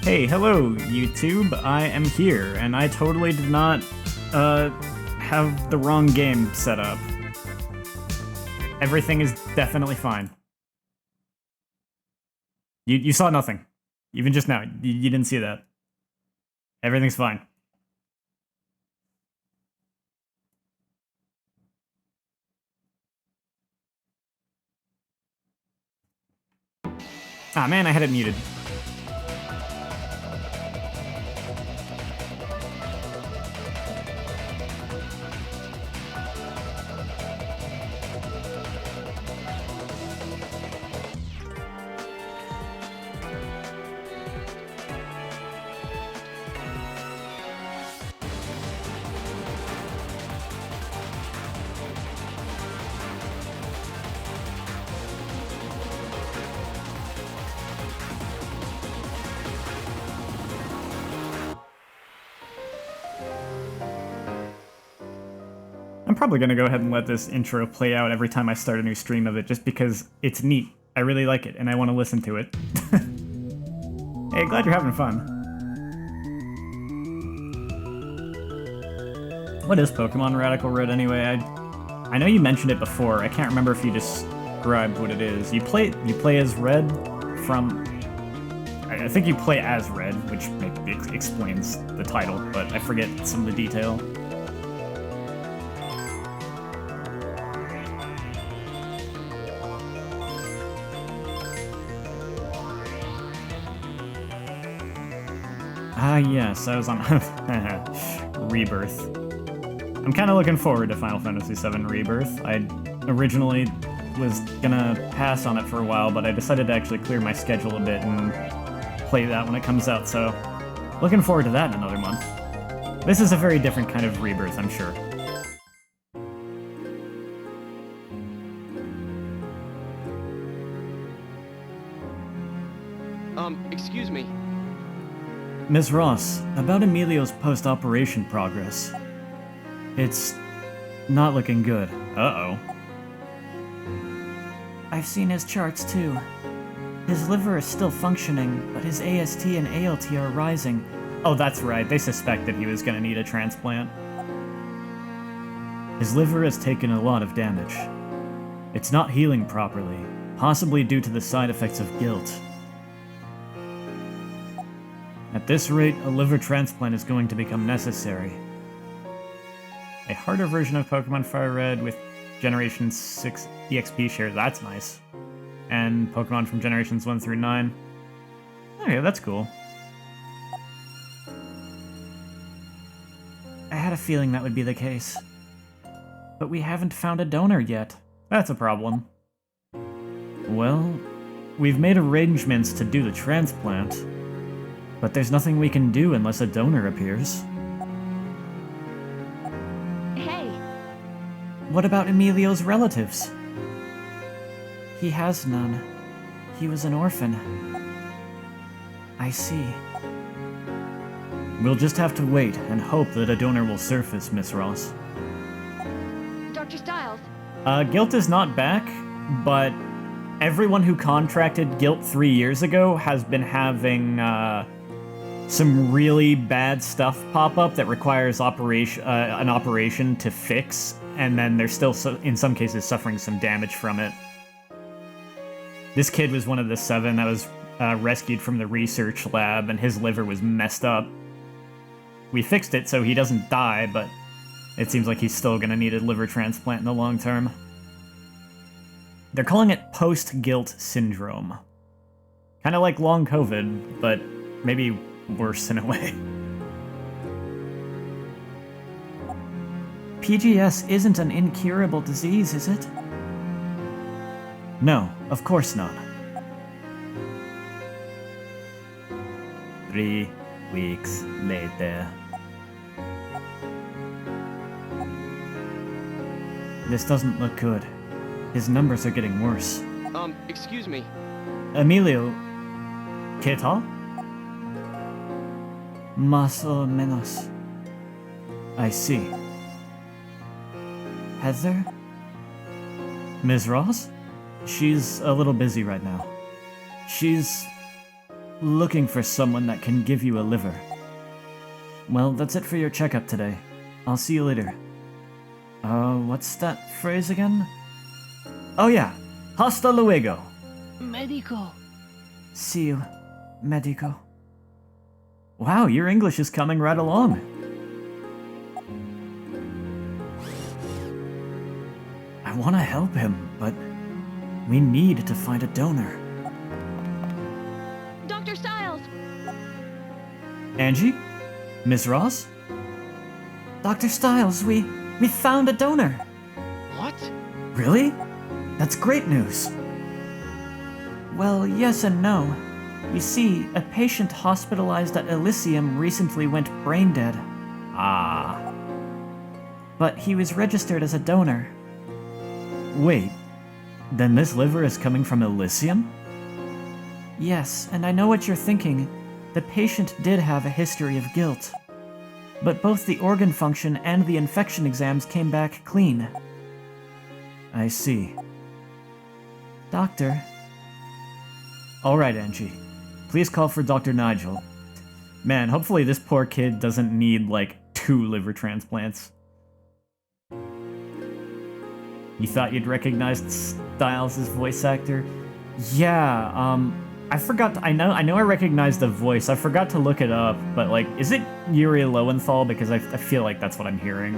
Hey, hello, YouTube. I am here, and I totally did not, have the wrong game set up. Everything is definitely fine. You saw nothing. Even just now, you didn't see that. Everything's fine. Ah, man, I had it muted. I'm probably gonna go ahead and let this intro play out every time I start a new stream of it, just because it's neat. I really like it, and I want to listen to it. Hey, glad you're having fun. What is Pokemon Radical Red anyway? I know you mentioned it before. I can't remember if you described what it is. You play as Red from... I think you play as Red, which maybe explains the title, but I forget some of the detail. Ah, yes, I was on Rebirth. I'm kind of looking forward to Final Fantasy VII Rebirth. I originally was gonna pass on it for a while, but I decided to actually clear my schedule a bit and play that when it comes out, so looking forward to that in another month. This is a very different kind of Rebirth, I'm sure. Excuse me. Ms. Ross, about Emilio's post-operation progress. It's not looking good. Uh-oh. I've seen his charts too. His liver is still functioning, but his AST and ALT are rising. Oh, that's right. They suspected he was gonna need a transplant. His liver has taken a lot of damage. It's not healing properly, possibly due to the side effects of guilt. At this rate, a liver transplant is going to become necessary. A harder version of Pokemon Fire Red with Generation 6 EXP shares, that's nice. And Pokemon from Generations 1 through 9. Okay, that's cool. I had a feeling that would be the case. But we haven't found a donor yet. That's a problem. Well, we've made arrangements to do the transplant, but there's nothing we can do unless a donor appears. Hey. What about Emilio's relatives? He has none. He was an orphan. I see. We'll just have to wait and hope that a donor will surface, Miss Ross. Dr. Styles. Guilt is not back, but everyone who contracted Guilt 3 years ago has been having, some really bad stuff pop up that requires an operation to fix, and then they're still, in some cases, suffering some damage from it. This kid was one of the 7 that was rescued from the research lab, and his liver was messed up. We fixed it so he doesn't die, but it seems like he's still gonna need a liver transplant in the long term. They're calling it post-guilt syndrome. Kind of like long COVID, but maybe worse in a way. PGS isn't an incurable disease, is it? No, of course not. 3 weeks later. This doesn't look good. His numbers are getting worse. Excuse me. Emilio... ¿Qué tal? Más o menos. I see. Heather? Ms. Ross? She's a little busy right now. She's... looking for someone that can give you a liver. Well, that's it for your checkup today. I'll see you later. What's that phrase again? Oh yeah, hasta luego. Medico. See you, medico. Wow, your English is coming right along. I want to help him, but we need to find a donor. Dr. Styles! Angie? Ms. Ross? Dr. Styles, we found a donor. What? Really? That's great news. Well, yes and no. You see, a patient hospitalized at Elysium recently went brain dead. Ah. But he was registered as a donor. Wait. Then this liver is coming from Elysium? Yes, and I know what you're thinking. The patient did have a history of guilt. But both the organ function and the infection exams came back clean. I see. Doctor, Alright, Angie. Please call for Dr. Nigel. Man, hopefully this poor kid doesn't need, like, 2 liver transplants. You thought you'd recognized Styles' voice actor? Yeah, I forgot I know I recognized the voice. I forgot to look it up, but, like, is it Yuri Lowenthal? Because I feel like that's what I'm hearing.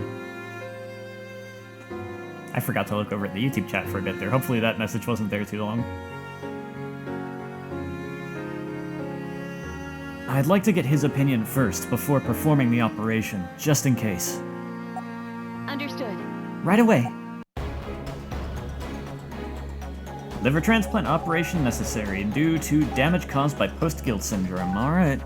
I forgot to look over at the YouTube chat for a bit there. Hopefully that message wasn't there too long. I'd like to get his opinion first before performing the operation, just in case. Understood. right away. Liver transplant operation necessary due to damage caused by post-guilt syndrome. Alright.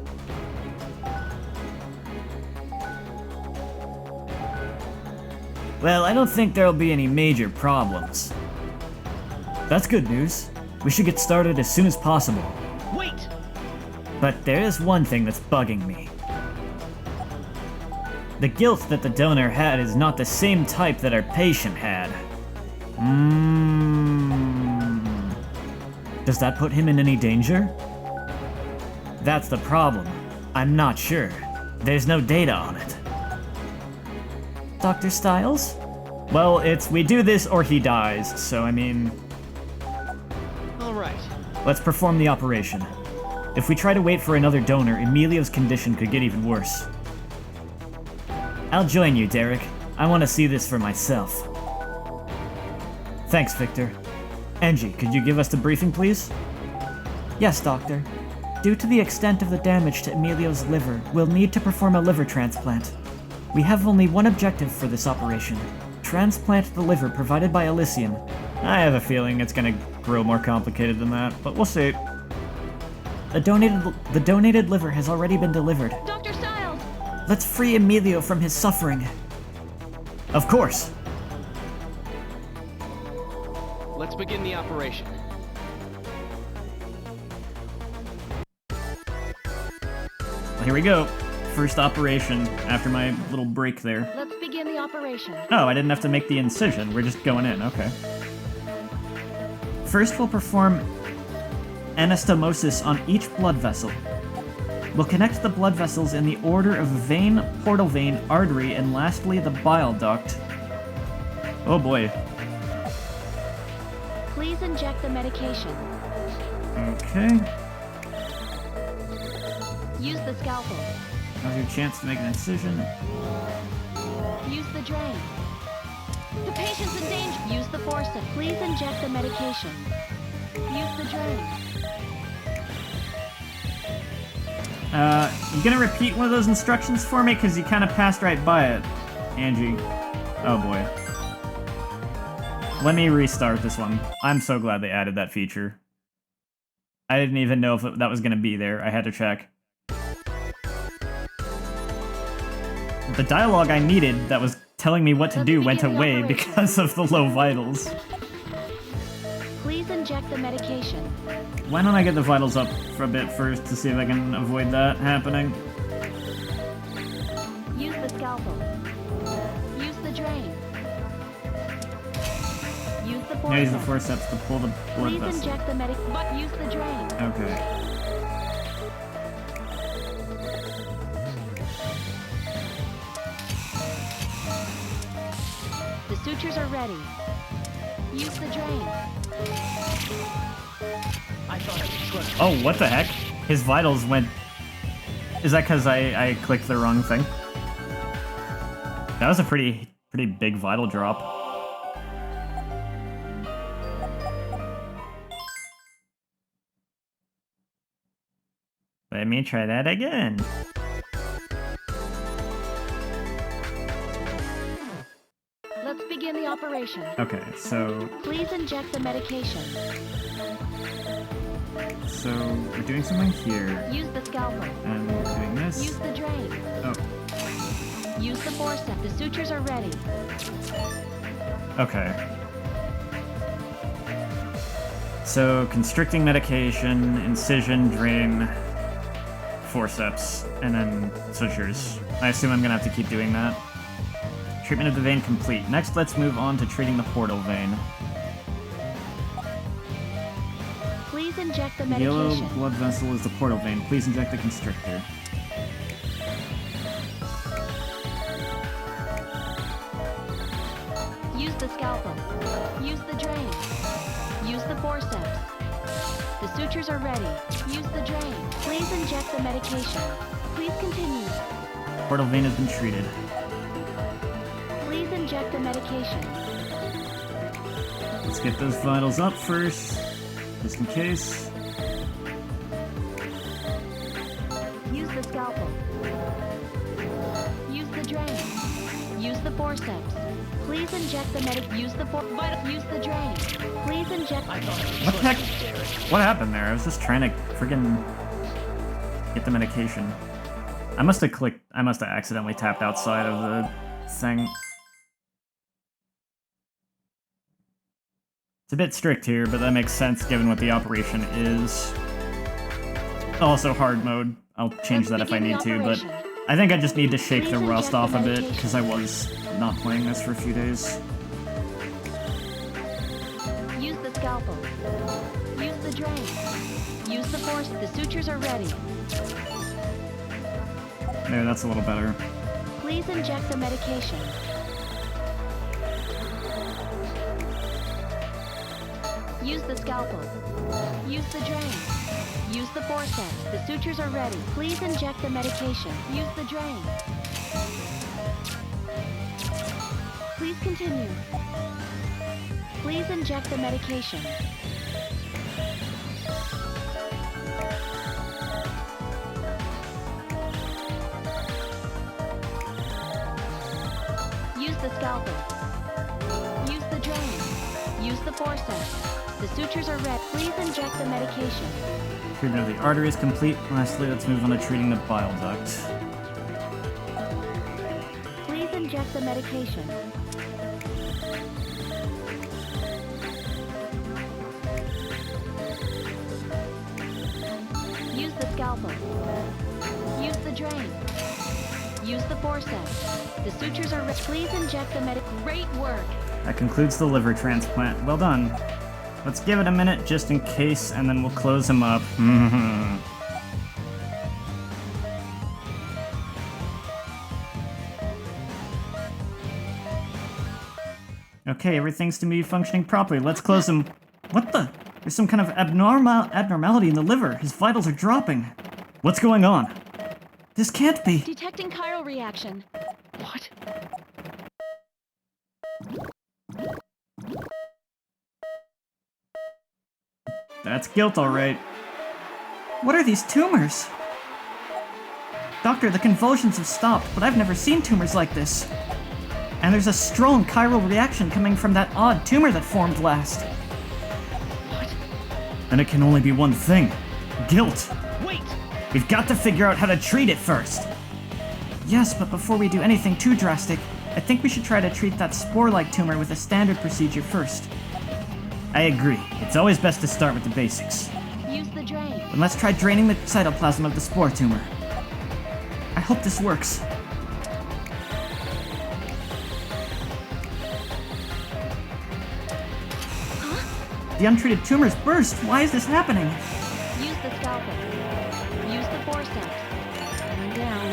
Well, I don't think there'll be any major problems. That's good news. We should get started as soon as possible. Wait! But there is one thing that's bugging me. The guilt that the donor had is not the same type that our patient had. Does that put him in any danger? That's the problem. I'm not sure. There's no data on it. Dr. Styles? Well, it's we do this or he dies, so I mean, Alright. let's perform the operation. If we try to wait for another donor, Emilio's condition could get even worse. I'll join you, Derek. I want to see this for myself. Thanks, Victor. Angie, could you give us the briefing, please? Yes, Doctor. Due to the extent of the damage to Emilio's liver, we'll need to perform a liver transplant. We have only one objective for this operation. Transplant the liver provided by Elysium. I have a feeling it's gonna grow more complicated than that, but we'll see. The donated liver has already been delivered. Dr. Styles! Let's free Emilio from his suffering. Of course! Let's begin the operation. Well, here we go. First operation after my little break there. Let's begin the operation. Oh, I didn't have to make the incision. We're just going in. Okay. First, we'll perform anastomosis on each blood vessel. We'll connect the blood vessels in the order of vein, portal vein, artery, and lastly, the bile duct. Oh boy. Please inject the medication. Okay. Use the scalpel. Now's your chance to make an incision. Use the drain. The patient's in danger. Use the forceps. Please inject the medication. Use the drain. You gonna repeat one of those instructions for me? Because you kind of passed right by it, Angie. Oh boy. Let me restart this one. I'm so glad they added that feature. I didn't even know if that was gonna be there. I had to check. The dialogue I needed that was telling me what to do went away because of the low vitals. Please inject the medication. Why don't I get the vitals up for a bit first to see if I can avoid that happening? Use the scalpel. Use the drain. Use the Now use the forceps. forceps to pull the blood Please vessel. inject the medic. But use the drain. Okay. sutures are ready. Use the drain. I thought I could trust Oh, what the heck? His vitals went... Is that because I clicked the wrong thing? That was a pretty big vital drop. Let me try that again. Let's begin the operation. Okay, so Please inject the medication. we're doing something here, Use the scalpel. and we're doing Use this. the drain. Oh, Use the forceps. The sutures are ready. okay. So, constricting medication, incision, drain, forceps, and then sutures. I assume I'm gonna have to keep doing that. Treatment of the vein complete. Next, let's move on to treating the portal vein. Please inject the The yellow medication. blood vessel is the portal vein. Please inject the constrictor. Use the scalpel. Use the drain. Use the forceps. The sutures are ready. Use the drain. Please inject the medication. Please continue. Portal vein has been treated. Please inject the medication. Let's get those vitals up first, just in case. Use the scalpel. Use the drain. Use the forceps. Please inject the use the use the drain. Please inject. I thought I could What the trust heck? you, Derek. What happened there? I was just trying to friggin' get the medication. I must have accidentally tapped outside of the thing. It's a bit strict here, but that makes sense given what the operation is. Also hard mode. I'll change that if I need to, but I think I just need to shake the rust off a bit, because I was not playing this for a few days. Use the scalpel. Use the drain. Use the force. The sutures are ready. There, that's a little better. Please inject the medication. Use the scalpel. Use the drain. Use the forceps. The sutures are ready. Please inject the medication. Use the drain. Please continue. Please inject the medication. Use the scalpel. Use the drain. Use the forceps. The sutures are red. Please inject the medication. Treatment of the artery is complete. Lastly, let's move on to treating the bile duct. Please inject the medication. Use the scalpel. Use the drain. Use the forceps. The sutures are red. Please inject the Great work. That concludes the liver transplant. Well done. Let's give it a minute just in case, and then we'll close him up. Okay, everything's to be functioning properly. Let's close him. What the? There's some kind of abnormality in the liver. His vitals are dropping. What's going on? This can't be. Detecting chiral reaction. What? That's guilt, all right. What are these tumors? Doctor, the convulsions have stopped, but I've never seen tumors like this. And there's a strong chiral reaction coming from that odd tumor that formed last. And it can only be one thing. Guilt. Wait! We've got to figure out how to treat it first. Yes, but before we do anything too drastic, I think we should try to treat that spore-like tumor with a standard procedure first. I agree. It's always best to start with the basics. Use the drain. Then let's try draining the cytoplasm of the spore tumor. I hope this works. The untreated tumors burst! Why is this happening? Use the scalpel. Use the forceps. And down.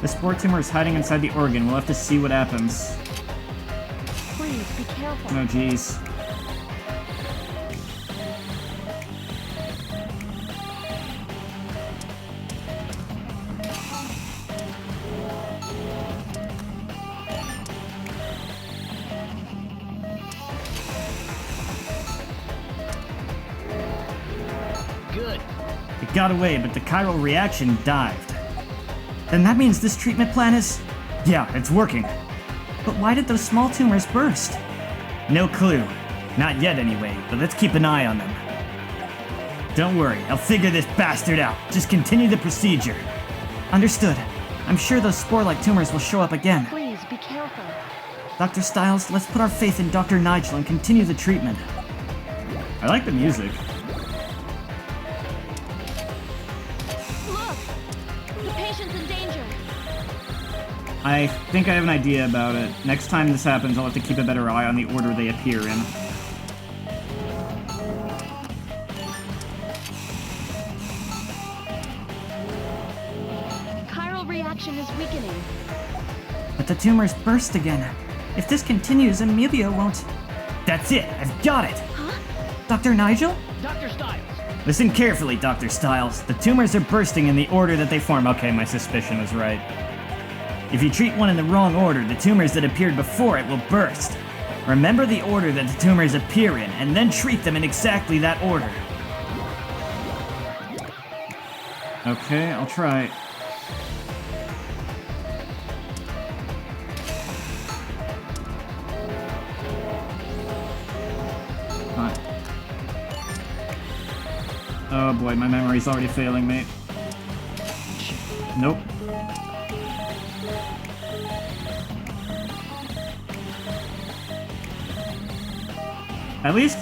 The spore tumor is hiding inside the organ. We'll have to see what happens. Please be careful. Oh, jeez. Good. It got away, but the chiral reaction dived. Then that means this treatment plan is... Yeah, it's working. But why did those small tumors burst? No clue. Not yet, anyway, but let's keep an eye on them. Don't worry, I'll figure this bastard out. Just continue the procedure. Understood. I'm sure those spore-like tumors will show up again. Please be careful. Dr. Stiles, let's put our faith in Dr. Nigel and continue the treatment. I like the music. Look! The patient's in danger. I think I have an idea about it. Next time this happens, I'll have to keep a better eye on the order they appear in. Chiral reaction is weakening. But the tumors burst again. If this continues, Emilio won't... That's it! I've got it! Huh? Dr. Nigel? Dr. Stiles. Listen carefully, Dr. Stiles. The tumors are bursting in the order that they form. Okay, my suspicion was right. If you treat one in the wrong order, the tumors that appeared before it will burst. Remember the order that the tumors appear in, and then treat them in exactly that order. Okay, I'll try. Alright. Oh boy, my memory's already failing me. Nope. At least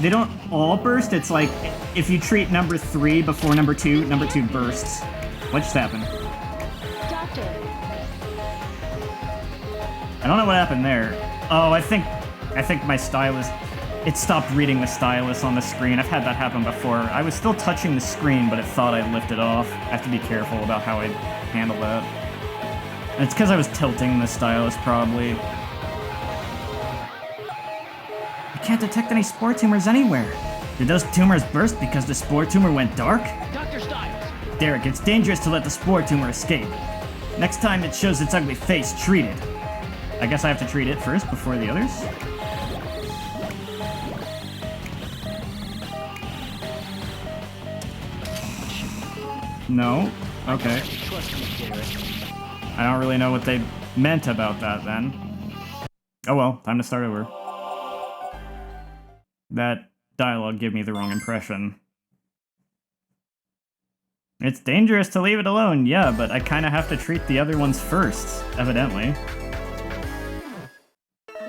they don't all burst. It's like if you treat number 3 before number 2 bursts. What just happened? Doctor, I don't know what happened there. Oh, I think my stylus, it stopped reading the stylus on the screen. I've had that happen before. I was still touching the screen, but it thought I'd lifted off. I have to be careful about how I handle that. And it's because I was tilting the stylus, probably. I can't detect any spore tumors anywhere. Did those tumors burst because the spore tumor went dark? Dr. Stiles. Derek, it's dangerous to let the spore tumor escape. Next time it shows its ugly face, treat it. I guess I have to treat it first before the others? No? Okay. Trust me, Derek. I don't really know what they meant about that then. Oh well, time to start over. That dialogue gave me the wrong impression. It's dangerous to leave it alone, yeah, but I kinda have to treat the other ones first, evidently.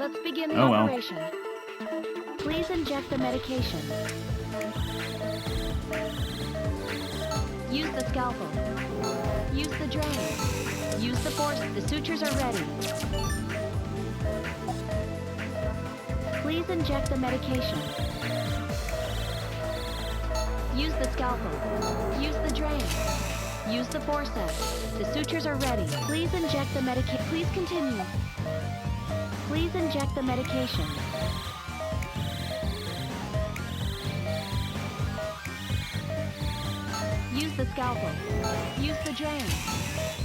let's begin the Oh, well. operation. Please inject the medication. Use the scalpel. Use the drain. Use the force. The sutures are ready. Please inject the medication. Use the scalpel. Use the drain. Use the forceps. The sutures are ready. Please inject the medication. Please continue. Please inject the medication. Use the scalpel. Use the drain.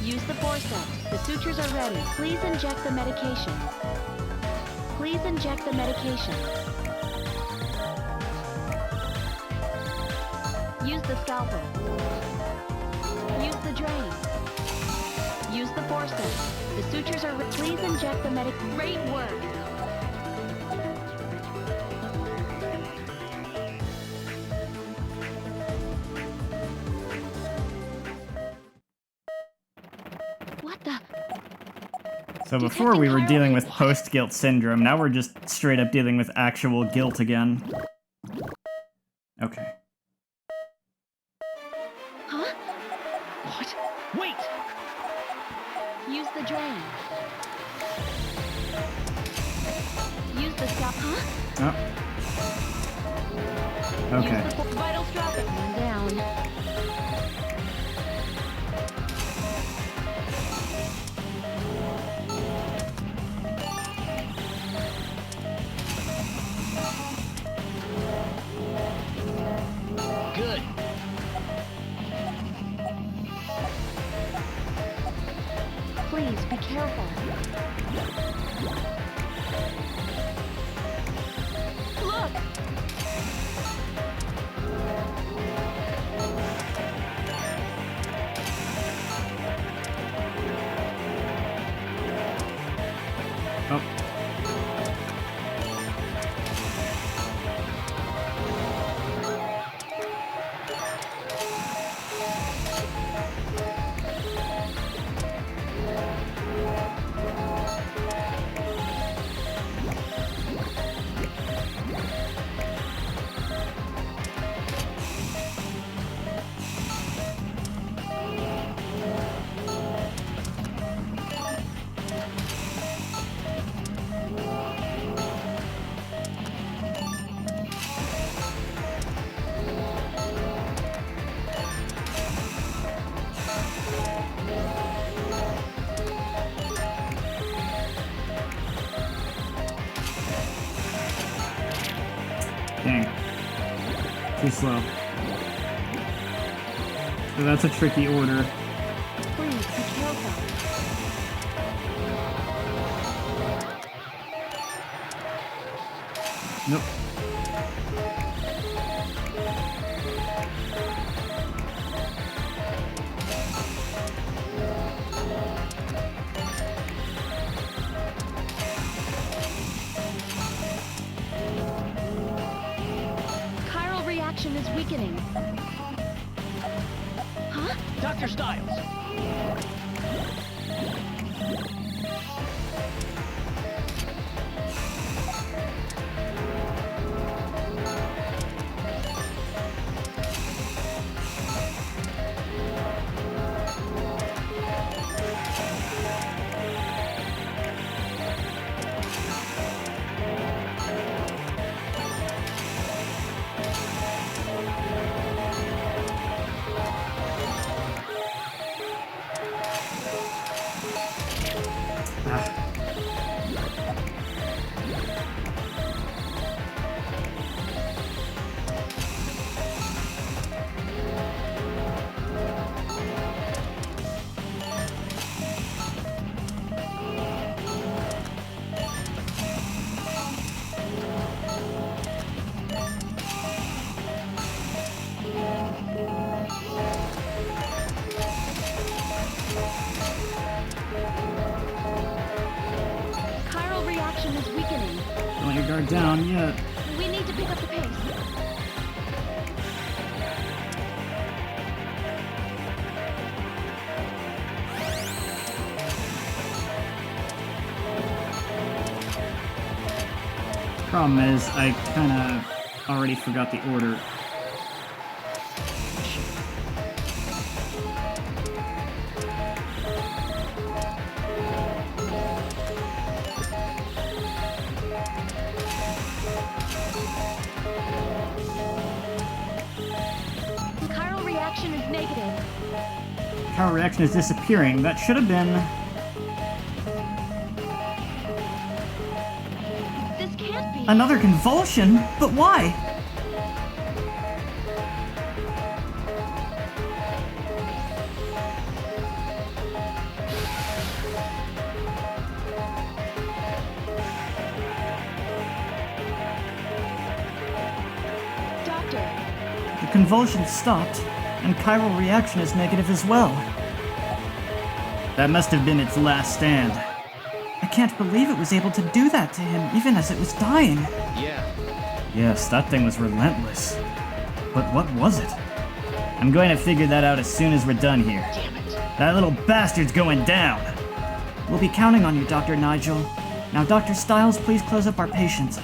Use the forceps. The sutures are ready. Please inject the medication. Please inject the medication. Use the scalpel. Use the drain. Use the forceps. The sutures are ready. Please inject the medic. Great work. What the? So before we were dealing with post-guilt syndrome, now we're just straight up dealing with actual guilt again. Okay. Huh? What? Wait! Use the drain. Use the scalpel. Huh? Oh. Okay. Use the vital strap. Man down. Please be careful. Look! Oh. Dang. Too slow. So that's a tricky order. Please be careful. Nope. Chiral reaction is weakening. Huh? Dr. Styles. Chiral reaction is weakening. Don't let your guard down yet. We need to pick up the pace. Problem is, I kinda already forgot the order. Chiral reaction is negative. Power reaction is disappearing. That should have been... This can't be. Another convulsion? But why? Doctor, The convulsion stopped, and chiral reaction is negative as well. That must have been its last stand. I can't believe it was able to do that to him even as it was dying. Yeah. Yes, that thing was relentless. But what was it? I'm going to figure that out as soon as we're done here. Damn it. That little bastard's going down! We'll be counting on you, Dr. Nigel. Now, Dr. Styles, please close up our patient.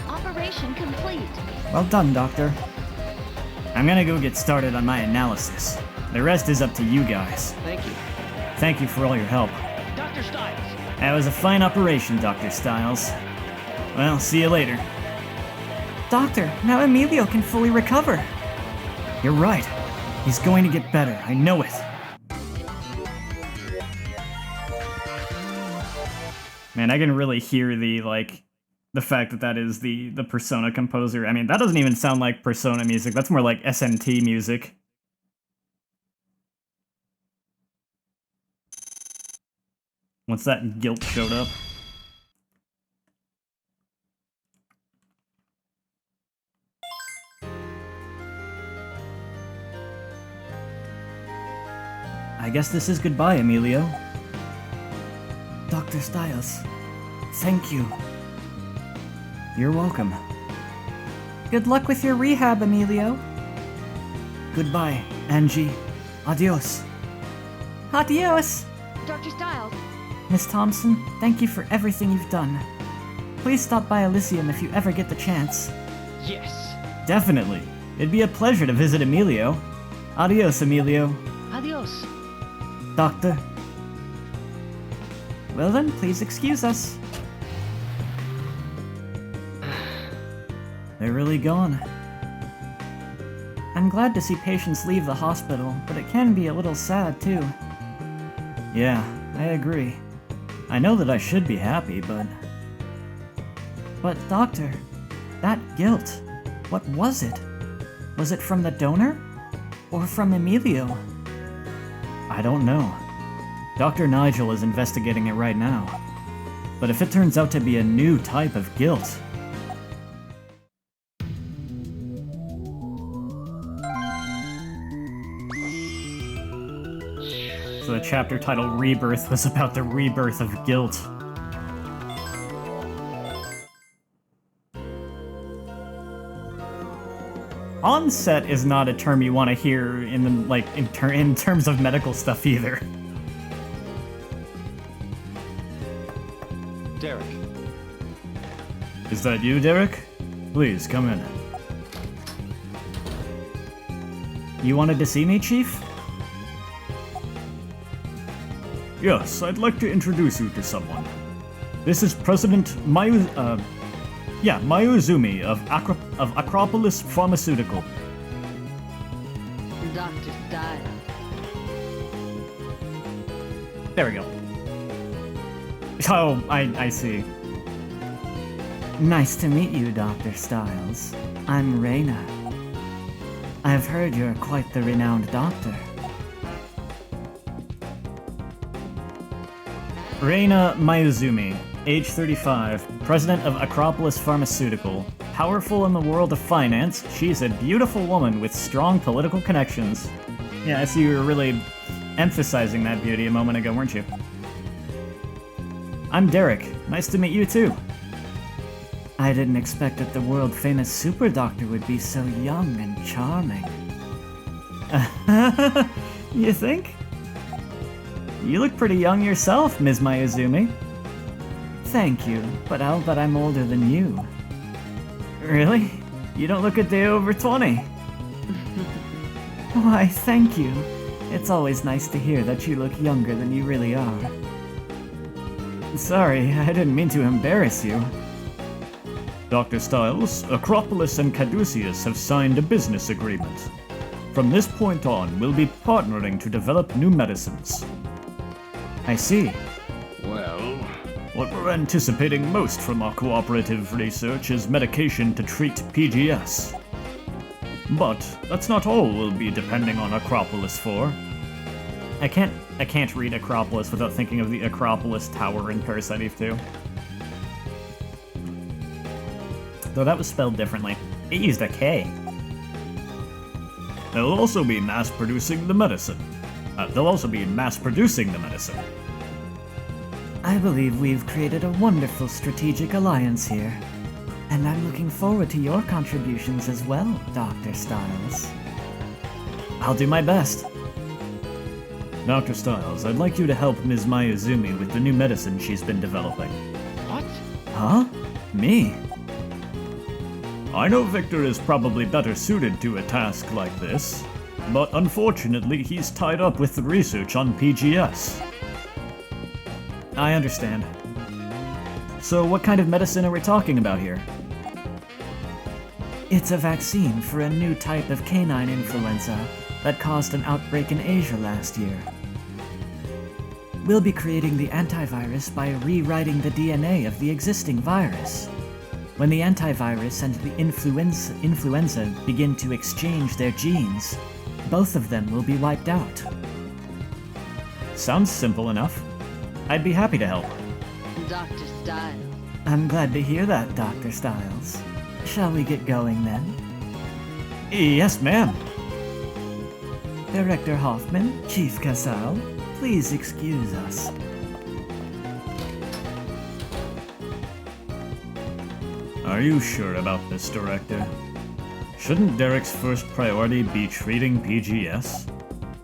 operation complete. Well done, Doctor. I'm gonna go get started on my analysis. The rest is up to you guys. Thank you. Thank you for all your help. Dr. Styles. That was a fine operation, Dr. Styles. Well, see you later. Doctor, now Emilio can fully recover. You're right. He's going to get better, I know it. Man, I can really hear the fact that that is the Persona composer. I mean, that doesn't even sound like Persona music. That's more like SNT music. Once that guilt showed up. I guess this is goodbye, Emilio. Dr. Styles, thank you. You're welcome. Good luck with your rehab, Emilio. Goodbye, Angie. Adios. Adios! Dr. Styles, Miss Thompson, thank you for everything you've done. Please stop by Elysium if you ever get the chance. Yes. Definitely. It'd be a pleasure to visit Emilio. Adios, Emilio. Adios. Doctor. Well then, please excuse us. They're really gone. I'm glad to see patients leave the hospital, but it can be a little sad too. Yeah, I agree. I know that I should be happy, but... But doctor, that guilt, what was it? Was it from the donor? Or from Emilio? I don't know. Dr. Nigel is investigating it right now. But if it turns out to be a new type of guilt... So the chapter title Rebirth was about the rebirth of guilt. Onset is not a term you want to hear in the, in terms of medical stuff either. Derek. Is that you, Derek? Please, come in. You wanted to see me, Chief? Yes, I'd like to introduce you to someone. This is President Mayuzumi of Acropolis Pharmaceutical. Dr. Styles. There we go. Oh, I see. Nice to meet you, Dr. Styles. I'm Reina. I've heard you're quite the renowned doctor. Reina Mayuzumi, age 35, president of Acropolis Pharmaceutical. Powerful in the world of finance, she's a beautiful woman with strong political connections. Yeah, I see you were really emphasizing that beauty a moment ago, weren't you? I'm Derek. Nice to meet you too. I didn't expect that the world-famous super doctor would be so young and charming. You think? You look pretty young yourself, Ms. Mayuzumi. Thank you, but I'll bet I'm older than you. Really? You don't look a day over 20. Why, thank you. It's always nice to hear that you look younger than you really are. Sorry, I didn't mean to embarrass you. Dr. Styles, Acropolis and Caduceus have signed a business agreement. From this point on, we'll be partnering to develop new medicines. I see. Well, What we're anticipating most from our cooperative research is medication to treat PGS. But that's not all we'll be depending on Acropolis for. I can't read Acropolis without thinking of the Acropolis Tower in Parasite Eve 2. Though that was spelled differently. It used a K. They'll also be mass-producing the medicine. I believe we've created a wonderful strategic alliance here. And I'm looking forward to your contributions as well, Dr. Styles. I'll do my best. Dr. Styles, I'd like you to help Ms. Mayuzumi with the new medicine she's been developing. what? Huh? Me? I know Victor is probably better suited to a task like this, but unfortunately he's tied up with the research on PGS. I understand. So what kind of medicine are we talking about here? It's a vaccine for a new type of canine influenza that caused an outbreak in Asia last year. We'll be creating the antivirus by rewriting the DNA of the existing virus. When the antivirus and the influenza begin to exchange their genes, both of them will be wiped out. Sounds simple enough. I'd be happy to help. Dr. Styles. I'm glad to hear that, Dr. Styles. Shall we get going then? Yes, ma'am. Director Hoffman, Chief Casal, please excuse us. Are you sure about this, Director? Shouldn't Derek's first priority be treating PGS?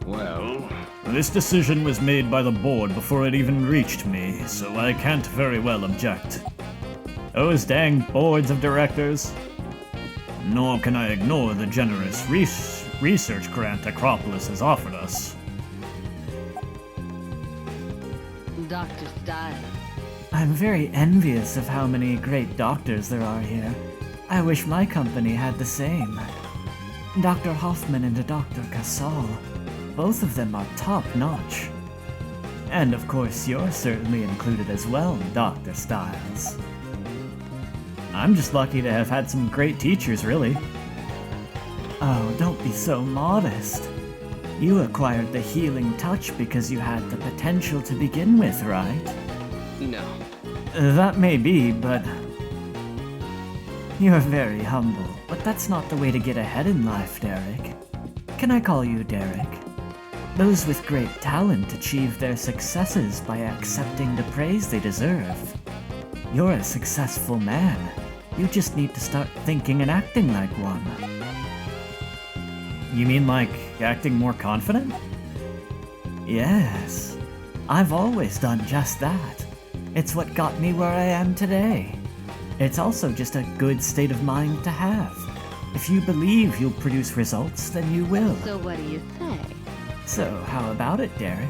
Well, This decision was made by the board before it even reached me, so I can't very well object. Those dang boards of directors. Nor can I ignore the generous research grant Acropolis has offered us. Dr. Styles. I'm very envious of how many great doctors there are here. I wish my company had the same. Dr. Hoffman and Dr. Casal, both of them are top-notch. And of course, you're certainly included as well, Dr. Styles. I'm just lucky to have had some great teachers, really. Oh, don't be so modest. You acquired the healing touch because you had the potential to begin with, right? no. That may be, but... You're very humble, but that's not the way to get ahead in life, Derek. Can I call you Derek? Those with great talent achieve their successes by accepting the praise they deserve. You're a successful man. You just need to start thinking and acting like one. You mean like acting more confident? Yes. I've always done just that. It's what got me where I am today. It's also just a good state of mind to have. If you believe you'll produce results, then you will. So what do you say? So, how about it, Derek?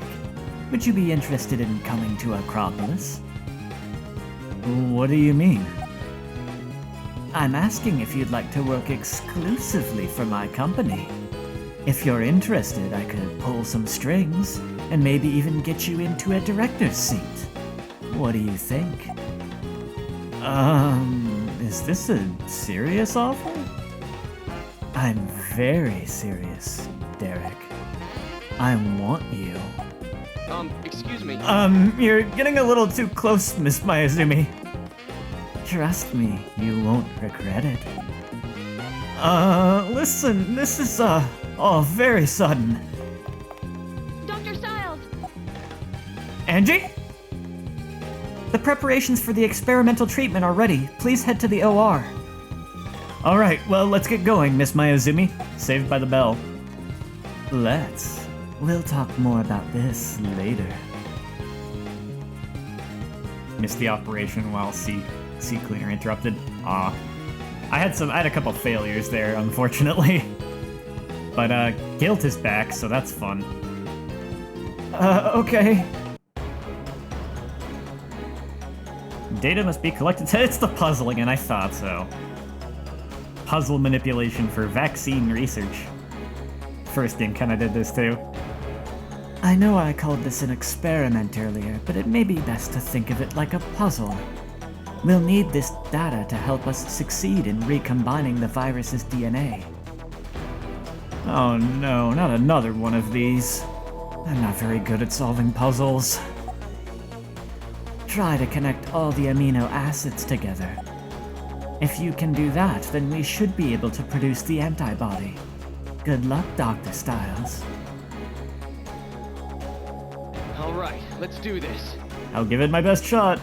Would you be interested in coming to Acropolis? What do you mean? I'm asking if you'd like to work exclusively for my company. If you're interested, I could pull some strings and maybe even get you into a director's seat. What do you think? Is this a serious offer? I'm very serious, Derek. I want you. Excuse me. You're getting a little too close, Miss Mayazumi. Trust me, you won't regret it. Listen, this is, very sudden. Dr. Styles! Angie? The preparations for the experimental treatment are ready. Please head to the OR. Alright, well, let's get going, Miss Mayazumi. Saved by the bell. Let's. We'll talk more about this later. Missed the operation while C Cleaner interrupted. I had a couple failures there, unfortunately. But, Guilt is back, so that's fun. Okay. Data must be collected. It's the puzzle again, I thought so. Puzzle manipulation for vaccine research. First game kinda did this too. I know I called this an experiment earlier, but it may be best to think of it like a puzzle. We'll need this data to help us succeed in recombining the virus's DNA. Oh no, not another one of these. I'm not very good at solving puzzles. Try to connect all the amino acids together. If you can do that, then we should be able to produce the antibody. Good luck, Dr. Styles. All right, let's do this. I'll give it my best shot.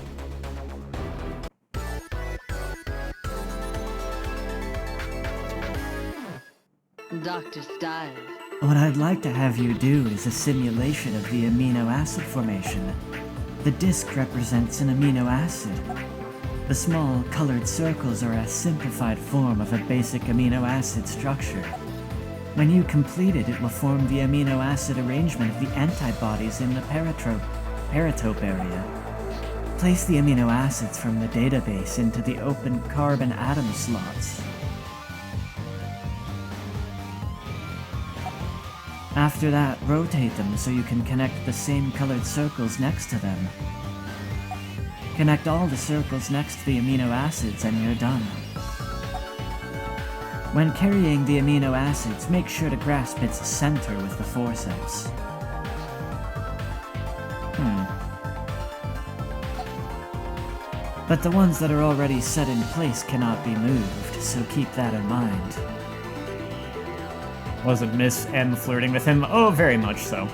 Dr. Styles. What I'd like to have you do is a simulation of the amino acid formation. The disc represents an amino acid. The small colored circles are a simplified form of a basic amino acid structure. When you complete it, it will form the amino acid arrangement of the antibodies in the paratope area. Place the amino acids from the database into the open carbon atom slots. After that, rotate them so you can connect the same colored circles next to them. Connect all the circles next to the amino acids and you're done. When carrying the amino acids, make sure to grasp its center with the forceps. But the ones that are already set in place cannot be moved, so keep that in mind. Wasn't Miss M flirting with him? Oh, very much so.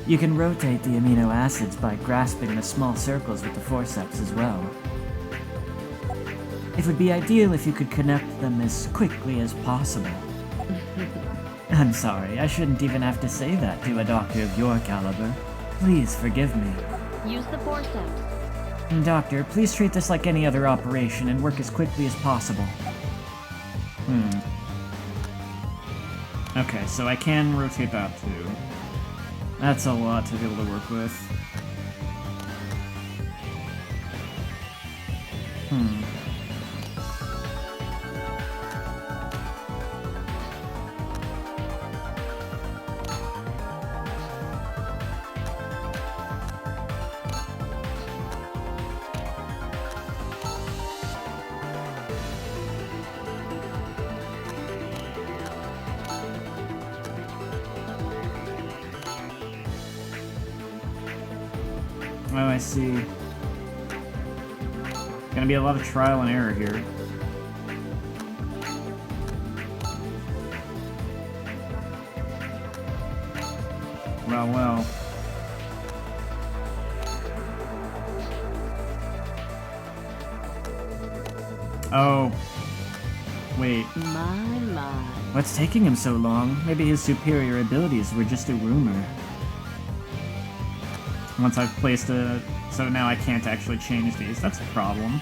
You can rotate the amino acids by grasping the small circles with the forceps as well. It would be ideal if you could connect them as quickly as possible. I'm sorry, I shouldn't even have to say that to a doctor of your caliber. Please forgive me. Use the forceps. Doctor, please treat this like any other operation and work as quickly as possible. Okay, so I can rotate that too. That's a lot to be able to work with. Oh, I see. Gonna be a lot of trial and error here. Well, well. Oh. Wait. My. What's taking him so long? Maybe his superior abilities were just a rumor. Once I've placed a... So now I can't actually change these. That's a problem.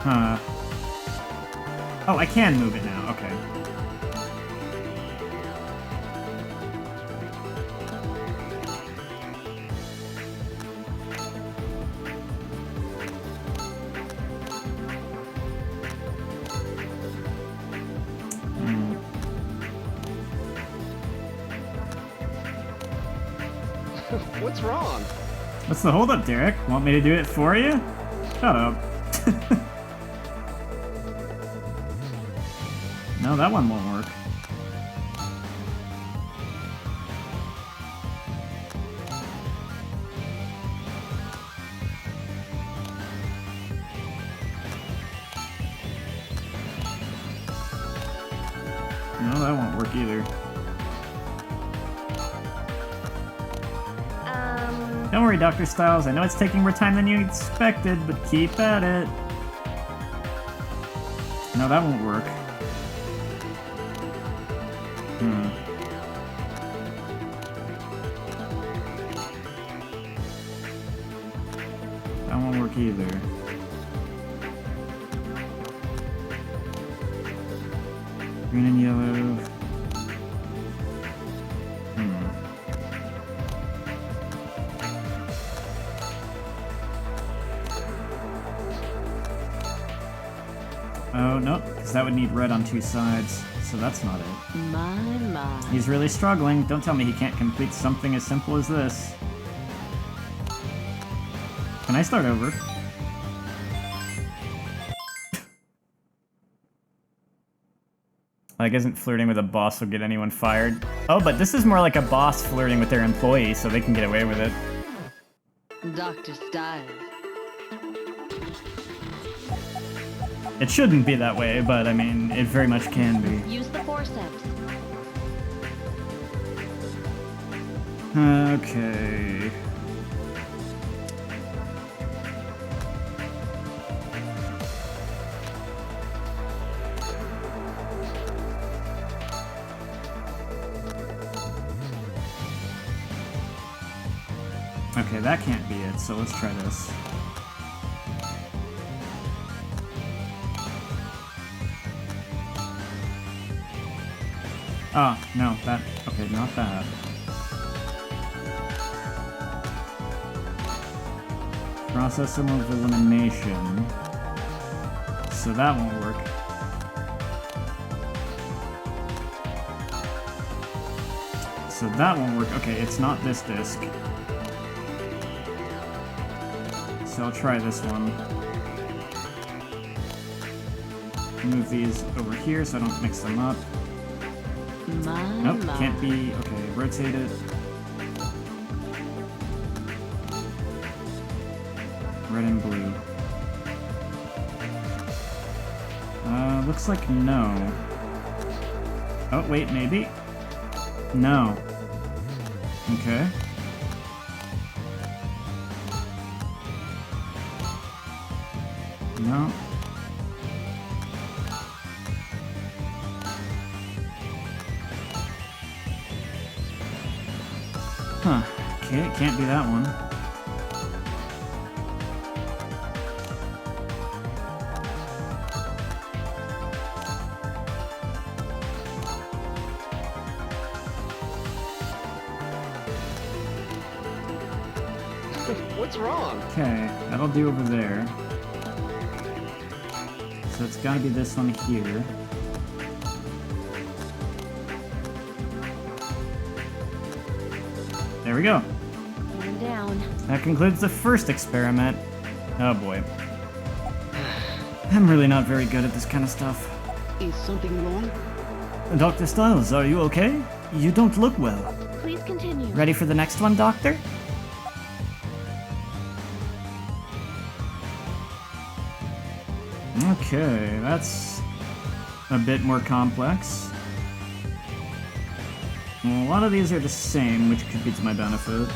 Huh. Oh, I can move it now. Okay. What's wrong? What's the holdup, Derek? Want me to do it for you? Shut up. No, that one won't work. No, that won't work either. Don't worry, Dr. Styles. I know it's taking more time than you expected, but keep at it. No, that won't work. That won't work either. Green and yellow. Oh, no, because that would need red on two sides, so that's not it. My. He's really struggling. Don't tell me he can't complete something as simple as this. Can I start over? Like, isn't flirting with a boss will get anyone fired? Oh, but this is more like a boss flirting with their employee, so they can get away with it. Dr. Styles. It shouldn't be that way, but I mean, it very much can be. Use the forceps. Okay. Okay, that can't be it, so let's try this. Ah, no, that... Okay, not that. Process of elimination. So that won't work. So that won't work. Okay, it's not this disc. So I'll try this one. Move these over here so I don't mix them up. Nope, can't be. Okay, rotate it. Red and blue. Looks like no. Oh, wait, maybe? No. Okay. No. Huh. Okay, it can't be that one. What's wrong? Okay, that'll do over there. So it's gotta be this one here. There we go. Man down. That concludes the first experiment. Oh boy. I'm really not very good at this kind of stuff. Is something wrong? Dr. Styles, are you okay? You don't look well. Please continue. Ready for the next one, Doctor? Okay, that's a bit more complex. Well, a lot of these are the same, which could be to my benefit.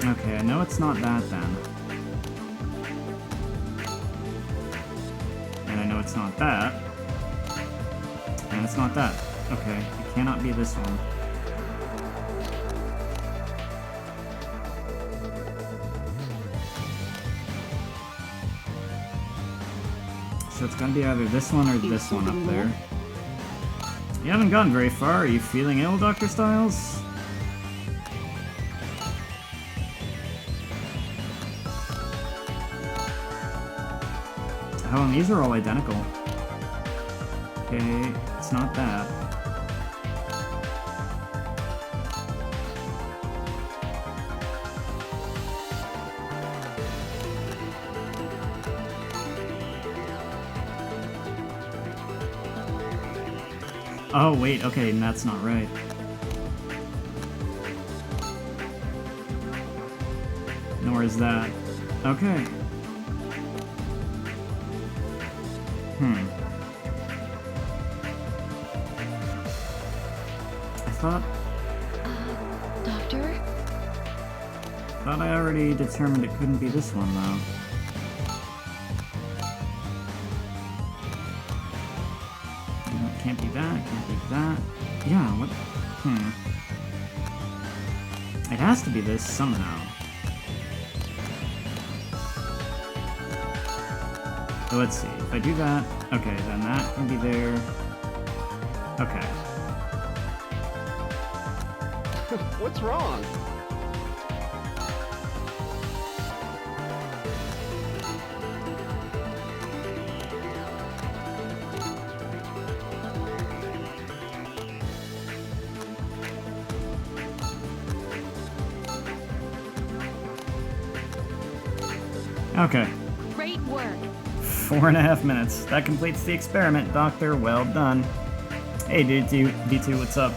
Okay, I know it's not that then. And I know it's not that. And it's not that. Okay, it cannot be this one. So it's gonna be either this one or this one up there. You haven't gone very far. Are you feeling ill, Dr. Styles? Oh, and these are all identical. Okay, it's not that. Oh, wait, okay, and that's not right. Nor is that. Okay. Doctor? Thought I already determined it couldn't be this one, though. No, it can't be that, can't be that. Yeah, what? It has to be this somehow. So let's see, if I do that, okay, then that can be there. Okay. What's wrong? Okay. Great work. 4.5 minutes. That completes the experiment, Doctor. Well done. Hey, D2, what's up?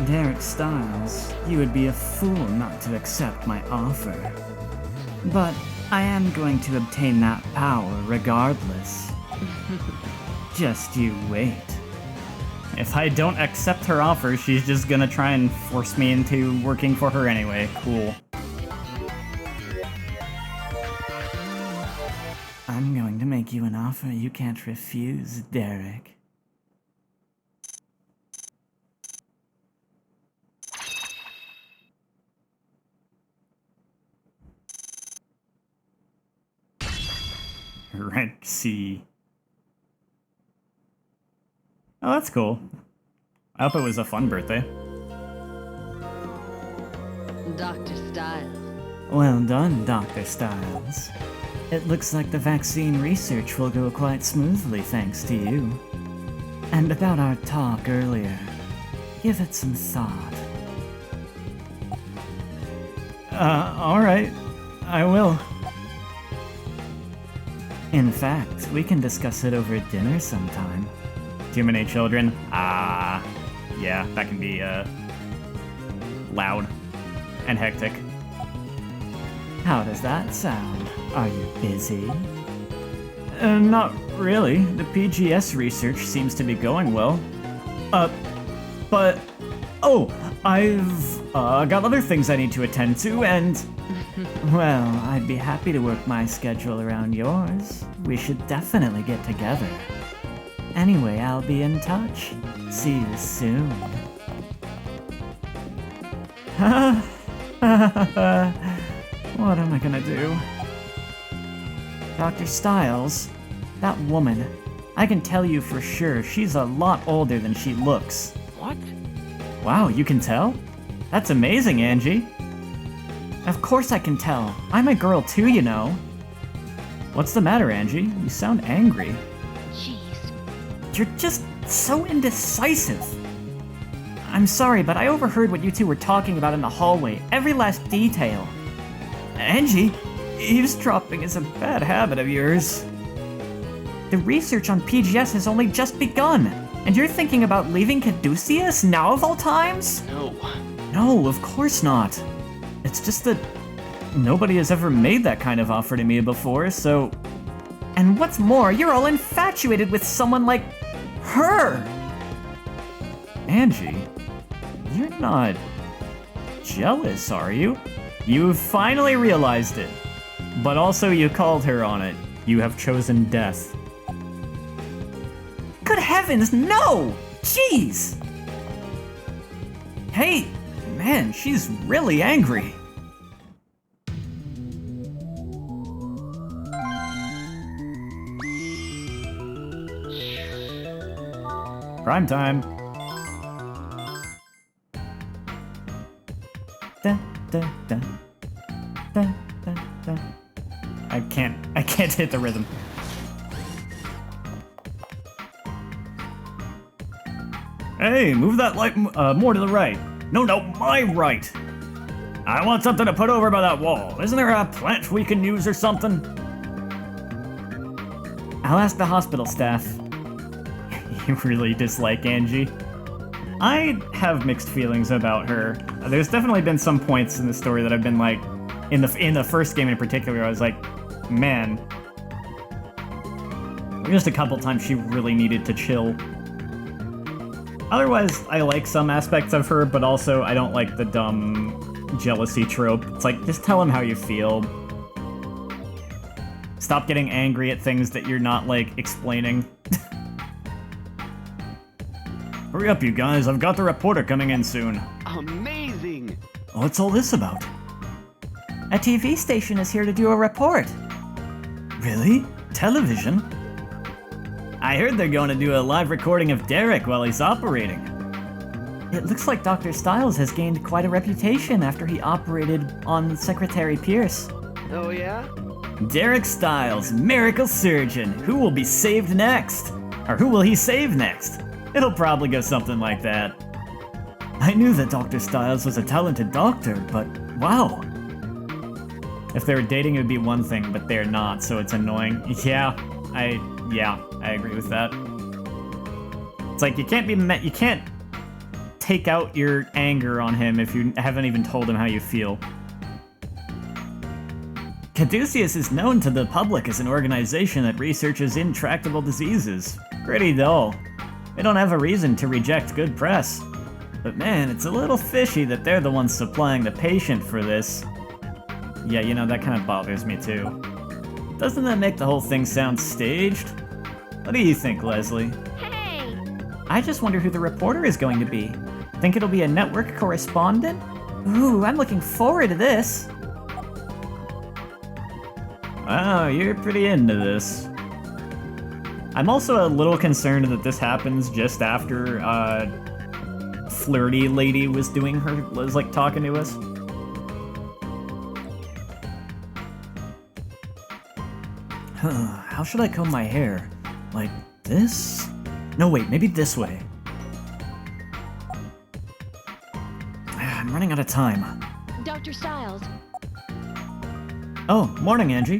Derek Styles, you would be a fool not to accept my offer. But I am going to obtain that power regardless. Just you wait. If I don't accept her offer, she's just gonna try and force me into working for her anyway. Cool. I'm going to make you an offer you can't refuse, Derek. Rank C. Oh, that's cool. I hope it was a fun birthday. Dr. Styles. Well done, Dr. Styles. It looks like the vaccine research will go quite smoothly thanks to you. And about our talk earlier, give it some thought. Alright. I will. In fact, we can discuss it over dinner sometime. Too many children? Yeah, that can be, loud and hectic. How does that sound? Are you busy? Not really. The PGS research seems to be going well. But... Oh, I've, got other things I need to attend to, and... Well, I'd be happy to work my schedule around yours. We should definitely get together. Anyway, I'll be in touch. See you soon. What am I gonna do? Dr. Styles, that woman, I can tell you for sure she's a lot older than she looks. What? Wow, you can tell? That's amazing, Angie. Of course I can tell. I'm a girl too, you know. What's the matter, Angie? You sound angry. Jeez. You're just so indecisive. I'm sorry, but I overheard what you two were talking about in the hallway, every last detail. Angie, eavesdropping is a bad habit of yours. The research on PGS has only just begun, and you're thinking about leaving Caduceus now of all times? No. No, of course not. It's just that nobody has ever made that kind of offer to me before, so... And what's more, you're all infatuated with someone like her! Angie, you're not jealous, are you? You finally realized it. But also you called her on it. You have chosen death. Good heavens, no! Jeez! Hey, man, she's really angry. Prime time. Da, da, da. Da, da, da. I can't hit the rhythm. Hey, move that light more to the right. No, my right. I want something to put over by that wall. Isn't there a plant we can use or something? I'll ask the hospital staff. You really dislike Angie? I have mixed feelings about her. There's definitely been some points in the story that I've been like, in the first game in particular, I was like, man. Just a couple times she really needed to chill. Otherwise, I like some aspects of her, but also I don't like the dumb jealousy trope. It's like, just tell him how you feel. Stop getting angry at things that you're not, like, explaining. Hurry up, you guys. I've got the reporter coming in soon. Amazing! What's all this about? A TV station is here to do a report. Really? Television? I heard they're going to do a live recording of Derek while he's operating. It looks like Dr. Styles has gained quite a reputation after he operated on Secretary Pierce. Oh yeah? Derek Styles, miracle surgeon. Who will be saved next? Or who will he save next? It'll probably go something like that. I knew that Dr. Styles was a talented doctor, but wow. If they were dating, it would be one thing, but they're not, so it's annoying. Yeah, I agree with that. It's like, you can't take out your anger on him if you haven't even told him how you feel. Caduceus is known to the public as an organization that researches intractable diseases. Pretty dull. They don't have a reason to reject good press. But man, it's a little fishy that they're the ones supplying the patient for this. Yeah, you know, that kind of bothers me too. Doesn't that make the whole thing sound staged? What do you think, Leslie? Hey! I just wonder who the reporter is going to be. Think it'll be a network correspondent? Ooh, I'm looking forward to this. Wow, you're pretty into this. I'm also a little concerned that this happens just after, flirty lady was like talking to us. How should I comb my hair? Like this? No, wait, maybe this way. I'm running out of time. Dr. Styles, Oh, morning, Angie.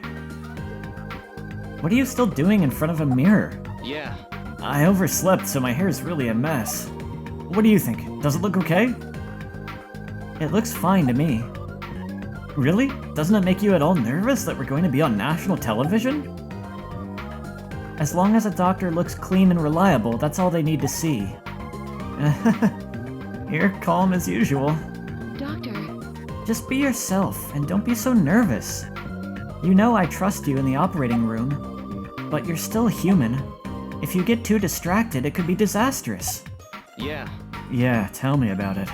What are you still doing in front of a mirror? Yeah. I overslept, so my hair's really a mess. What do you think? Does it look okay? It looks fine to me. Really? Doesn't it make you at all nervous that we're going to be on national television? As long as a doctor looks clean and reliable, that's all they need to see. You're calm as usual. Doctor, Just be yourself, and don't be so nervous. You know I trust you in the operating room, but you're still human. If you get too distracted, it could be disastrous. Yeah. Yeah, tell me about it.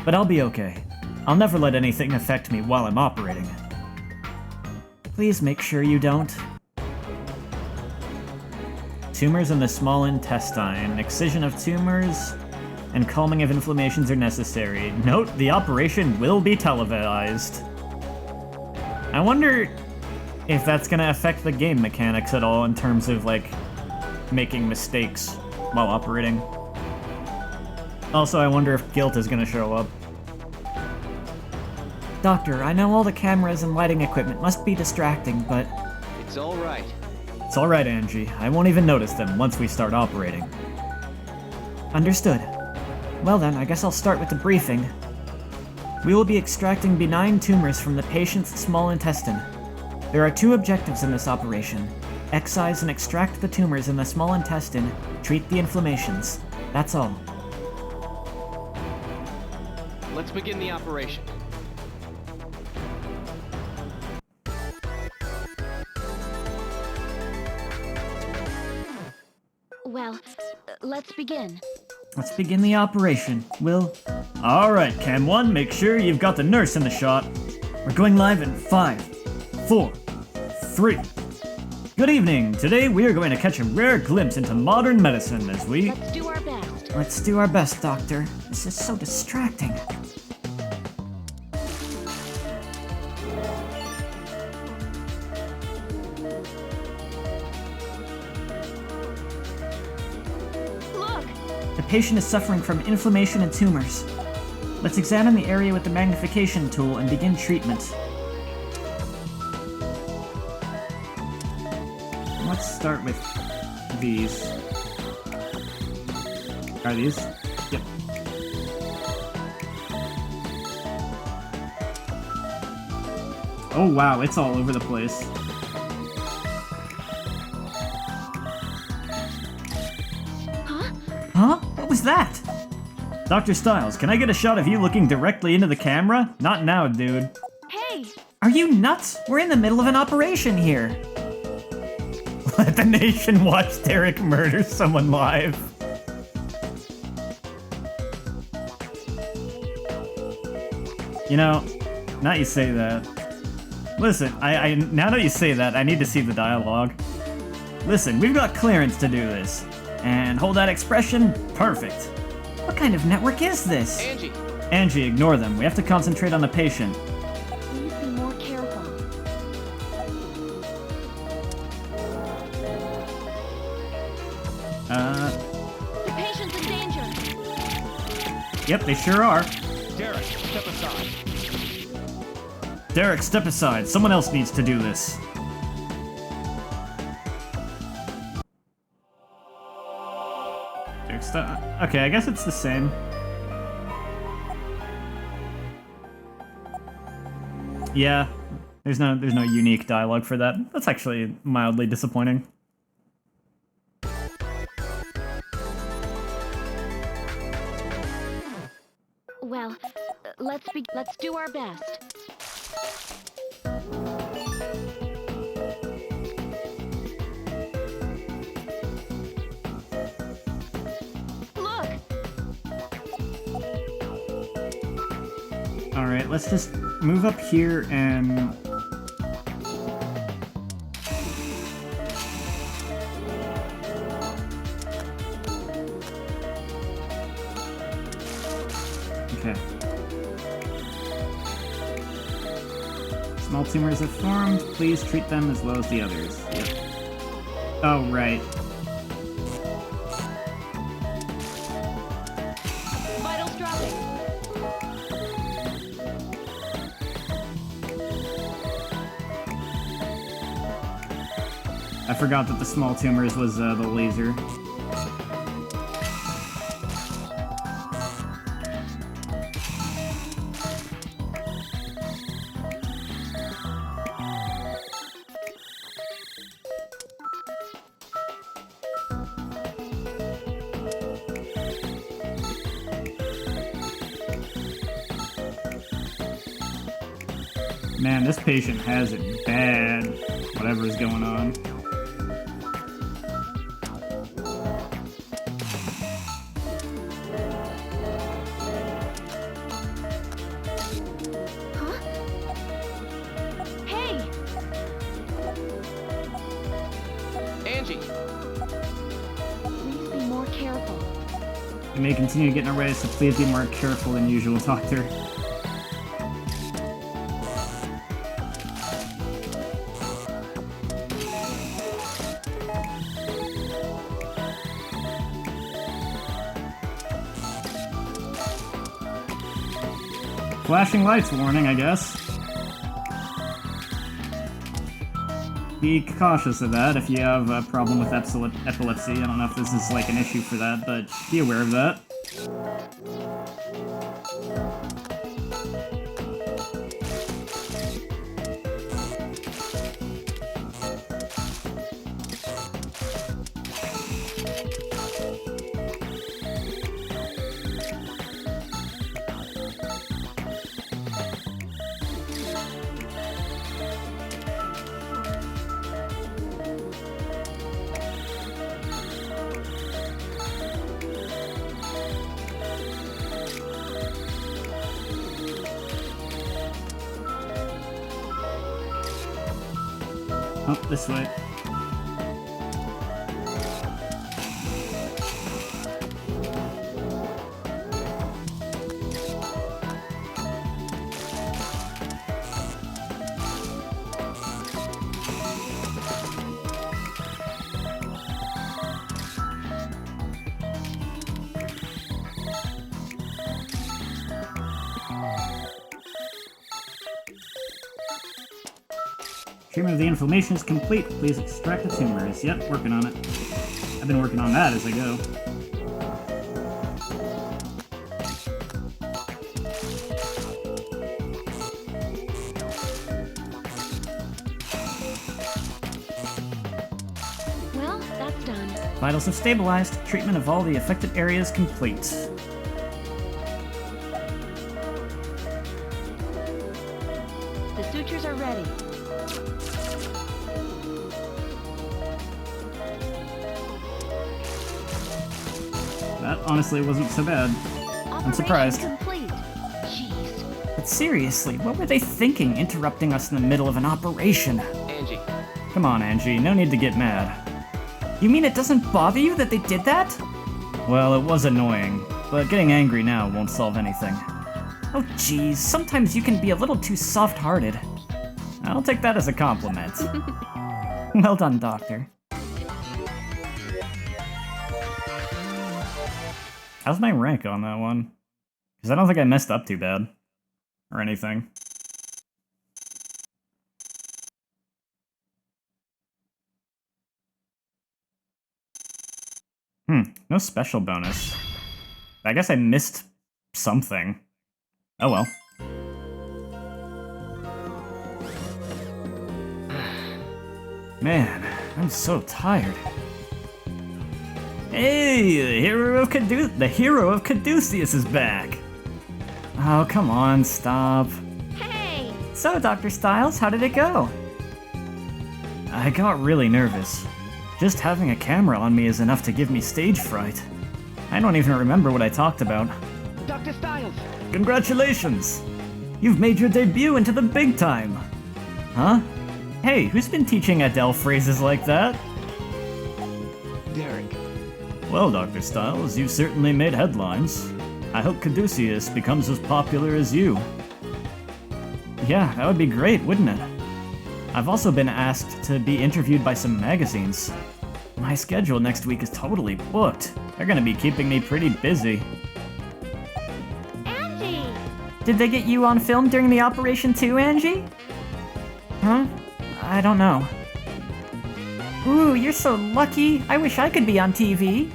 But I'll be okay. I'll never let anything affect me while I'm operating. Please make sure you don't. Tumors in the small intestine. Excision of tumors and calming of inflammations are necessary. Note, the operation will be televised. I wonder if that's gonna affect the game mechanics at all in terms of, like, making mistakes while operating. Also, I wonder if guilt is gonna show up. Doctor, I know all the cameras and lighting equipment must be distracting, but It's all right. It's alright, Angie. I won't even notice them once we start operating. understood. Well then, I guess I'll start with the briefing. We will be extracting benign tumors from the patient's small intestine. There are two objectives in this operation. Excise and extract the tumors in the small intestine, treat the inflammations. That's all. Let's begin the operation. well, let's begin. Let's begin the operation. Alright, Cam 1, make sure you've got the nurse in the shot. We're going live in 5, 4, 3. Good evening. Today we are going to catch a rare glimpse into modern medicine as we... Let's do our best. Let's do our best, Doctor. This is so distracting. Look! The patient is suffering from inflammation and tumors. Let's examine the area with the magnification tool and begin treatment. Let's start with these. Are these? Yep. Oh wow, it's all over the place. Huh? What was that? Dr. Styles, can I get a shot of you looking directly into the camera? Not now, dude. Hey! Are you nuts? We're in the middle of an operation here. Let the nation watch Derek murder someone live. You know, now you say that. Listen, I now that you say that, I need to see the dialogue. Listen, we've got clearance to do this. And hold that expression, perfect. What kind of network is this? Angie! Angie, ignore them. We have to concentrate on the patient. Please be more careful. The patient's in danger. Yep, they sure are. Derek, step aside. Derek, step aside. Someone else needs to do this. Derek, stop. Okay, I guess it's the same. Yeah, there's no unique dialogue for that. That's actually mildly disappointing. Let's do our best. Look! Alright, let's just move up here and... Okay. Small tumors have formed. Please treat them as well as the others. Yep. Oh, right. Vitals dropping. I forgot that the small tumors was the laser. Man, this patient has it bad, whatever is going on. Huh? Hey! Angie! Please be more careful. We may continue getting our way, so please be more careful than usual, Doctor. Flashing lights warning, I guess. Be cautious of that if you have a problem with epilepsy. I don't know if this is like an issue for that, but be aware of that. Oh, this way. Treatment of the inflammation is complete. Please extract the tumors. Yep, working on it. I've been working on that as I go. Well, that's done. Vitals have stabilized. Treatment of all the affected areas complete. The sutures are ready. That honestly wasn't so bad. Operation surprised. Complete. Jeez. But seriously, what were they thinking interrupting us in the middle of an operation? Angie, Come on, Angie, no need to get mad. You mean it doesn't bother you that they did that? Well, it was annoying, but getting angry now won't solve anything. Oh geez, sometimes you can be a little too soft-hearted. I'll take that as a compliment. Well done, Doctor. How's my rank on that one? Because I don't think I messed up too bad. Or anything. No special bonus. I guess I missed something. Oh well. Man, I'm so tired. Hey, the hero of Caduceus is back. Oh, come on, stop. Hey! So, Dr. Styles, how did it go? I got really nervous. Just having a camera on me is enough to give me stage fright. I don't even remember what I talked about. Dr. Styles! Congratulations! You've made your debut into the big time! Huh? Hey, who's been teaching Adele phrases like that? Derek. Well, Dr. Styles, you certainly made headlines. I hope Caduceus becomes as popular as you. Yeah, that would be great, wouldn't it? I've also been asked to be interviewed by some magazines. My schedule next week is totally booked. They're gonna be keeping me pretty busy. Angie! Did they get you on film during the operation too, Angie? Huh? I don't know. Ooh, you're so lucky. I wish I could be on TV.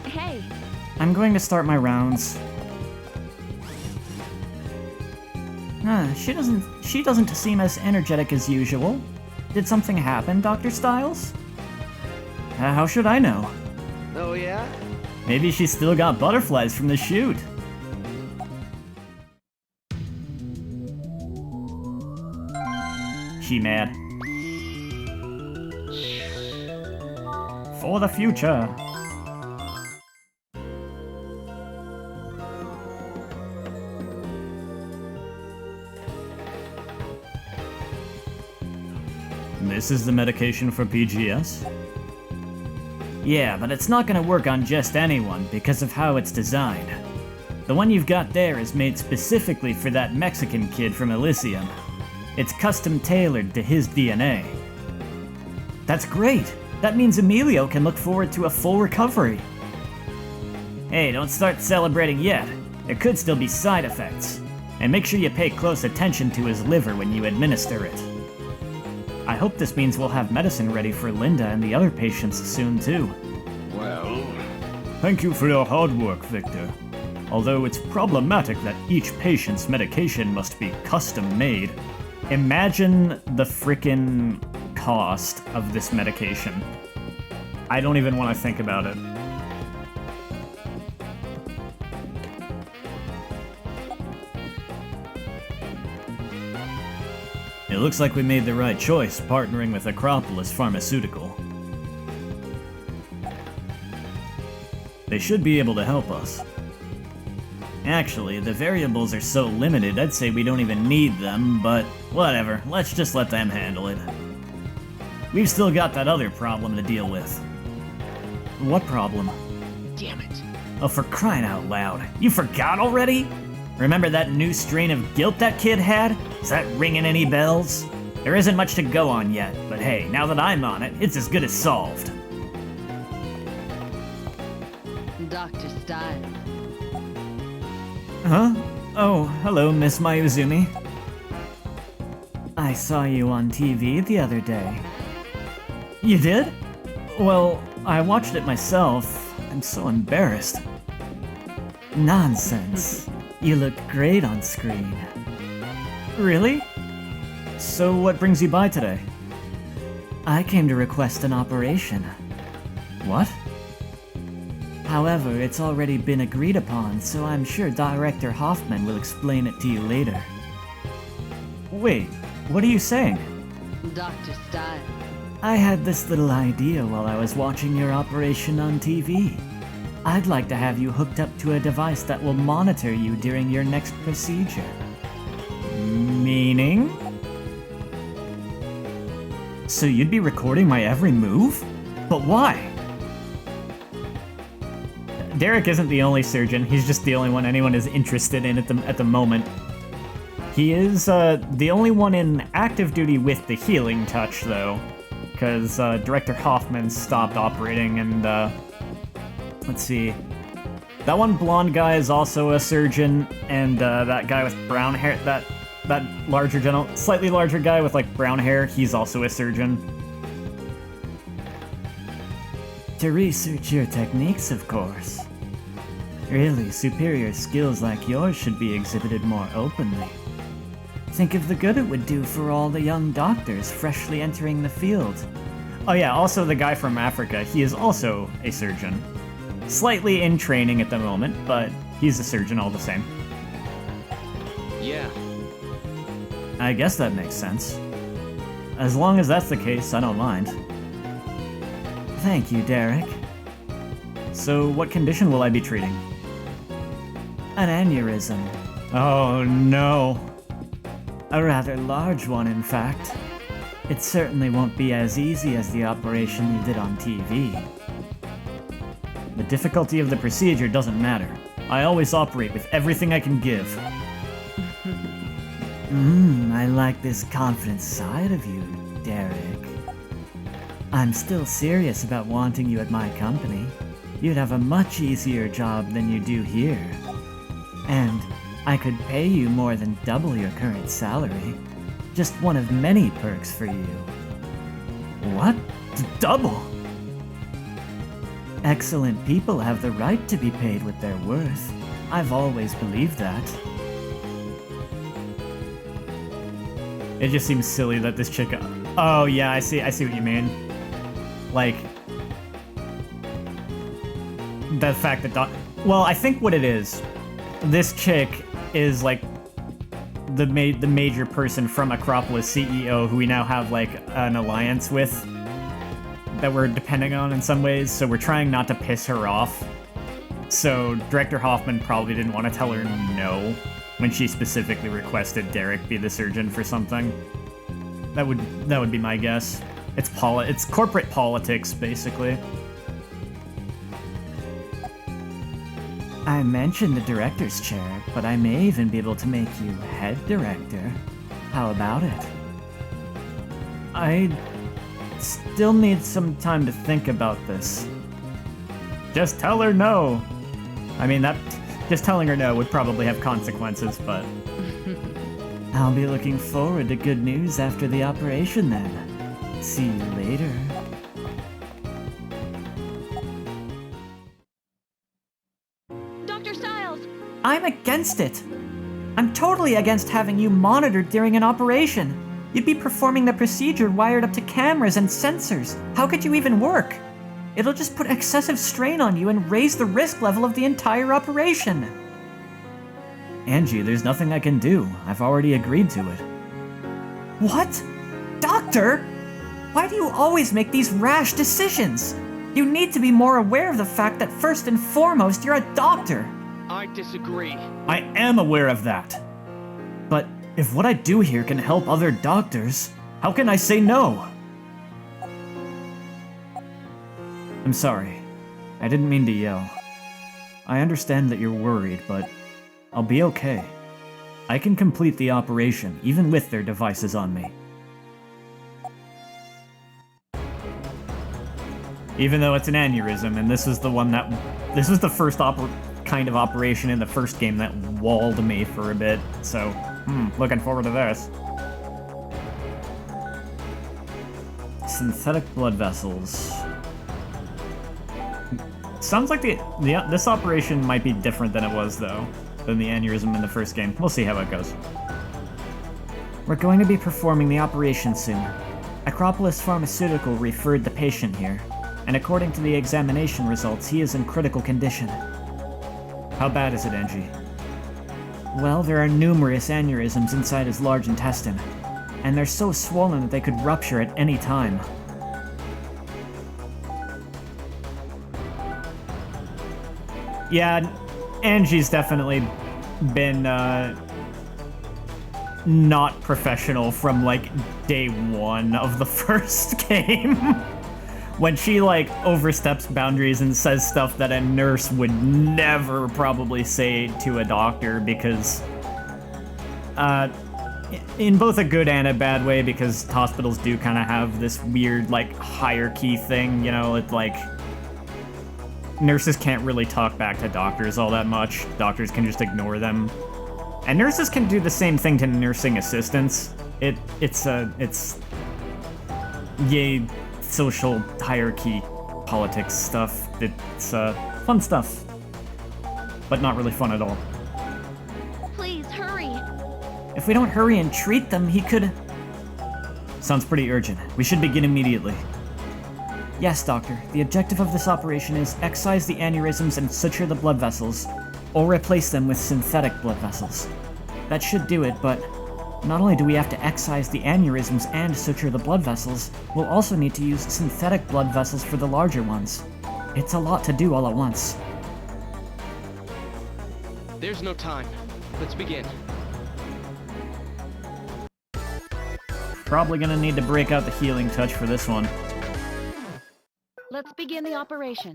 Hey! I'm going to start my rounds. She doesn't seem as energetic as usual. Did something happen, Dr. Styles? How should I know? Oh, yeah? Maybe she's still got butterflies from the shoot. She mad. For the future. This is the medication for PGS? Yeah, but it's not gonna work on just anyone because of how it's designed. The one you've got there is made specifically for that Mexican kid from Elysium. It's custom tailored to his DNA. That's great! That means Emilio can look forward to a full recovery. Hey, don't start celebrating yet. There could still be side effects. And make sure you pay close attention to his liver when you administer it. I hope this means we'll have medicine ready for Linda and the other patients soon too. Well... Thank you for your hard work, Victor. Although it's problematic that each patient's medication must be custom made. Imagine the frickin' cost of this medication. I don't even want to think about it. It looks like we made the right choice partnering with Acropolis Pharmaceutical. They should be able to help us. Actually, the variables are so limited, I'd say we don't even need them, but whatever, let's just let them handle it. We've still got that other problem to deal with. What problem? Damn it. Oh, for crying out loud. You forgot already? Remember that new strain of guilt that kid had? Is that ringing any bells? There isn't much to go on yet, but hey, now that I'm on it, it's as good as solved. Dr. Styles. Huh? Oh, hello, Miss Mayuzumi. I saw you on TV the other day. You did? Well, I watched it myself. I'm so embarrassed. Nonsense. You look great on screen. Really? So what brings you by today? I came to request an operation. What? However, it's already been agreed upon, so I'm sure Director Hoffman will explain it to you later. Wait, what are you saying? Dr. Styles. I had this little idea while I was watching your operation on TV. I'd like to have you hooked up to a device that will monitor you during your next procedure. Meaning? So you'd be recording my every move? But why? Derek isn't the only surgeon, he's just the only one anyone is interested in at the moment. He is the only one in active duty with the healing touch, though, because Director Hoffman stopped operating and, let's see. That one blonde guy is also a surgeon, and that guy with brown hair, that larger slightly larger guy with like brown hair, he's also a surgeon. To research your techniques, of course. Really, superior skills like yours should be exhibited more openly. Think of the good it would do for all the young doctors freshly entering the field. Oh yeah, also the guy from Africa, he is also a surgeon. Slightly in training at the moment, but he's a surgeon all the same. Yeah. I guess that makes sense. As long as that's the case, I don't mind. Thank you, Derek. So, what condition will I be treating? An aneurysm. Oh no. A rather large one, in fact. It certainly won't be as easy as the operation you did on TV. The difficulty of the procedure doesn't matter. I always operate with everything I can give. I like this confident side of you, Derek. I'm still serious about wanting you at my company. You'd have a much easier job than you do here. And I could pay you more than double your current salary. Just one of many perks for you. What? Double? Excellent people have the right to be paid with their worth. I've always believed that. It just seems silly that this chick... Oh yeah, I see what you mean. Like... the fact that well, I think what it is, this chick is like the major person from Acropolis CEO who we now have like an alliance with that we're depending on in some ways, so we're trying not to piss her off. So Director Hoffman probably didn't want to tell her no when she specifically requested Derek be the surgeon for something. That would be my guess. It's corporate politics, basically. I mentioned the director's chair, but I may even be able to make you head director. How about it? I still need some time to think about this. Just tell her no. I mean, just telling her no would probably have consequences, but... I'll be looking forward to good news after the operation then. See you later. Dr. Styles! I'm against it! I'm totally against having you monitored during an operation. You'd be performing the procedure wired up to cameras and sensors. How could you even work? It'll just put excessive strain on you and raise the risk level of the entire operation. Angie, there's nothing I can do. I've already agreed to it. What? Doctor? Why do you always make these rash decisions? You need to be more aware of the fact that first and foremost, you're a doctor. I disagree. I am aware of that. But if what I do here can help other doctors, how can I say no? I'm sorry. I didn't mean to yell. I understand that you're worried, but I'll be okay. I can complete the operation, even with their devices on me. Even though it's an aneurysm, and this was the first kind of operation in the first game that walled me for a bit, so, looking forward to this. Synthetic blood vessels. Sounds like this operation might be different than it was, though, than the aneurysm in the first game. We'll see how it goes. We're going to be performing the operation soon. Acropolis Pharmaceutical referred the patient here, and according to the examination results, he is in critical condition. How bad is it, Angie? Well, there are numerous aneurysms inside his large intestine, and they're so swollen that they could rupture at any time. Yeah, Angie's definitely been not professional from like day one of the first game. When she like oversteps boundaries and says stuff that a nurse would never probably say to a doctor, because in both a good and a bad way, because hospitals do kind of have this weird like hierarchy thing, you know, it's like nurses can't really talk back to doctors all that much. Doctors can just ignore them. And nurses can do the same thing to nursing assistants. It's yay social hierarchy politics stuff. It's fun stuff. But not really fun at all. Please, hurry! If we don't hurry and treat them, he could... Sounds pretty urgent. We should begin immediately. Yes, Doctor. The objective of this operation is excise the aneurysms and suture the blood vessels, or replace them with synthetic blood vessels. That should do it, but not only do we have to excise the aneurysms and suture the blood vessels, we'll also need to use synthetic blood vessels for the larger ones. It's a lot to do all at once. There's no time. Let's begin. Probably gonna need to break out the healing touch for this one. Let's begin the operation.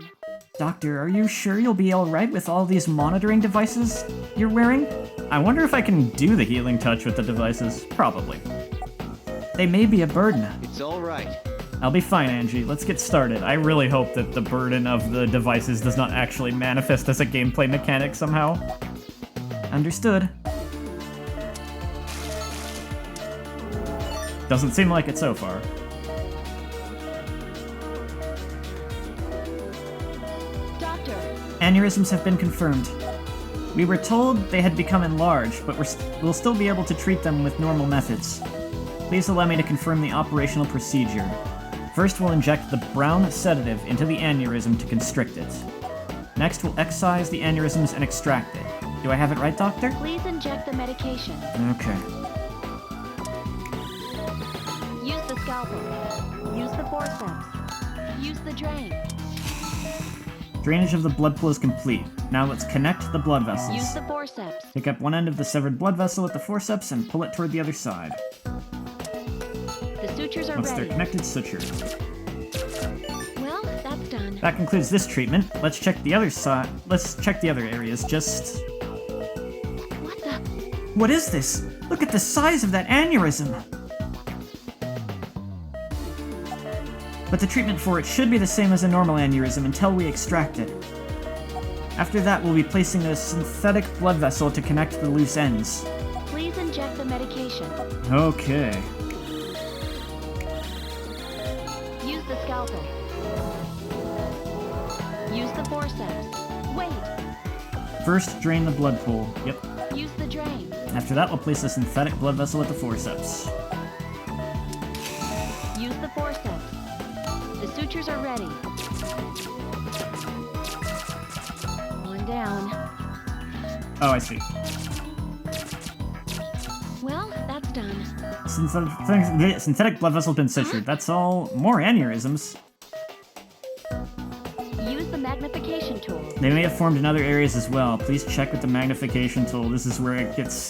Doctor, are you sure you'll be alright with all these monitoring devices you're wearing? I wonder if I can do the healing touch with the devices. Probably. They may be a burden. It's all right. I'll be fine, Angie. Let's get started. I really hope that the burden of the devices does not actually manifest as a gameplay mechanic somehow. Understood. Doesn't seem like it so far. Doctor, Aneurysms have been confirmed. We were told they had become enlarged, but we'll still be able to treat them with normal methods. Please allow me to confirm the operational procedure. First, we'll inject the brown sedative into the aneurysm to constrict it. Next, we'll excise the aneurysms and extract it. Do I have it right, Doctor? please inject the medication. Okay. Use the scalpel. Use the forceps. Use the drain. Drainage of the blood flow is complete. Now let's connect the blood vessels. Use the forceps. Pick up one end of the severed blood vessel with the forceps and pull it toward the other side. The sutures are Once they're ready. connected, suture. Well, that's done. That concludes this treatment. Let's check the other side. Let's check the other areas. Just What the? What is this? Look at the size of that aneurysm! But the treatment for it should be the same as a normal aneurysm until we extract it. After that, we'll be placing a synthetic blood vessel to connect the loose ends. Please inject the medication. okay. Use the scalpel. Use the forceps. Wait. First, drain the blood pool. Yep. Use the drain. After that, we'll place a synthetic blood vessel with the forceps. Use the forceps. The sutures are ready. One down. Oh, I see. Well, that's done. Synthetic blood vessel's been sutured. That's all. More aneurysms. Use the magnification tool. They may have formed in other areas as well. Please check with the magnification tool. This is where it gets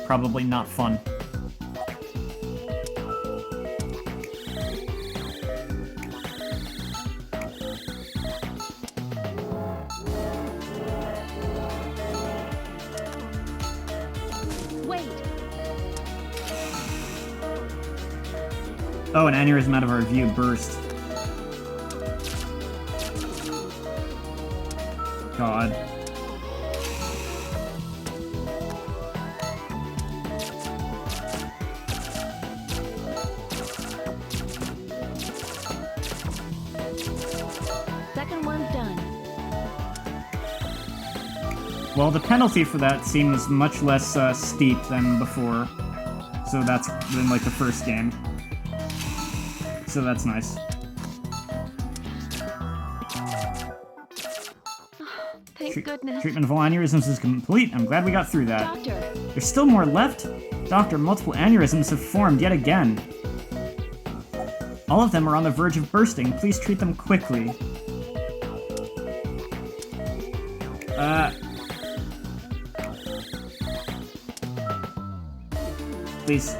probably not fun. Wait. Oh, an aneurysm out of our view burst. God. Second one's done. Well, the penalty for that seems much less steep than before. So that's than like the first game. So that's nice. Thank goodness. Treatment of all aneurysms is complete. I'm glad we got through that. Doctor, There's still more left? Doctor, multiple aneurysms have formed yet again. All of them are on the verge of bursting. Please treat them quickly. Please.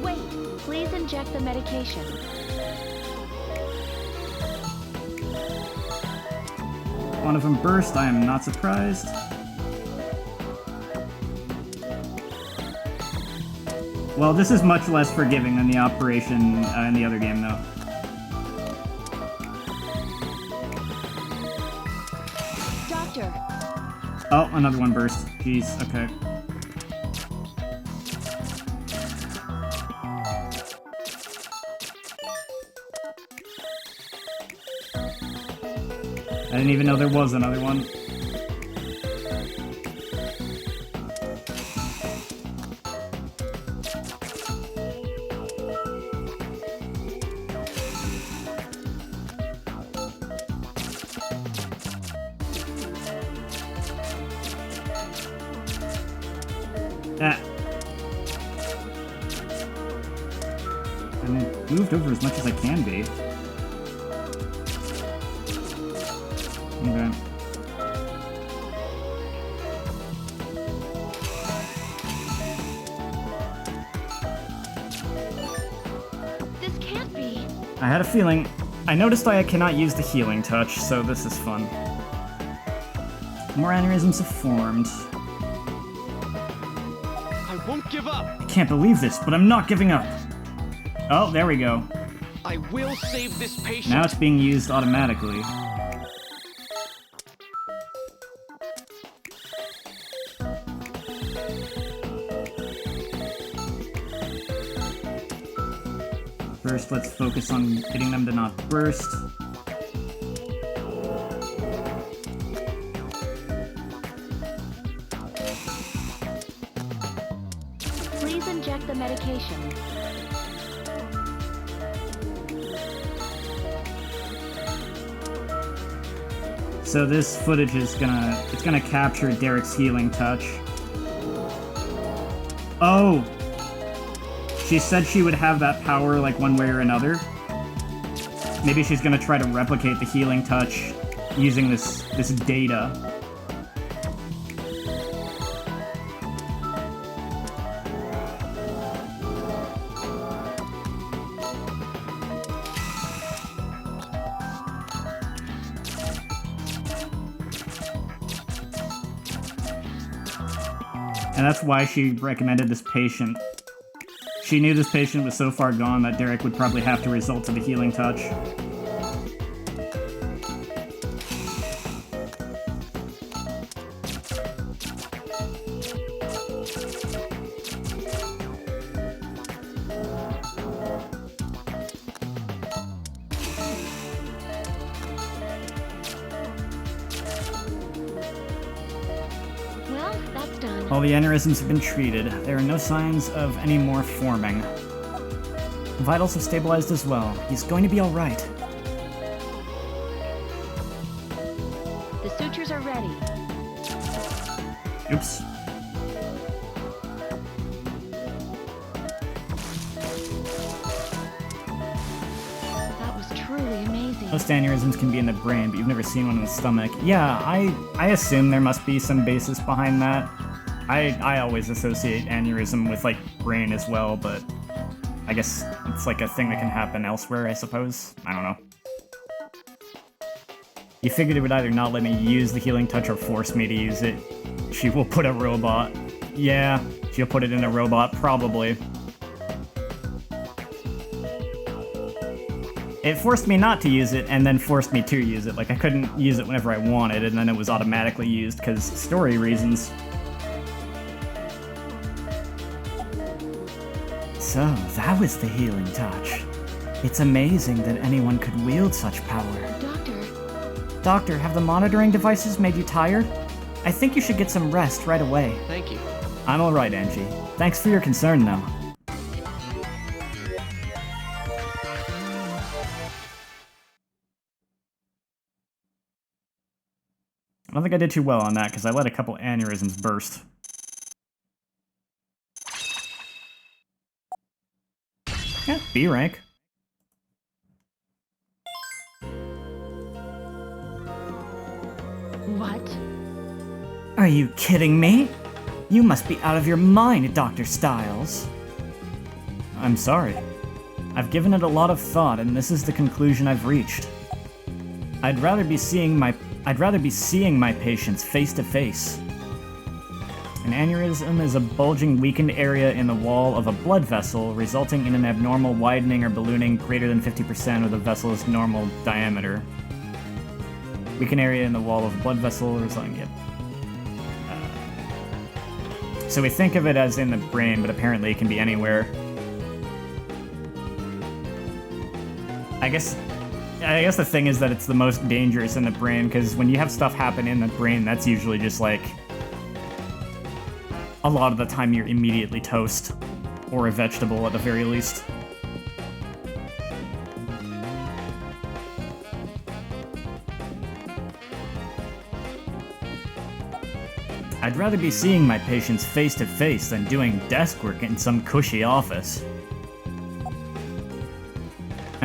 wait. Please inject the medication. One of them burst. I am not surprised. Well, this is much less forgiving than the operation in the other game, though. Doctor, Oh, another one burst. Jeez, okay. I didn't even know there was another one. moved over as much as I can be. Okay. This can't be. I had a feeling. I noticed I cannot use the healing touch, so this is fun. More aneurysms have formed. I won't give up. I can't believe this, but I'm not giving up. Oh, there we go. I will save this patient. Now it's being used automatically. First, let's focus on getting them to not burst. Please inject the medication. So this footage is gonna capture Derek's healing touch. Oh! She said she would have that power like one way or another. Maybe she's gonna try to replicate the healing touch using this data. And that's why she recommended this patient. She knew this patient was so far gone that Derek would probably have to resort to the healing touch. Well, that's done. All the aneurysms have been treated. There are no signs of any more forming. Vitals have stabilized as well. He's going to be alright. The sutures are ready. Oops. That was truly amazing. Most aneurysms can be in the brain, but you've never seen one in the stomach. Yeah, I assume there must be some basis behind that. I always associate aneurysm with, like, brain as well, but I guess it's like a thing that can happen elsewhere, I suppose. I don't know. You figured it would either not let me use the healing touch or force me to use it. She will put a robot. Yeah, she'll put it in a robot, probably. It forced me not to use it, and then forced me to use it. Like, I couldn't use it whenever I wanted, and then it was automatically used, because story reasons. So, that was the healing touch. It's amazing that anyone could wield such power. Doctor, have the monitoring devices made you tired? I think you should get some rest right away. Thank you. I'm alright, Angie. Thanks for your concern, though. I don't think I did too well on that, because I let a couple aneurysms burst. Yeah, B rank. What? Are you kidding me? You must be out of your mind, Dr. Styles. I'm sorry. I've given it a lot of thought, and this is the conclusion I've reached. I'd rather be seeing my patients face to face. An aneurysm is a bulging, weakened area in the wall of a blood vessel, resulting in an abnormal widening or ballooning greater than 50% of the vessel's normal diameter. Weakened area in the wall of a blood vessel resulting in... So we think of it as in the brain, but apparently it can be anywhere. I guess the thing is that it's the most dangerous in the brain, because when you have stuff happen in the brain, that's usually just like... a lot of the time you're immediately toast. Or a vegetable at the very least. I'd rather be seeing my patients face to face than doing desk work in some cushy office.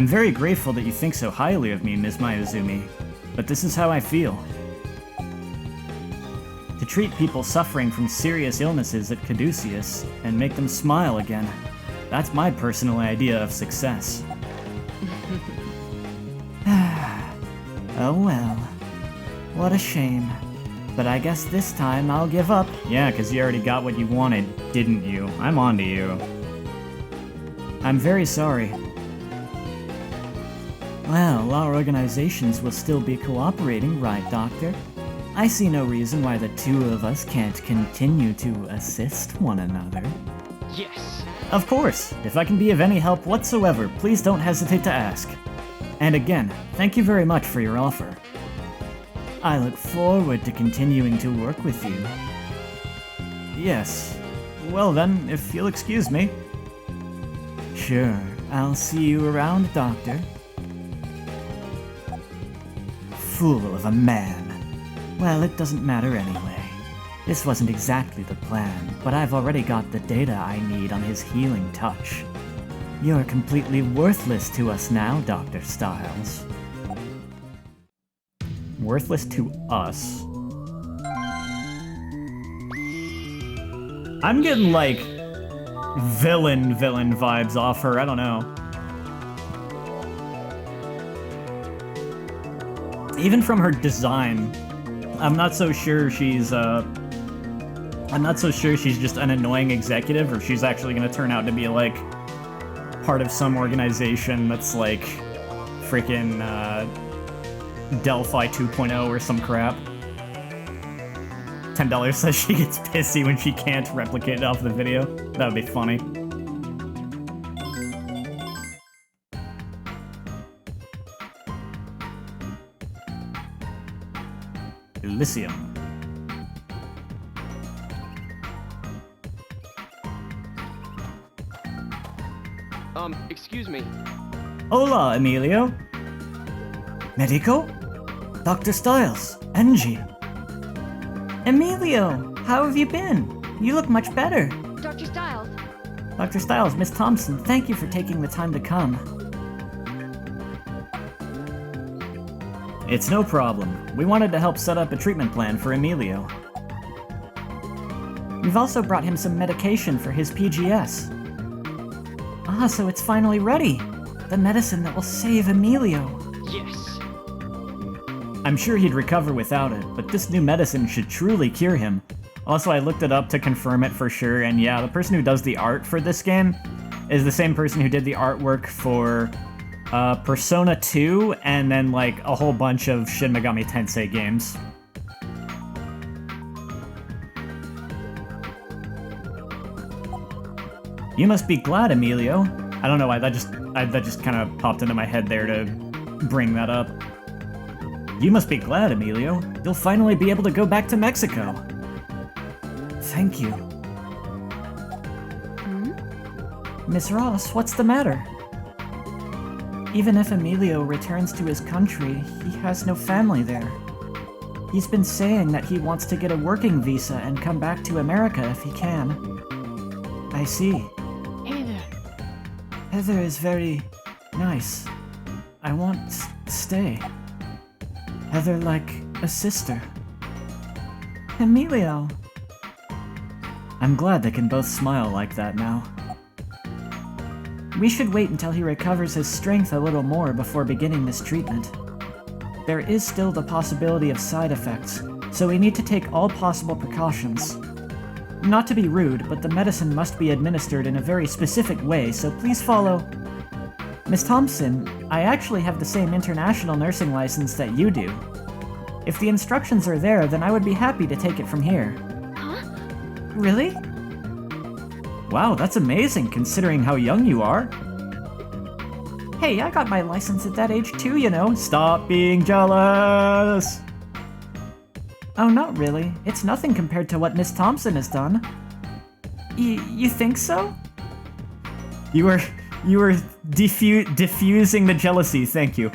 I'm very grateful that you think so highly of me, Ms. Mayuzumi, but this is how I feel. To treat people suffering from serious illnesses at Caduceus and make them smile again, that's my personal idea of success. Oh well. What a shame. But I guess this time I'll give up. Yeah, 'cause you already got what you wanted, didn't you? I'm on to you. I'm very sorry. Well, our organizations will still be cooperating, right, Doctor? I see no reason why the two of us can't continue to assist one another. Yes. Of course! If I can be of any help whatsoever, please don't hesitate to ask. And again, thank you very much for your offer. I look forward to continuing to work with you. Yes. Well then, if you'll excuse me. Sure, I'll see you around, Doctor. Fool of a man. Well, it doesn't matter anyway. This wasn't exactly the plan, but I've already got the data I need on his healing touch. You're completely worthless to us now, Dr. Styles. Worthless to us? I'm getting, like, villain vibes off her, I don't know. Even from her design, I'm not so sure she's just an annoying executive, or she's actually gonna turn out to be, like, part of some organization that's, like, freaking, Delphi 2.0 or some crap. $10 says she gets pissy when she can't replicate it off the video. That would be funny. Elysium. Excuse me. Hola, Emilio. Medico? Dr. Styles, Angie. Emilio, how have you been? You look much better. Dr. Styles, Dr. Styles, Miss Thompson, thank you for taking the time to come. It's no problem. We wanted to help set up a treatment plan for Emilio. We've also brought him some medication for his PGS. Ah, so it's finally ready. The medicine that will save Emilio. Yes. I'm sure he'd recover without it, but this new medicine should truly cure him. Also, I looked it up to confirm it for sure, and yeah, the person who does the art for this game is the same person who did the artwork for Persona 2, and then, like, a whole bunch of Shin Megami Tensei games. You must be glad, Emilio. I don't know why, that just kind of popped into my head there to bring that up. You must be glad, Emilio. You'll finally be able to go back to Mexico. Thank you. Miss Ross, what's the matter? Even if Emilio returns to his country, he has no family there. He's been saying that he wants to get a working visa and come back to America if he can. I see. hey there. Heather is very nice. I want to stay. Heather like a sister. Emilio! I'm glad they can both smile like that now. We should wait until he recovers his strength a little more before beginning this treatment. There is still the possibility of side effects, so we need to take all possible precautions. Not to be rude, but the medicine must be administered in a very specific way, so please follow... Miss Thompson, I actually have the same international nursing license that you do. If the instructions are there, then I would be happy to take it from here. Huh? Really? Wow, that's amazing, considering how young you are. Hey, I got my license at that age too, you know. Stop being jealous! Oh, not really. It's nothing compared to what Miss Thompson has done. You think so? You were diffusing the jealousy, thank you.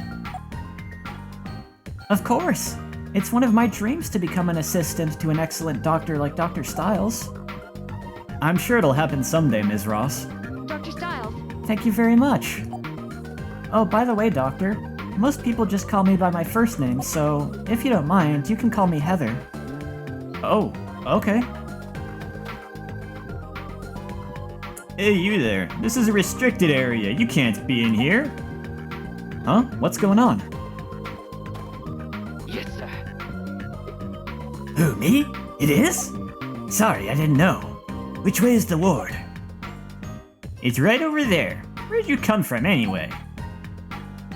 Of course. It's one of my dreams to become an assistant to an excellent doctor like Dr. Styles. I'm sure it'll happen someday, Ms. Ross. Dr. Styles, Thank you very much. Oh, by the way, Doctor, most people just call me by my first name, so if you don't mind, you can call me Heather. Oh, okay. Hey, you there. This is a restricted area. You can't be in here. Huh? What's going on? Yes, sir. Who, me? It is? Sorry, I didn't know. Which way is the ward? It's right over there. Where'd you come from, anyway?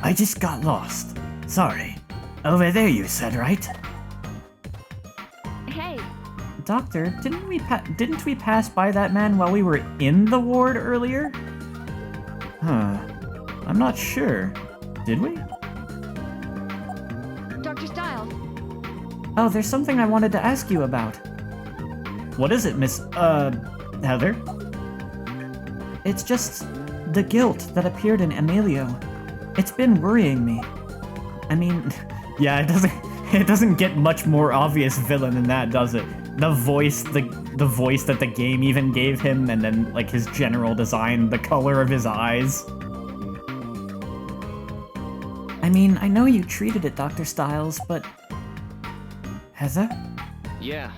I just got lost. Sorry. Over there, you said, right? Hey, Doctor, didn't we pass by that man while we were in the ward earlier? Huh. I'm not sure. Did we? Dr. Styles. Oh, there's something I wanted to ask you about. What is it, Miss, Heather? It's just the guilt that appeared in Emilio. It's been worrying me. I mean, Yeah, it doesn't get much more obvious villain than that, does it? The voice that the game even gave him, and then, like, his general design, the color of his eyes. I mean, I know you treated it, Dr. Styles, but... Heather? Yeah.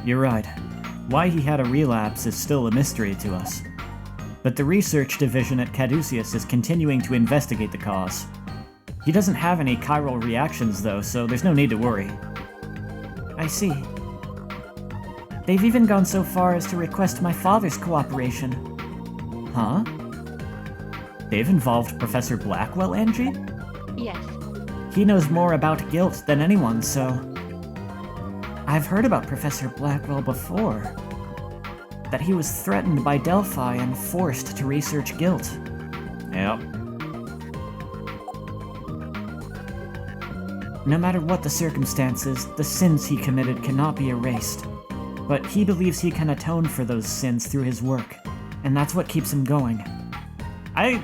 You're right. Why he had a relapse is still a mystery to us. But the research division at Caduceus is continuing to investigate the cause. He doesn't have any chiral reactions, though, so there's no need to worry. I see. They've even gone so far as to request my father's cooperation. Huh? They've involved Professor Blackwell, Angie? Yes. He knows more about guilt than anyone, so... I've heard about Professor Blackwell before. That he was threatened by Delphi and forced to research guilt. Yep. No matter what the circumstances, the sins he committed cannot be erased. But he believes he can atone for those sins through his work, and that's what keeps him going. I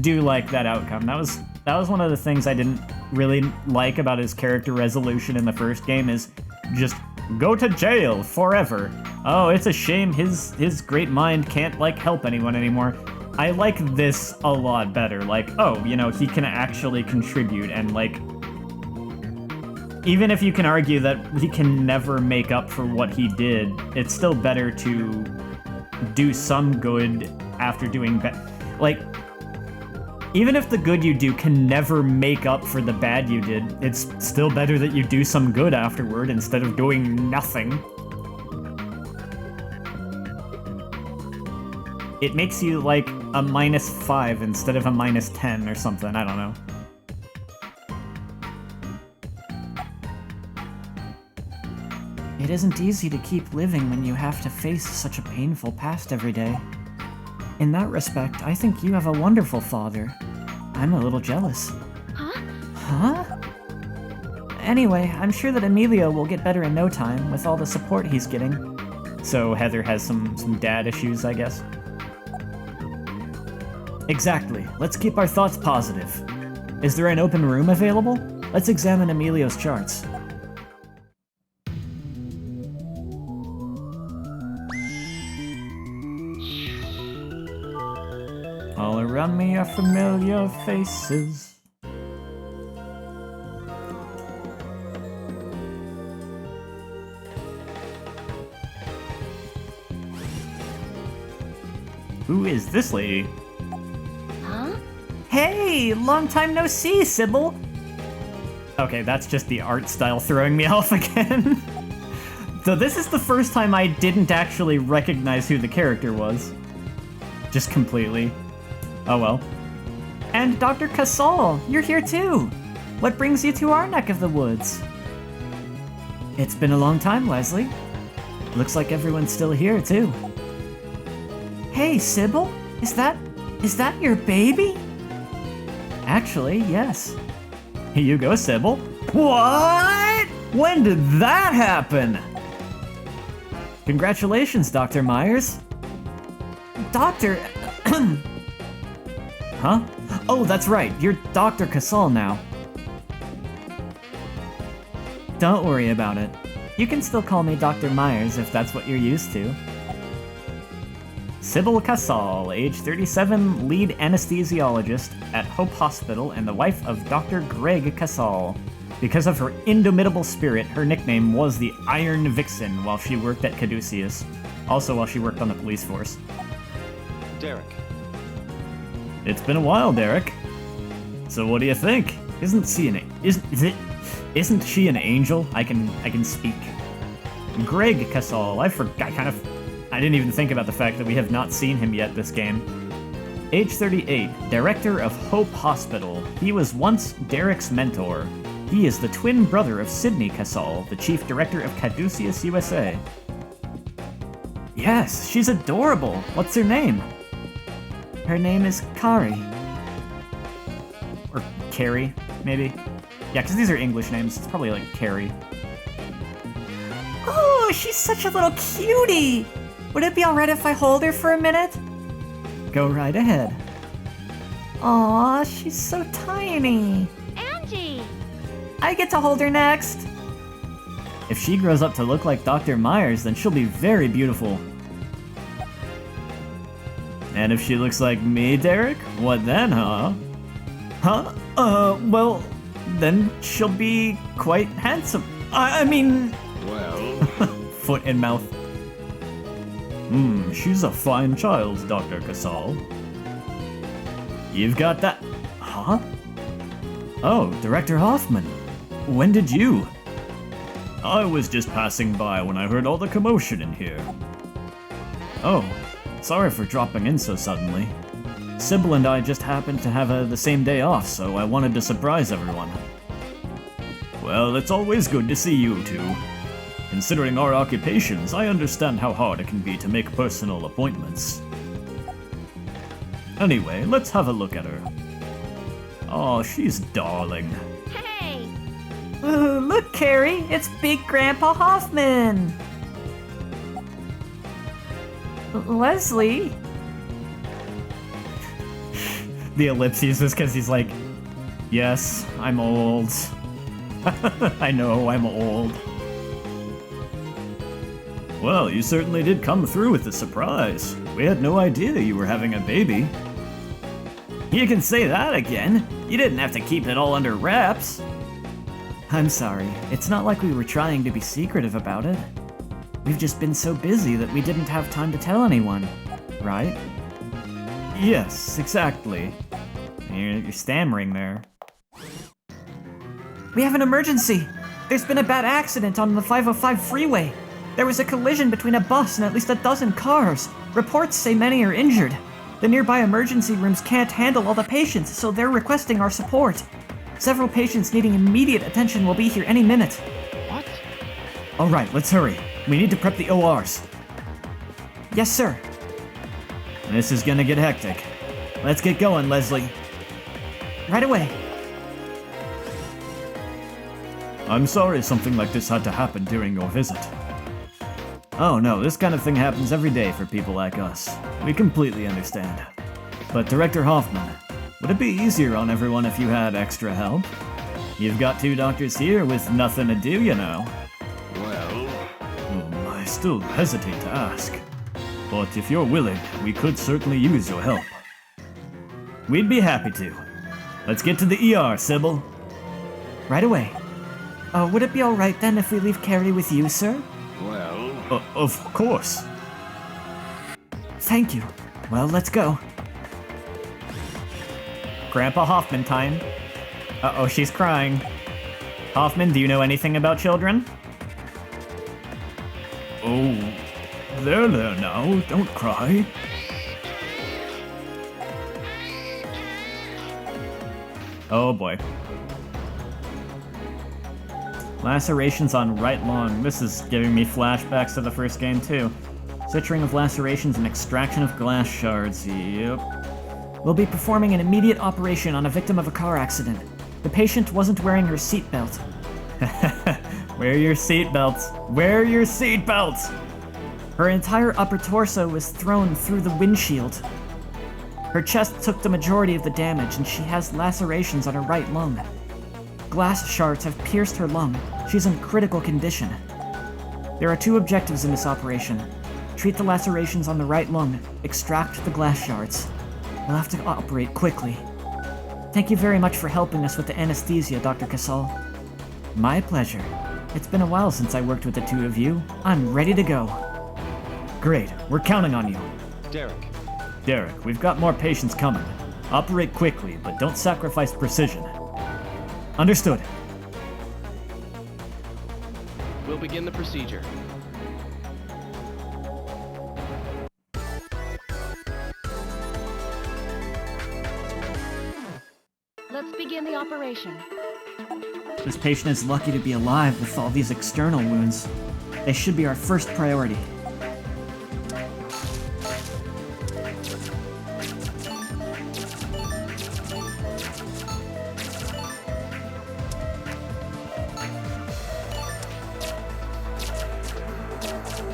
do like that outcome. That was one of the things I didn't really like about his character resolution in the first game, is just go to jail forever. Oh, it's a shame his great mind can't, like, help anyone anymore. I like this a lot better. Like, oh, you know, he can actually contribute, and, like, even if you can argue that he can never make up for what he did, it's still better to do some good after doing bad. Like, even if the good you do can never make up for the bad you did, it's still better that you do some good afterward instead of doing nothing. It makes you, like, a -5 instead of a -10 or something, I don't know. It isn't easy to keep living when you have to face such a painful past every day. In that respect, I think you have a wonderful father. I'm a little jealous. Huh? Huh? Anyway, I'm sure that Emilio will get better in no time with all the support he's getting. So Heather has some dad issues, I guess. Exactly. Let's keep our thoughts positive. Is there an open room available? Let's examine Emilio's charts. All around me are familiar faces. Who is this lady? Huh? Hey, long time no see, Sybil. Okay, that's just the art style throwing me off again. So this is the first time I didn't actually recognize who the character was. Just completely. Oh well. And Dr. Casal, you're here too. What brings you to our neck of the woods? It's been a long time, Leslie. Looks like everyone's still here too. Hey, Sybil, is that your baby? Actually, yes. Here you go, Sybil. What? When did that happen? Congratulations, Dr. Myers. Doctor... Huh? Oh, that's right, you're Dr. Casal now. Don't worry about it. You can still call me Dr. Myers if that's what you're used to. Sybil Casal, age 37, lead anesthesiologist at Hope Hospital and the wife of Dr. Greg Casal. Because of her indomitable spirit, her nickname was the Iron Vixen while she worked at Caduceus. Also while she worked on the police force. Derek. It's been a while, Derek. So what do you think? Isn't she an angel? I can speak. Greg Casal, I didn't even think about the fact that we have not seen him yet this game. Age 38, director of Hope Hospital. He was once Derek's mentor. He is the twin brother of Sidney Casal, the chief director of Caduceus USA. Yes, she's adorable. What's her name? Her name is Kari. Or Carrie, maybe? Yeah, because these are English names. It's probably like Carrie. Oh, she's such a little cutie! Would it be alright if I hold her for a minute? Go right ahead. Aw, she's so tiny. Angie! I get to hold her next. If she grows up to look like Dr. Myers, then she'll be very beautiful. And if she looks like me, Derek? What then, huh? Huh? Well, then she'll be quite handsome. I mean... Well... Foot in mouth. She's a fine child, Dr. Casal. You've got that... Huh? Oh, Director Hoffman. When did you... I was just passing by when I heard all the commotion in here. Oh, sorry for dropping in so suddenly. Sybil and I just happened to have the same day off, so I wanted to surprise everyone. Well, it's always good to see you two. Considering our occupations, I understand how hard it can be to make personal appointments. Anyway, let's have a look at her. Oh, she's darling. Hey! Ooh, look, Carrie, it's Big Grandpa Hoffman. Leslie? The ellipses is because he's like, yes, I'm old. I know, I'm old. Well, you certainly did come through with the surprise. We had no idea you were having a baby. You can say that again. You didn't have to keep it all under wraps. I'm sorry. It's not like we were trying to be secretive about it. We've just been so busy that we didn't have time to tell anyone, right? Yes, exactly. You're stammering there. We have an emergency! There's been a bad accident on the 505 freeway. There was a collision between a bus and at least a dozen cars. Reports say many are injured. The nearby emergency rooms can't handle all the patients, so they're requesting our support. Several patients needing immediate attention will be here any minute. What? Alright, let's hurry. We need to prep the ORs. Yes, sir. This is gonna get hectic. Let's get going, Leslie. Right away. I'm sorry something like this had to happen during your visit. Oh no, this kind of thing happens every day for people like us. We completely understand. But Director Hoffman, would it be easier on everyone if you had extra help? You've got 2 doctors here with nothing to do, you know. Well... I still hesitate to ask. But if you're willing, we could certainly use your help. We'd be happy to. Let's get to the ER, Sybil. Right away. Would it be alright then if we leave Carrie with you, sir? Well... Of course. Thank you. Well, let's go. Grandpa Hoffman time. Uh-oh, she's crying. Hoffman, do you know anything about children? Oh, there now, don't cry. Oh boy. Lacerations on right lung. This is giving me flashbacks to the first game too. Suturing of lacerations and extraction of glass shards. Yep. We'll be performing an immediate operation on a victim of a car accident. The patient wasn't wearing her seatbelt. Wear your seatbelts. Wear your seatbelts! Her entire upper torso was thrown through the windshield. Her chest took the majority of the damage, and she has lacerations on her right lung. Glass shards have pierced her lung. She's in critical condition. There are 2 objectives in this operation. treat the lacerations on the right lung, extract the glass shards. We'll have to operate quickly. Thank you very much for helping us with the anesthesia, Dr. Casal. My pleasure. It's been a while since I worked with the two of you. I'm ready to go. Great, we're counting on you. Derek. Derek, we've got more patients coming. Operate quickly, but don't sacrifice precision. Understood. We'll begin the procedure. Let's begin the operation. This patient is lucky to be alive with all these external wounds. They should be our first priority.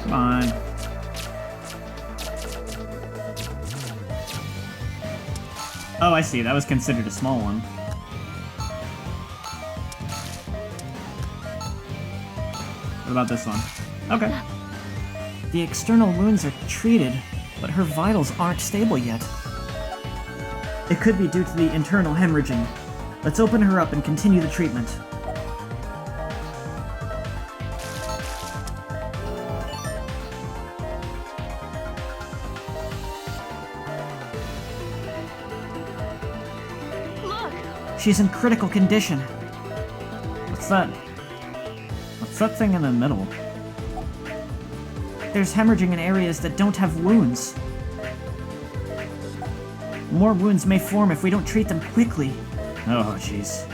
Come on. Oh, I see. That was considered a small one. What about this one? Okay. The external wounds are treated, but her vitals aren't stable yet. It could be due to the internal hemorrhaging. Let's open her up and continue the treatment. Look! She's in critical condition. What's that? What's that thing in the middle? There's hemorrhaging in areas that don't have wounds. More wounds may form if we don't treat them quickly. Oh, jeez.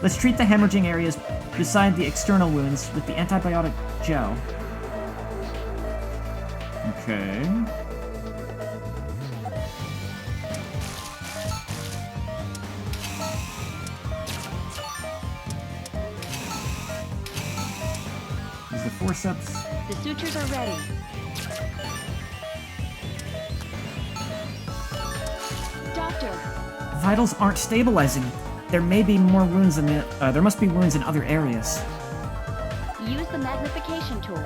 Let's treat the hemorrhaging areas beside the external wounds with the antibiotic gel. Okay. Is the forceps? The sutures are ready. Doctor, Vitals aren't stabilizing. There may be more wounds in the. There must be wounds in other areas. use the magnification tool.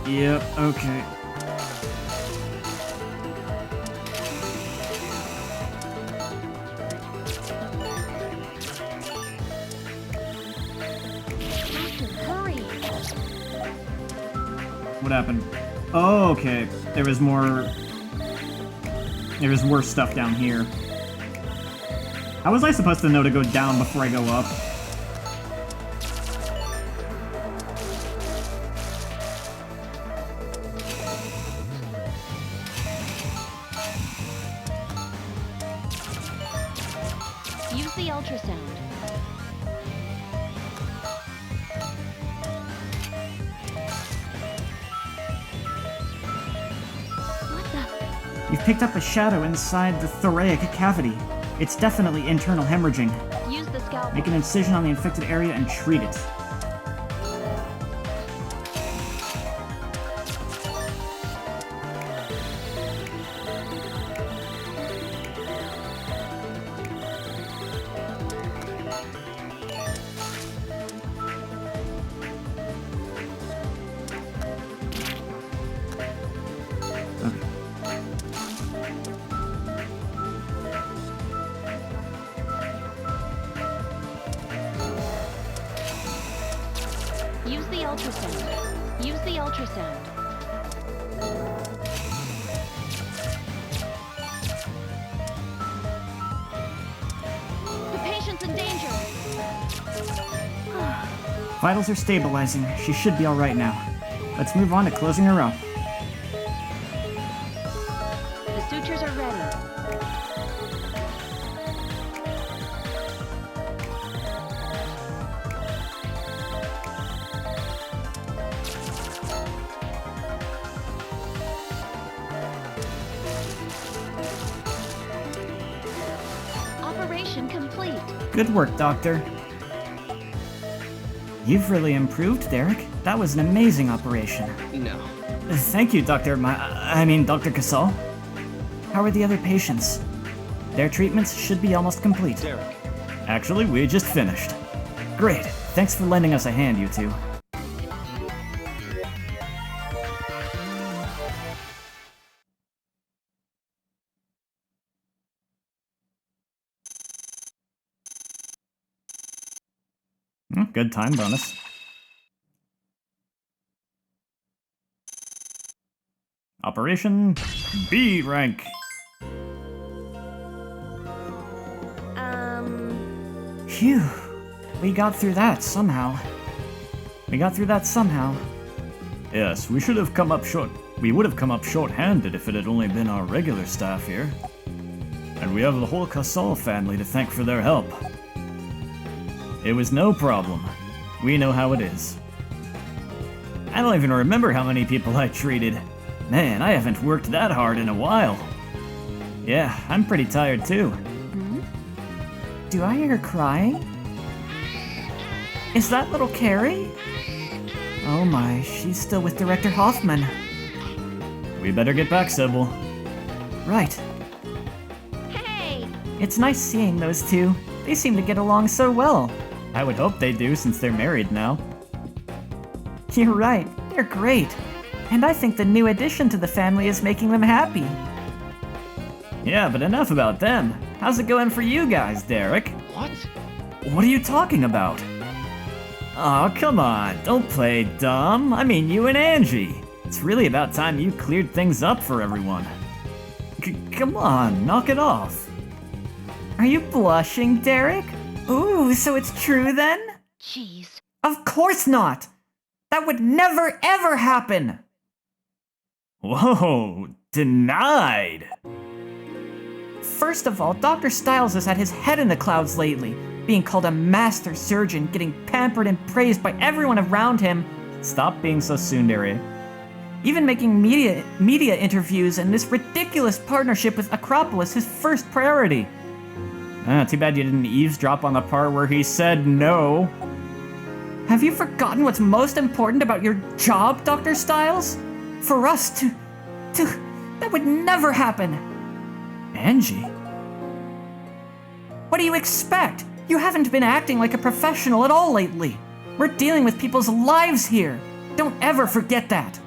Yep, okay. Doctor, hurry! What happened? Oh, okay. There was more... There was worse stuff down here. How was I supposed to know to go down before I go up? Use the ultrasound. What the? You've picked up a shadow inside the thoracic cavity. It's definitely internal hemorrhaging. Use the scalpel. Make an incision on the infected area and treat it. Use the ultrasound. Use the ultrasound. The patient's in danger. Vitals are stabilizing. She should be alright now. Let's move on to closing her up. The sutures are ready. Operation complete. Good work, Doctor. You've really improved, Derek. That was an amazing operation. No. Thank you, Dr. Dr. Casal. How are the other patients? Their treatments should be almost complete. Derek. Actually, we just finished. Great. Thanks for lending us a hand, you two. Good time bonus. Operation B rank. Phew. We got through that somehow. Yes, we should have come up short. We would have come up short-handed if it had only been our regular staff here. And we have the whole Casal family to thank for their help. It was no problem. We know how it is. I don't even remember how many people I treated. Man, I haven't worked that hard in a while. Yeah, I'm pretty tired too. Do I hear her crying? Is that little Carrie? Oh my, she's still with Director Hoffman. We better get back, Sybil. Right. Hey! It's nice seeing those two. They seem to get along so well. I would hope they do since they're married now. You're right, they're great. And I think the new addition to the family is making them happy. Yeah, but enough about them. How's it going for you guys, Derek? What? What are you talking about? Aw, come on, don't play dumb. I mean you and Angie. It's really about time you cleared things up for everyone. Come on, knock it off. Are you blushing, Derek? Ooh, so it's true then? Jeez. Of course not! That would never ever happen! Whoa, denied. First of all, Dr. Styles has had his head in the clouds lately, being called a master surgeon, getting pampered and praised by everyone around him. Stop being so tsundere. Even making media interviews and this ridiculous partnership with Acropolis his first priority. Too bad you didn't eavesdrop on the part where he said no. Have you forgotten what's most important about your job, Dr. Styles? For us to... that would never happen. Angie? What do you expect? You haven't been acting like a professional at all lately. We're dealing with people's lives here. Don't ever forget that.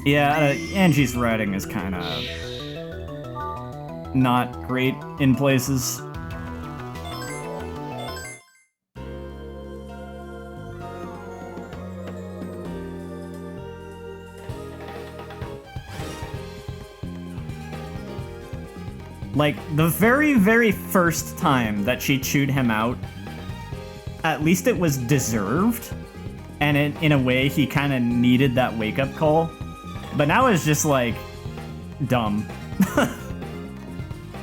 Yeah, Angie's writing is kind of not great in places. Like, the very, very first time that she chewed him out, at least it was deserved, and in a way, he kind of needed that wake-up call. But now it's just, like, dumb.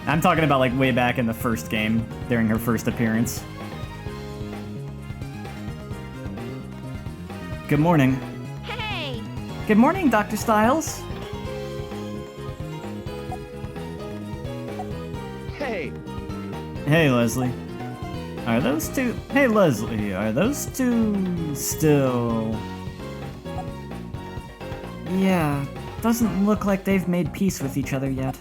I'm talking about, like, way back in the first game, during her first appearance. Good morning. Hey! Good morning, Dr. Styles. Hey! Hey, Leslie. Are those two... Hey, Leslie, are those two still... Yeah, doesn't look like they've made peace with each other yet.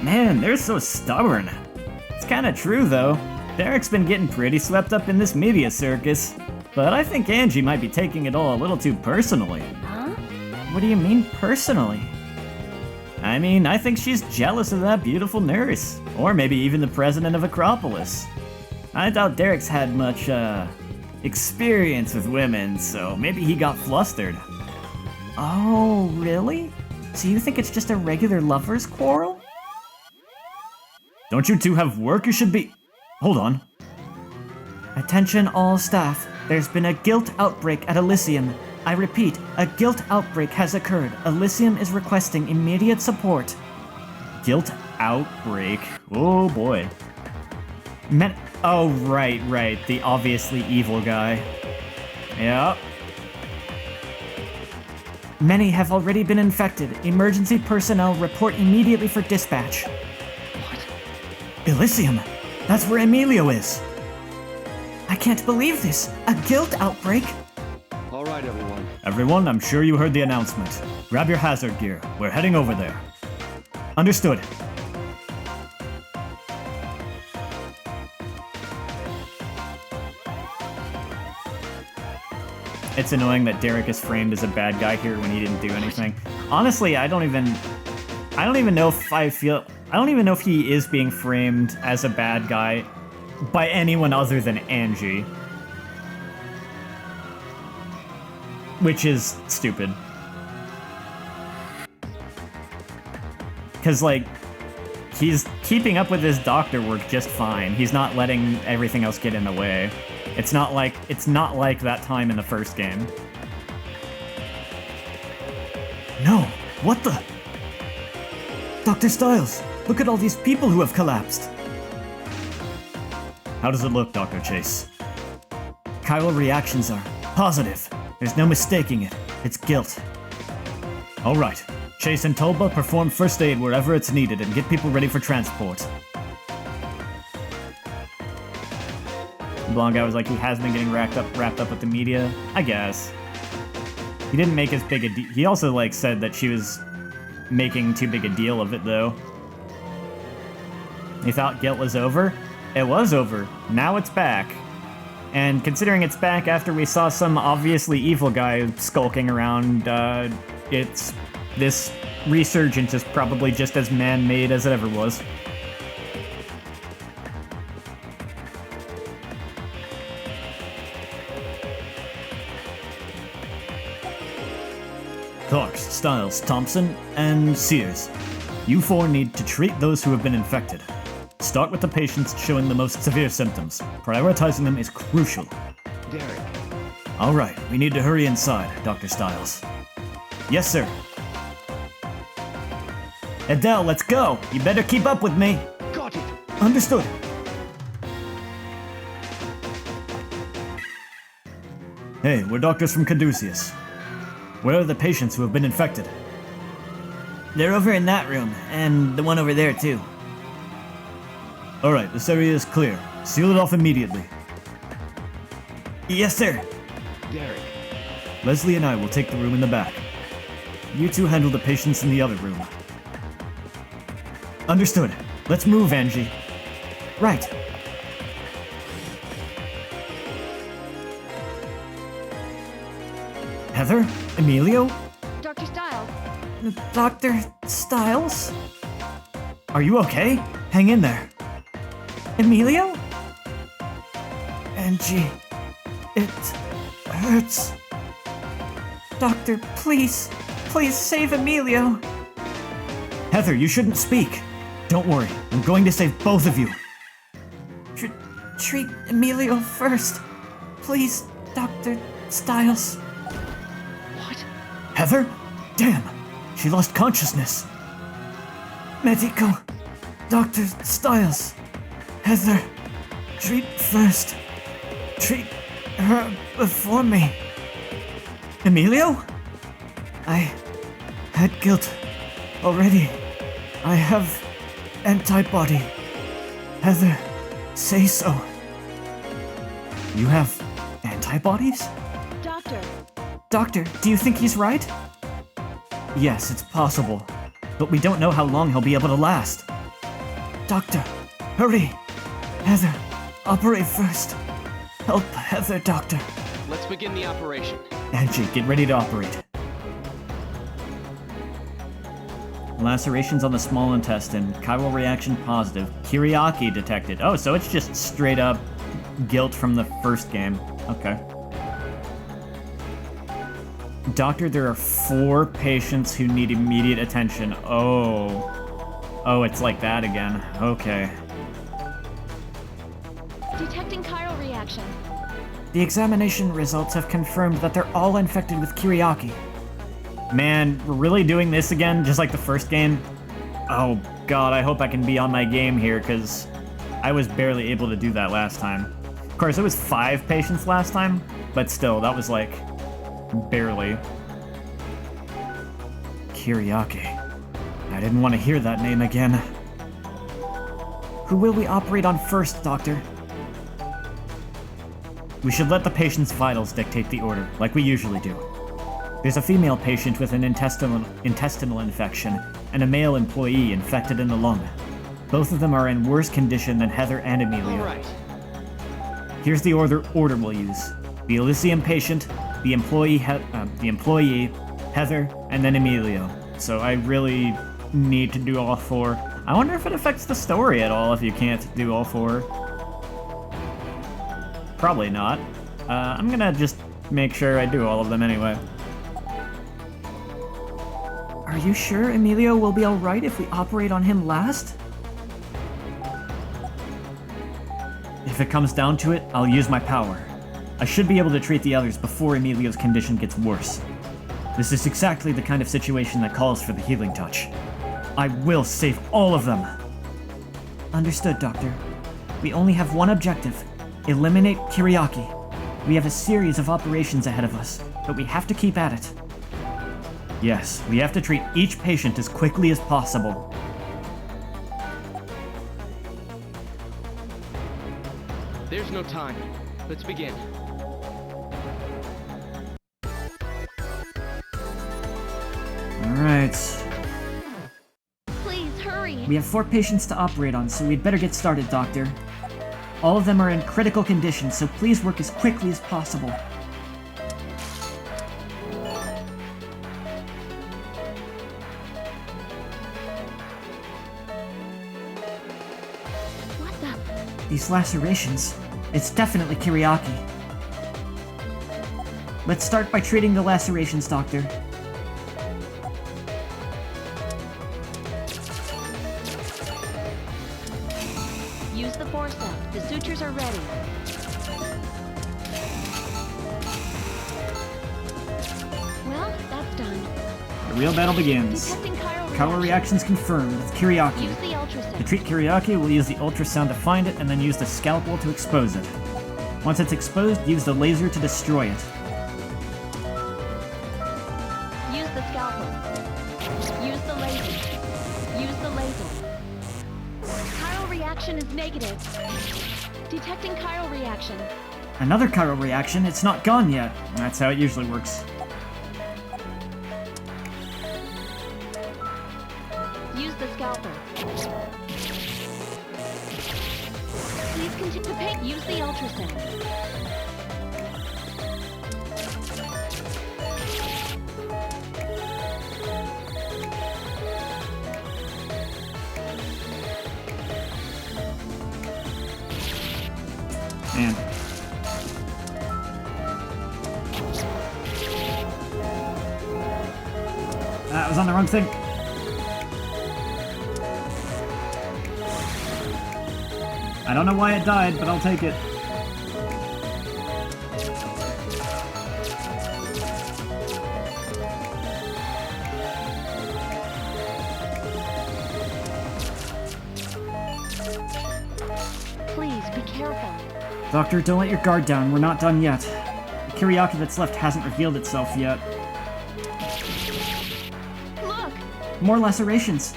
Man, they're so stubborn. It's kinda true, though. Derek's been getting pretty swept up in this media circus. But I think Angie might be taking it all a little too personally. Huh? What do you mean, personally? I mean, I think she's jealous of that beautiful nurse. Or maybe even the president of Acropolis. I doubt Derek's had much, experience with women, so maybe he got flustered. Oh, really? So you think it's just a regular lover's quarrel? Don't you two have work you should be... Hold on. Attention all staff. There's been a guilt outbreak at Elysium. I repeat, a guilt outbreak has occurred. Elysium is requesting immediate support. Guilt outbreak? Oh boy. Oh, right. The obviously evil guy. Yeah. Many have already been infected. Emergency personnel report immediately for dispatch. Elysium! That's where Emilio is! I can't believe this! A guilt outbreak? All right, everyone. Everyone, I'm sure you heard the announcement. Grab your hazard gear. We're heading over there. Understood. It's annoying that Derek is framed as a bad guy here when he didn't do anything. Honestly, I don't even know if I feel... I don't even know if he is being framed as a bad guy by anyone other than Angie. Which is stupid. Because, like, he's keeping up with his doctor work just fine. He's not letting everything else get in the way. It's not like that time in the first game. No! What the? Dr. Styles, look at all these people who have collapsed. How does it look, Dr. Chase? Chiral reactions are positive. There's no mistaking it. It's guilt. All right. Chase and Toba, perform first aid wherever it's needed and get people ready for transport. The blonde guy was like, he has been getting wrapped up with the media. I guess. He didn't make as big a deal. He also, like, said that she was making too big a deal of it, though. He thought guilt was over? It was over. Now it's back. And considering it's back after we saw some obviously evil guy skulking around, this resurgence is probably just as man-made as it ever was. Clarks, Styles, Thompson, and Sears. You four need to treat those who have been infected. Start with the patients showing the most severe symptoms. Prioritizing them is crucial. Derek. All right, we need to hurry inside, Dr. Styles. Yes, sir. Adele, let's go! You better keep up with me! Got it! Understood. Hey, we're doctors from Caduceus. Where are the patients who have been infected? They're over in that room, and the one over there, too. All right, this area is clear. Seal it off immediately. Yes, sir. Derek. Leslie and I will take the room in the back. You two handle the patients in the other room. Understood. Let's move, Angie. Right. Heather? Emilio? Dr. Styles, Dr. Styles? Are you okay? Hang in there. Emilio? Angie, it hurts. Doctor, please save Emilio. Heather, you shouldn't speak. Don't worry, I'm going to save both of you. Treat Emilio first. Please, Dr. Styles. what? Heather? Damn, she lost consciousness. Medico. Dr. Styles. Heather, treat first. Treat her before me. Emilio? I had guilt already. I have antibody. Heather, say so. You have antibodies? Doctor, Doctor, do you think he's right? Yes, it's possible. But we don't know how long he'll be able to last. Doctor, hurry. Heather, operate first. Help Heather, Doctor. Let's begin the operation. Angie, get ready to operate. Lacerations on the small intestine. Chiral reaction positive. Kiriaki detected. Oh, so it's just straight up guilt from the first game. Okay. Doctor, there are 4 patients who need immediate attention. Oh, it's like that again. Okay. detecting chiral reaction. The examination results have confirmed that they're all infected with Kiriaki. Man, we're really doing this again, just like the first game? Oh god, I hope I can be on my game here, because I was barely able to do that last time. Of course, it was 5 patients last time, but still, that was like, barely. Kiriaki. I didn't want to hear that name again. Who will we operate on first, Doctor? We should let the patient's vitals dictate the order, like we usually do. There's a female patient with an intestinal infection, and a male employee infected in the lung. Both of them are in worse condition than Heather and Emilio. All right. Here's the order we'll use. The Elysium patient, the employee, Heather, and then Emilio. So I really need to do all 4. I wonder if it affects the story at all if you can't do all 4. Probably not. I'm gonna just make sure I do all of them anyway. Are you sure Emilio will be alright if we operate on him last? If it comes down to it, I'll use my power. I should be able to treat the others before Emilio's condition gets worse. This is exactly the kind of situation that calls for the healing touch. I will save all of them! Understood, Doctor. We only have one objective. Eliminate Kiriaki. We have a series of operations ahead of us, but we have to keep at it. Yes, we have to treat each patient as quickly as possible. There's no time. Let's begin. Alright. Please hurry. We have 4 patients to operate on, so we'd better get started, Doctor. All of them are in critical condition, so please work as quickly as possible. What the? These lacerations, it's definitely Kiriaki. Let's start by treating the lacerations, Doctor. Use the forceps. The sutures are ready. Well, that's done. The real battle begins. Detecting chiral Chiral reactions confirmed with Kiriaki. Use the ultrasound. To treat Kiriaki, we'll use the ultrasound to find it and then use the scalpel to expose it. Once it's exposed, use the laser to destroy it. Use the scalpel. Use the laser. Use the laser. Chiral reaction is negative. Detecting chiral reaction. Another chiral reaction, it's not gone yet. That's how it usually works. Use the scalpel. Please continue to paint. Use the ultrasound. Man. That was on the wrong thing. I don't know why it died, but I'll take it. Please be careful. Doctor, don't let your guard down. We're not done yet. The Kiriaki that's left hasn't revealed itself yet. Look! More lacerations.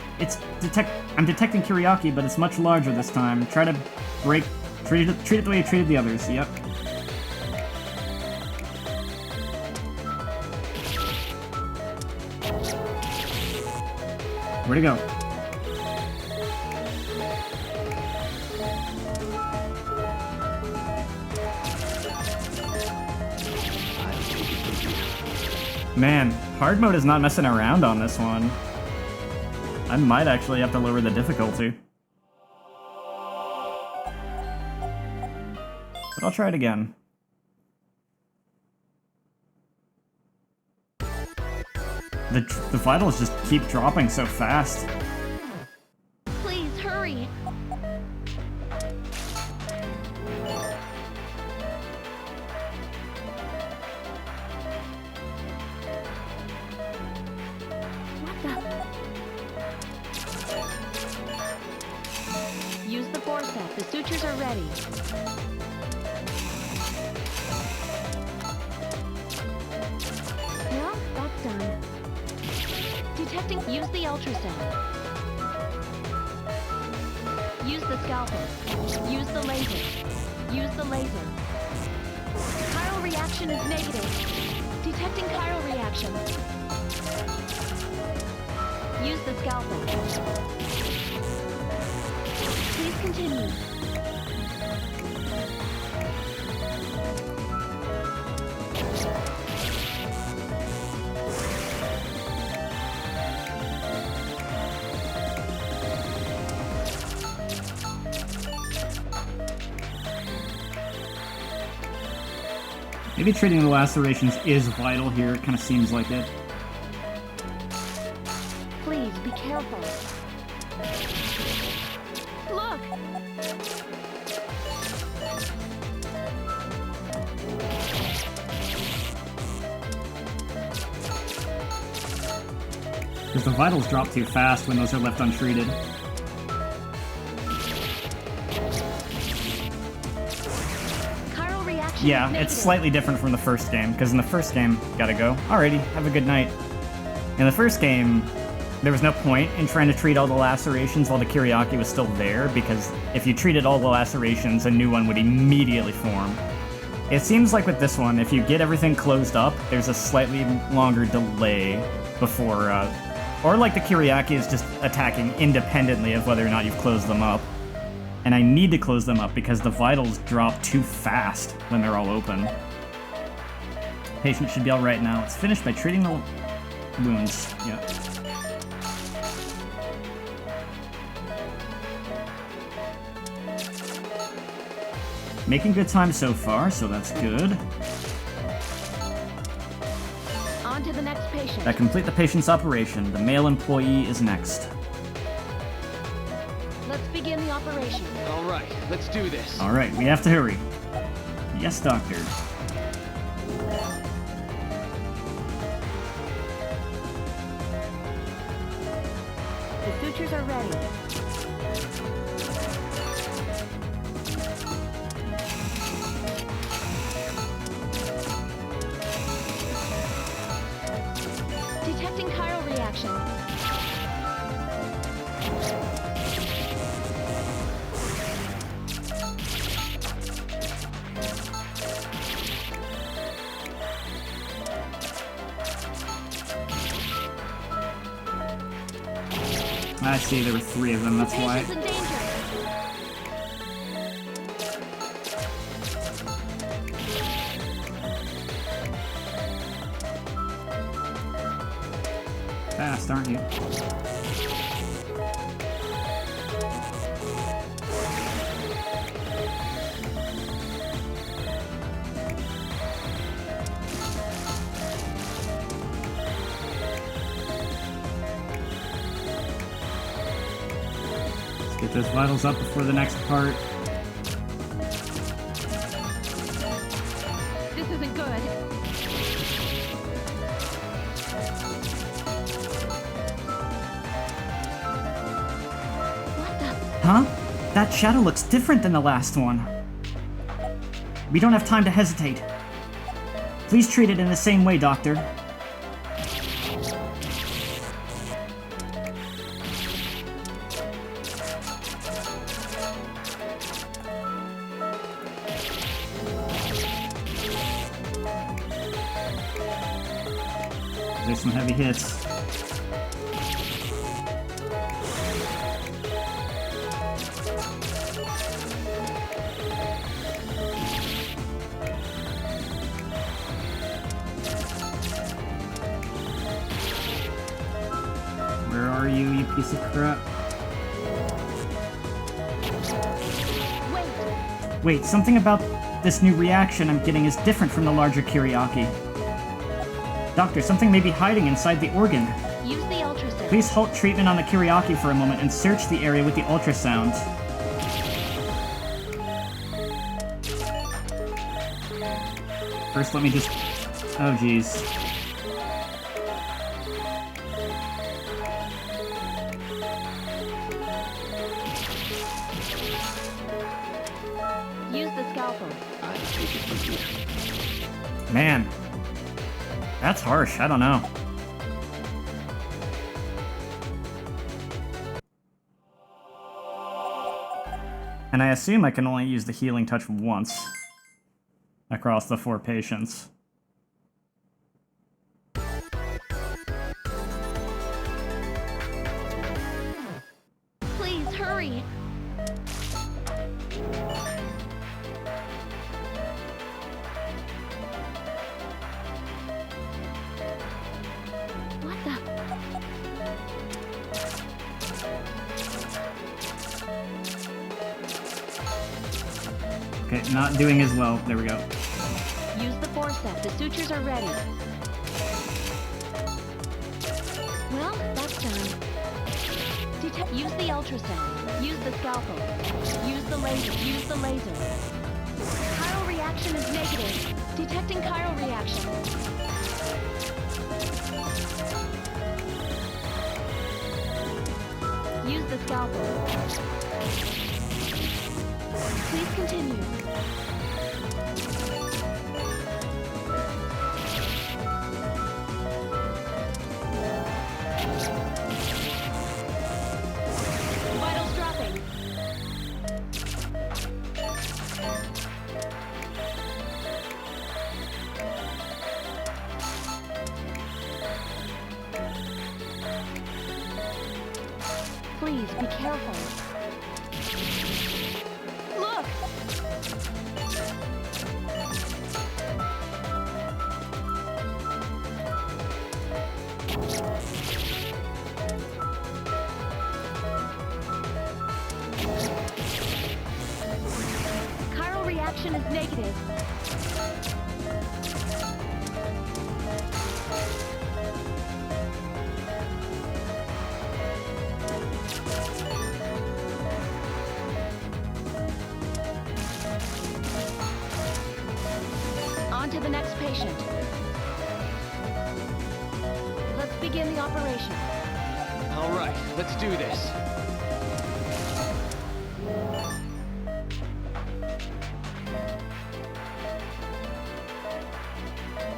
I'm detecting Kiriaki, but it's much larger this time. Try to treat it the way you treated the others. Yep. Where'd it go? Man, hard mode is not messing around on this one. I might actually have to lower the difficulty. But I'll try it again. The vitals just keep dropping so fast. Please hurry! What the? Use the forceps. The sutures are ready. Well, that's done. Detecting. Use the ultrasound. Use the scalpel. Use the laser. Use the laser. Chiral reaction is negative. Detecting chiral reaction. Use the scalpel. Please continue. Maybe treating the lacerations is vital here. It kind of seems like it. Please be careful. Look! Because the vitals drop too fast when those are left untreated. Chiral reaction Yeah, is it's negative. slightly different from the first game, because in the first game, gotta go. Alrighty, have a good night. In the first game, there was no point in trying to treat all the lacerations while the Kyriaki was still there, because if you treated all the lacerations, a new one would immediately form. It seems like with this one, if you get everything closed up, there's a slightly longer delay before, or like the Kyriaki is just attacking independently of whether or not you've closed them up. And I need to close them up because the vitals drop too fast when they're all open. Patient should be alright now. It's finished by treating the wounds. Yeah. Making good time so far, so that's good. On to the next patient. That complete the patient's operation. The male employee is next. Let's begin the operation. All right, let's do this. Alright, we have to hurry. Yes, doctor. The sutures are ready. Detecting chiral reaction. I see, there were 3 of them, that's why. Patient's in danger. Fast, aren't you? Let's get those vitals up before the next part. This isn't good. What the? Huh? That shadow looks different than the last one. We don't have time to hesitate. Please treat it in the same way, Doctor. There's some heavy hits. Where are you, you piece of crap? Wait. Wait, something about this new reaction I'm getting is different from the larger Kyriaki. Doctor, something may be hiding inside the organ. Use the ultrasound. Please halt treatment on the Kyriaki for a moment and search the area with the ultrasound. First, let me just... Oh, jeez. Use the scalpel. I take it from here. Man. That's harsh, I don't know. And I assume I can only use the healing touch once across the 4 patients. Please hurry. What the? Okay, not doing as well. There we go. Use the force forceps. The sutures are ready. Well, that's done. Use the ultrasound. Use the scalpel. Use the laser. Use the laser. Chiral reaction is negative. Detecting chiral reaction. Use the scalpel. Please continue. Vitals dropping. Please be careful. Look! Chiral reaction is negative. On to the next patient. Let's begin the operation. All right, let's do this.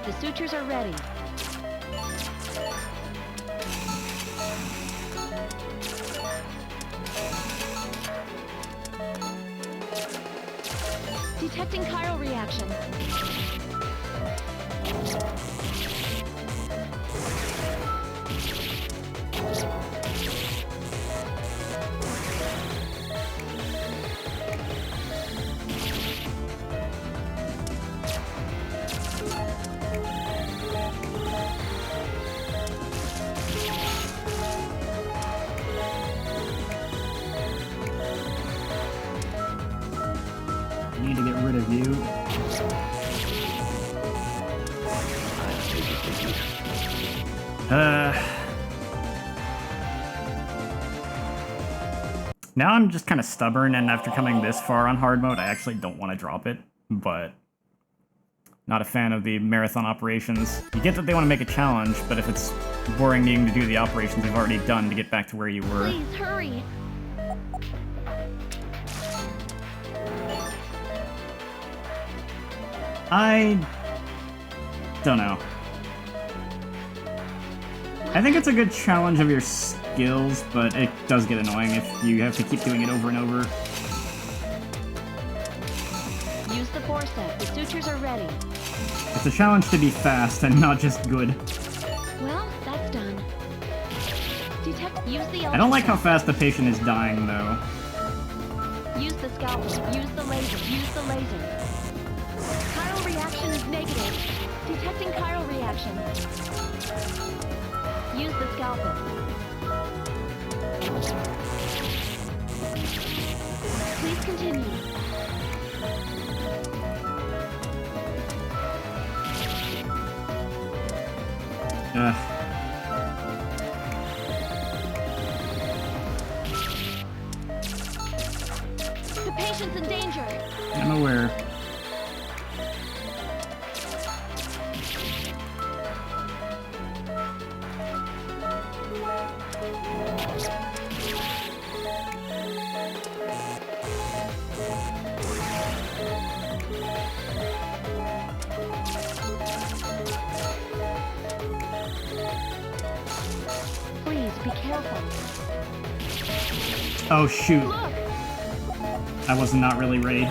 The sutures are ready. Detecting chiral reaction. I need to get rid of you. Now I'm just kind of stubborn, and after coming this far on hard mode, I actually don't want to drop it, but not a fan of the marathon operations. You get that they want to make a challenge, but if it's boring needing to do the operations you've already done to get back to where you were. Please hurry. I don't know. I think it's a good challenge of your skills, but it does get annoying if you have to keep doing it over and over. Use the forceps. The sutures are ready. It's a challenge to be fast and not just good. Well, that's done. Use the I don't like how fast the patient is dying, though. Use the scalpel. Use the laser. Use the laser. Chiral reaction is negative. Detecting chiral reaction. Use the scalpel. Please continue. Ugh. The patient's in danger. I'm aware. Please be careful. Oh shoot, Look! I was not really ready.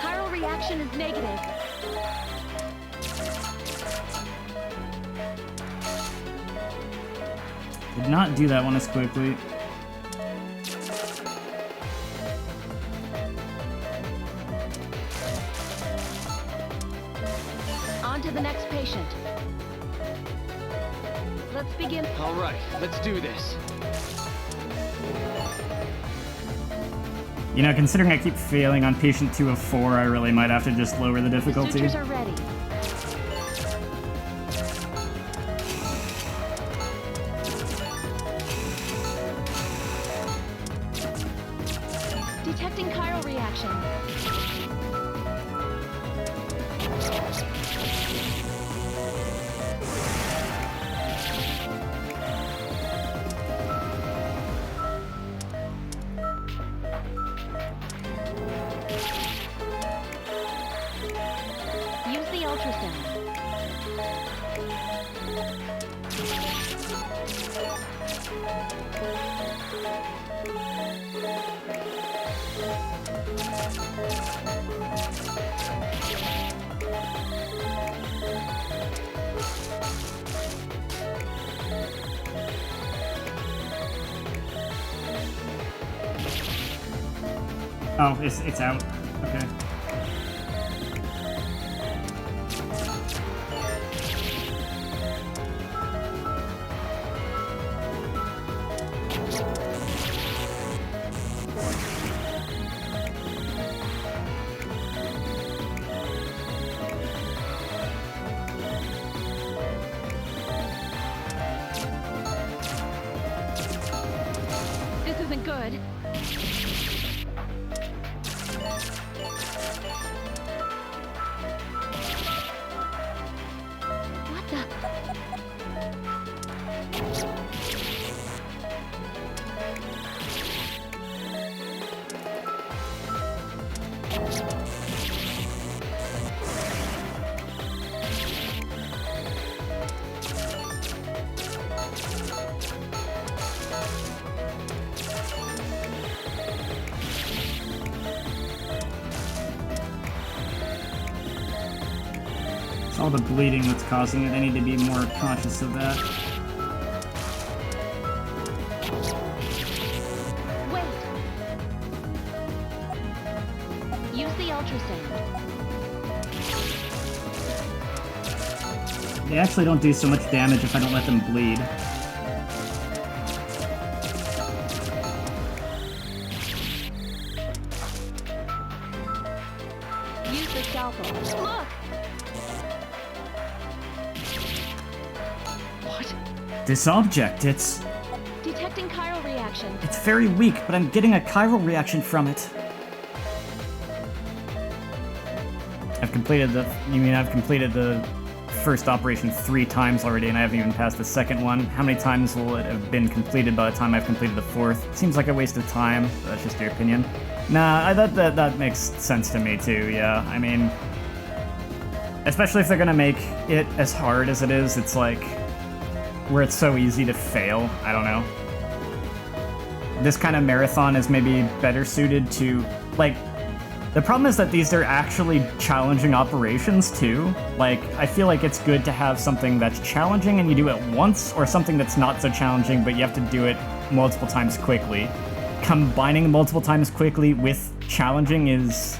Chiral reaction is negative. Did not do that one as quickly. On to the next patient. Let's begin. All right, let's do this. You know, considering I keep failing on patient 2 of 4, I really might have to just lower the The difficulty. sutures are ready. Detecting chiral reaction. Use the ultrasound. Oh, it's out. Okay. This isn't good. What the? It's all the bleeding that's causing it. I need to be more conscious of that. Wait. Use the ultrasound. They actually don't do so much damage if I don't let them bleed. Use the scalpel. Look! What? This object, it's Detecting chiral reaction. very weak, but I'm getting a chiral reaction from it. I've completed the first operation 3 times already, and I haven't even passed the second one. How many times will it have been completed by the time I've completed the 4th? Seems like a waste of time, but that's just your opinion. Nah, that makes sense to me too, yeah. I mean, especially if they're gonna make it as hard as it is, it's like, where it's so easy to fail, I don't know. This kind of marathon is maybe better suited to, like, the problem is that these are actually challenging operations too. Like, I feel like it's good to have something that's challenging and you do it once, or something that's not so challenging but you have to do it multiple times quickly. Combining multiple times quickly with challenging is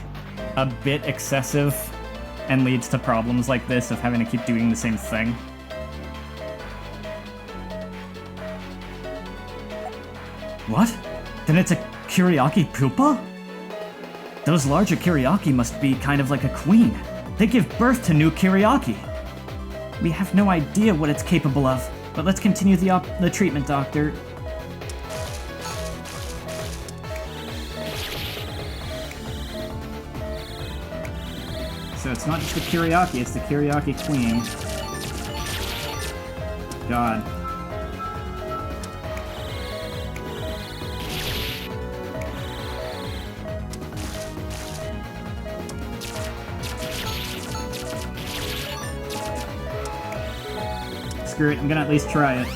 a bit excessive and leads to problems like this of having to keep doing the same thing. What? Then it's a Kyriaki pupa? Those larger Kyriaki must be kind of like a queen. They give birth to new Kyriaki. We have no idea what it's capable of, but let's continue the treatment, Doctor. So it's not just the Kyriaki, it's the Kyriaki Queen. God. Screw it, I'm gonna at least try it.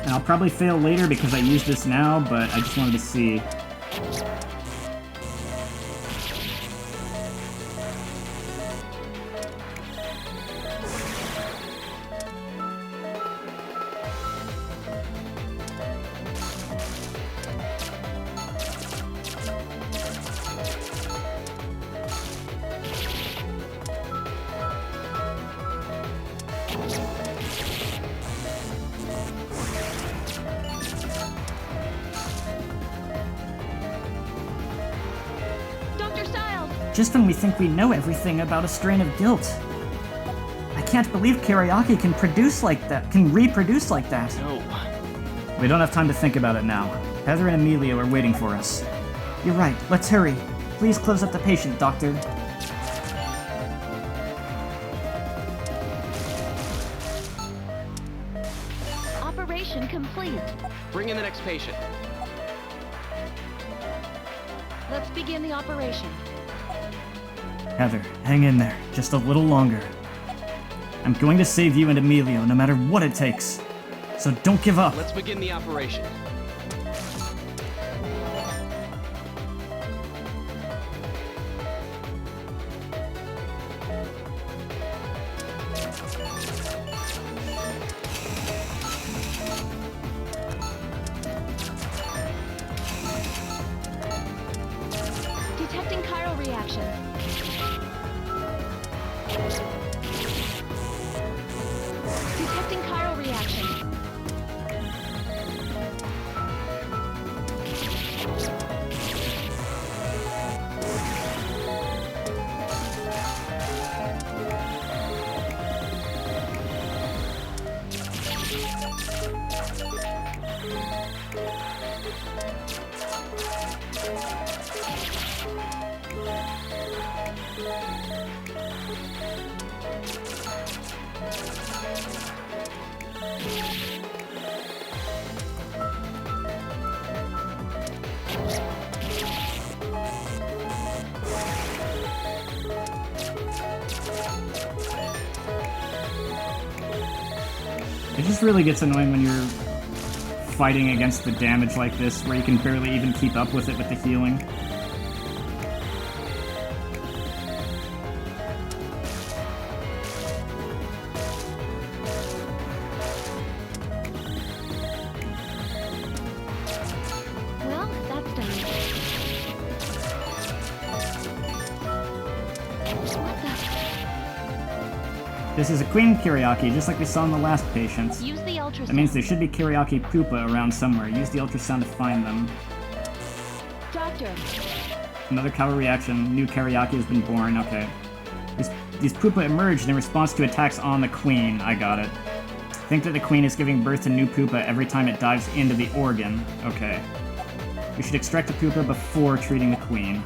And I'll probably fail later because I use this now, but I just wanted to see. just when we think we know everything about a strain of guilt. I can't believe Kariaki can reproduce like that. No. We don't have time to think about it now. Heather and Emilio are waiting for us. You're right, let's hurry. Please close up the patient, Doctor. Operation complete. Bring in the next patient. Let's begin the operation. Heather, hang in there. Just a little longer. I'm going to save you and Emilio no matter what it takes. So don't give up. Let's begin the operation. Detecting chiral reaction. Detecting chiral reaction. It just really gets annoying when you're fighting against the damage like this, where you can barely even keep up with it with the healing. Well, that's done. What the? This is a queen Kiriaki, just like we saw in the last patient. Use the ultrasound. That means there should be Kiriaki pupa around somewhere. Use the ultrasound to find them. Doctor, Another Kawa reaction. New Kiriaki has been born. Okay. These pupa emerged in response to attacks on the queen. I got it. Think that the queen is giving birth to new pupa every time it dives into the organ. Okay. We should extract the pupa before treating the queen.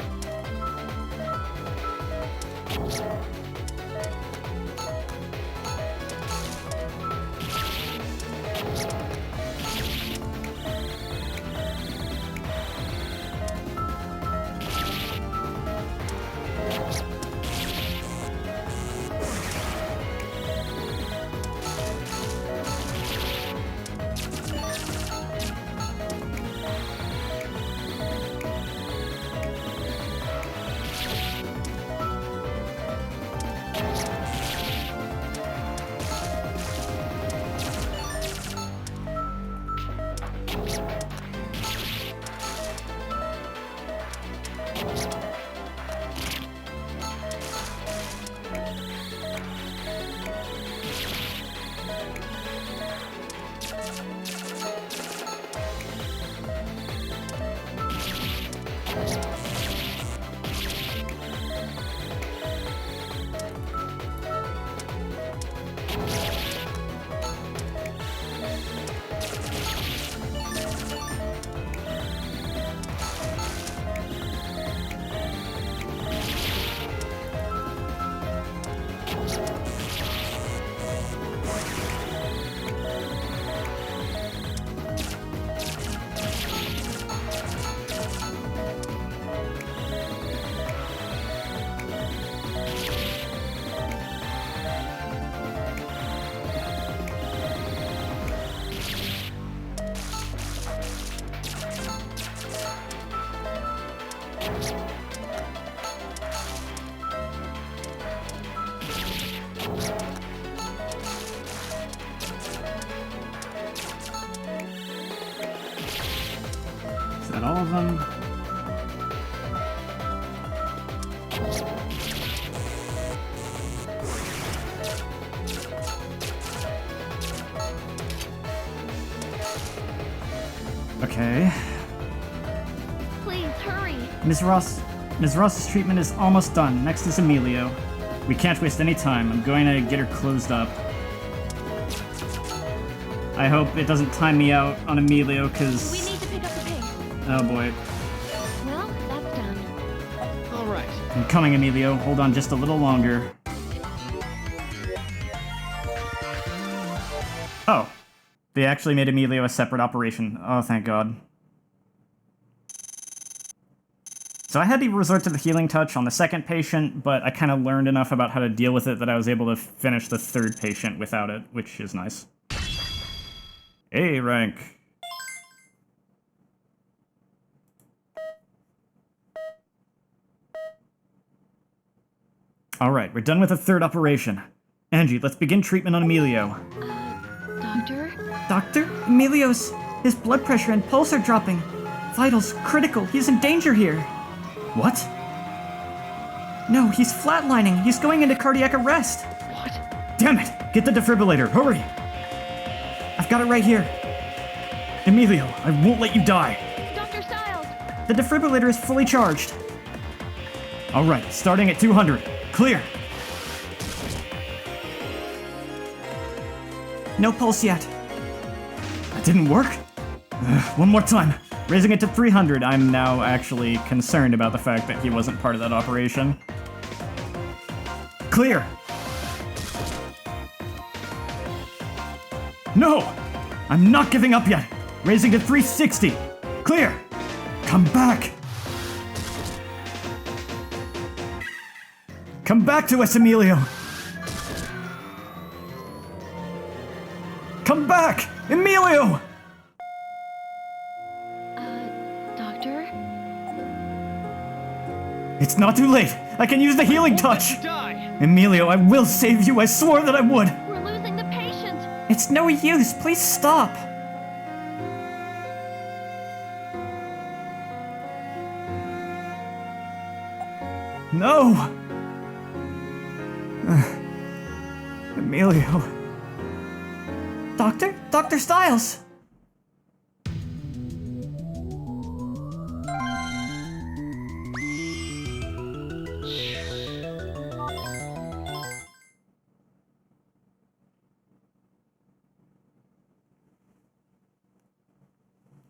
Is that all of them? Okay. please hurry. Ms. Ross, Ms. Ross's treatment is almost done. Next is Emilio. We can't waste any time. I'm going to get her closed up. I hope it doesn't time me out on Emilio, We because... need to pick up the pace. Oh boy. Well, that's done. All right. I'm coming, Emilio. Hold on just a little longer. Oh. They actually made Emilio a separate operation. Oh, thank God. So I had to resort to the healing touch on the second patient, but I kind of learned enough about how to deal with it that I was able to finish the third patient without it, which is nice. A rank. Alright, we're done with the third operation. Angie, let's begin treatment on Emilio. Doctor? Doctor, his blood pressure and pulse are dropping. Vitals critical. He's in danger here. What? No, he's flatlining. He's going into cardiac arrest. What? Damn it! Get the defibrillator, hurry! I've got it right here. Emilio, I won't let you die! Dr. Styles! The defibrillator is fully charged. Alright, starting at 200. Clear! No pulse yet. That didn't work? One more time. Raising it to 300, I'm now actually concerned about the fact that he wasn't part of that operation. Clear! No! I'm not giving up yet! Raising to 360! Clear! Come back! Come back to us, Emilio! Come back! Emilio! Doctor? It's not too late! I can use the healing touch! Die! Emilio, I will save you! I swore that I would! We're losing the patient! It's no use. Please stop. No! Emilio. Doctor? Dr. Styles!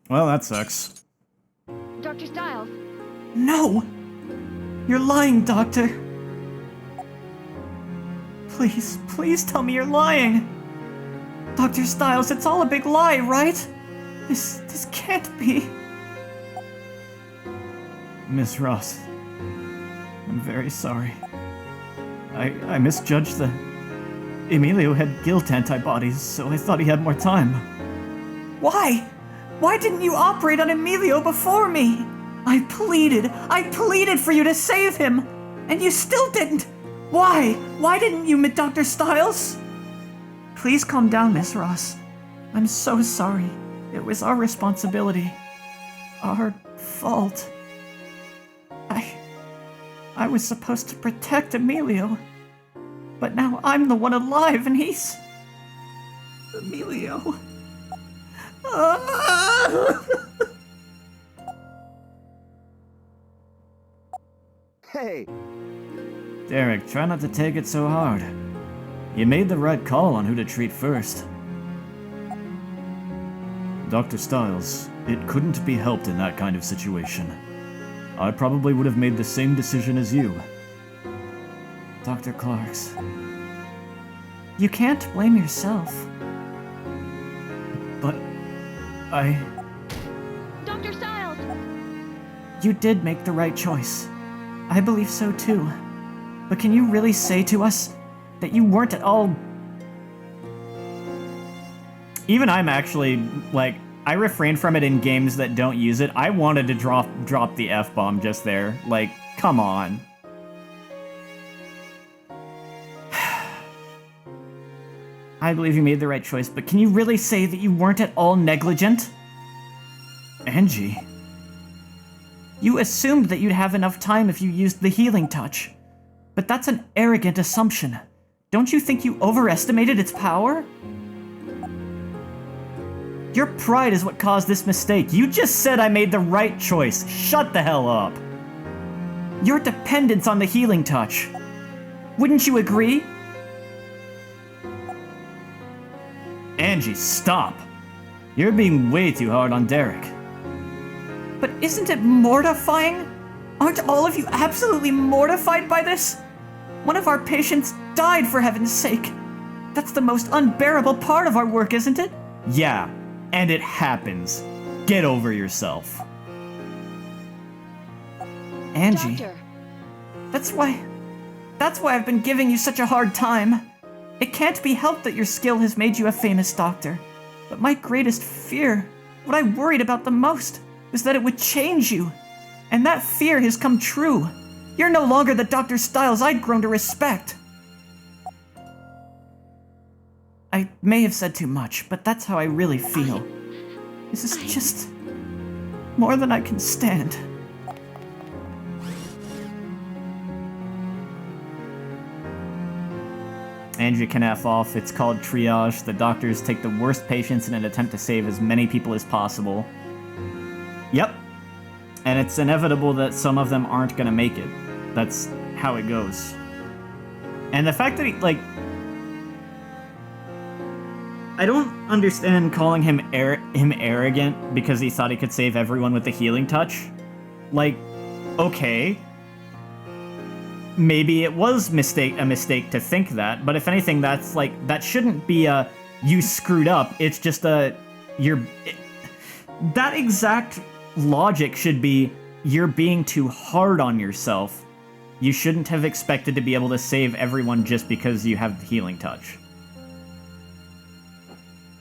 Well, that sucks. Dr. Styles! No! You're lying, Doctor. Please, please tell me you're lying. Dr. Styles, it's all a big lie, right? This can't be. Miss Ross, I'm very sorry. I misjudged the... Emilio had guilt antibodies, so I thought he had more time. Why? Why didn't you operate on Emilio before me? I pleaded for you to save him, and you still didn't. Why? Why didn't you, Dr. Styles? Please calm down, Miss Ross. I'm so sorry. It was our responsibility. Our fault. I was supposed to protect Emilio. But now I'm the one alive and he's... Emilio. Hey! Derek, try not to take it so hard. You made the right call on who to treat first. Dr. Styles, it couldn't be helped in that kind of situation. I probably would have made the same decision as you. Dr. Clarks. You can't blame yourself. But... Dr. Styles! You did make the right choice. I believe so too. But can you really say to us that you weren't at all... Even I'm actually, like, I refrain from it in games that don't use it. I wanted to drop the F-bomb just there. Like, come on. I believe you made the right choice, but can you really say that you weren't at all negligent? Angie? You assumed that you'd have enough time if you used the healing touch. But that's an arrogant assumption. Don't you think you overestimated its power? Your pride is what caused this mistake. You just said I made the right choice. Shut the hell up. your dependence on the healing touch. Wouldn't you agree? Angie, stop! You're being way too hard on Derek. But isn't it mortifying? Aren't all of you absolutely mortified by this? One of our patients died, for heaven's sake. That's the most unbearable part of our work, isn't it? Yeah, and it happens. Get over yourself. Angie, Doctor, that's why I've been giving you such a hard time. It can't be helped that your skill has made you a famous doctor. But my greatest fear, what I worried about the most, was that it would change you. And that fear has come true. You're no longer the Dr. Styles I'd grown to respect. I may have said too much, but that's how I really feel. This is just more than I can stand. Angie can F off. It's called triage. The doctors take the worst patients in an attempt to save as many people as possible. Yep. And it's inevitable that some of them aren't gonna make it. That's how it goes. And the fact that he, like... I don't understand calling him arrogant because he thought he could save everyone with the healing touch. Like, okay. Maybe it was a mistake to think that, but if anything, that's like, that shouldn't be a, you screwed up, it's just a, that exact logic should be, you're being too hard on yourself. You shouldn't have expected to be able to save everyone just because you have the healing touch.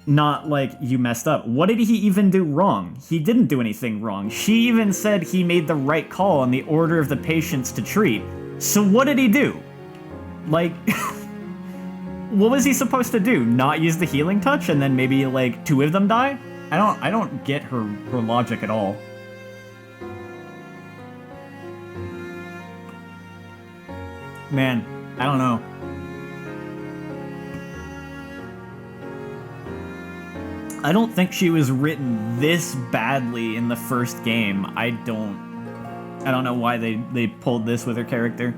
Not like you messed up. What did he even do wrong? He didn't do anything wrong. She even said he made the right call on the order of the patients to treat. So what did he do? Like, what was he supposed to do? Not use the healing touch and then maybe like 2 of them die? I don't get her logic at all. Man, I don't know. I don't think she was written this badly in the first game. I don't know why they pulled this with her character.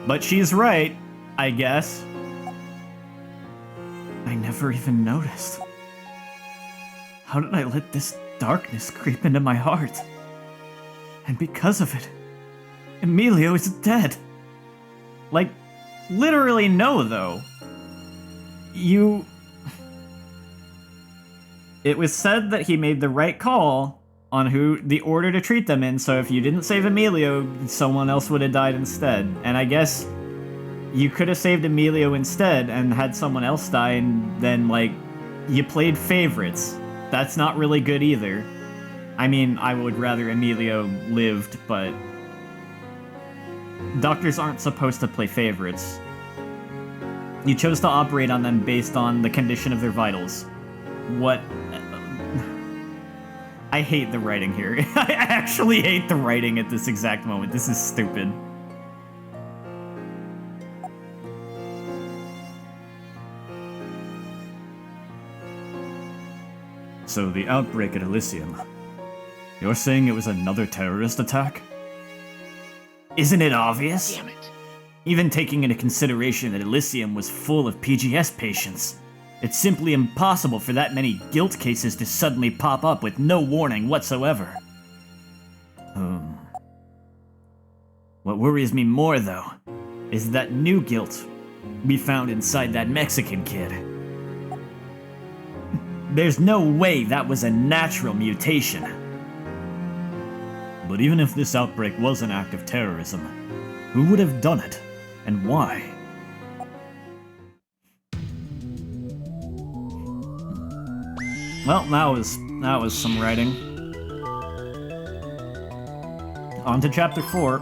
But she's right, I guess. I never even noticed. How did I let this darkness creep into my heart? And because of it, Emilio is dead. Like, literally no, though. It was said that he made the right call on the order to treat them in, so if you didn't save Emilio, someone else would have died instead. And I guess you could have saved Emilio instead and had someone else die, and then, like, you played favorites. That's not really good either. I mean, I would rather Emilio lived, but doctors aren't supposed to play favorites. You chose to operate on them based on the condition of their vitals. What? I hate the writing here. I actually hate the writing at this exact moment. This is stupid. So the outbreak at Elysium. You're saying it was another terrorist attack? Isn't it obvious? Damn it. Even taking into consideration that Elysium was full of PGS patients. It's simply impossible for that many guilt cases to suddenly pop up with no warning whatsoever. What worries me more, though, is that new guilt we found inside that Mexican kid. There's no way that was a natural mutation. But even if this outbreak was an act of terrorism, who would have done it, and why? Well, that was some writing. On to chapter 4.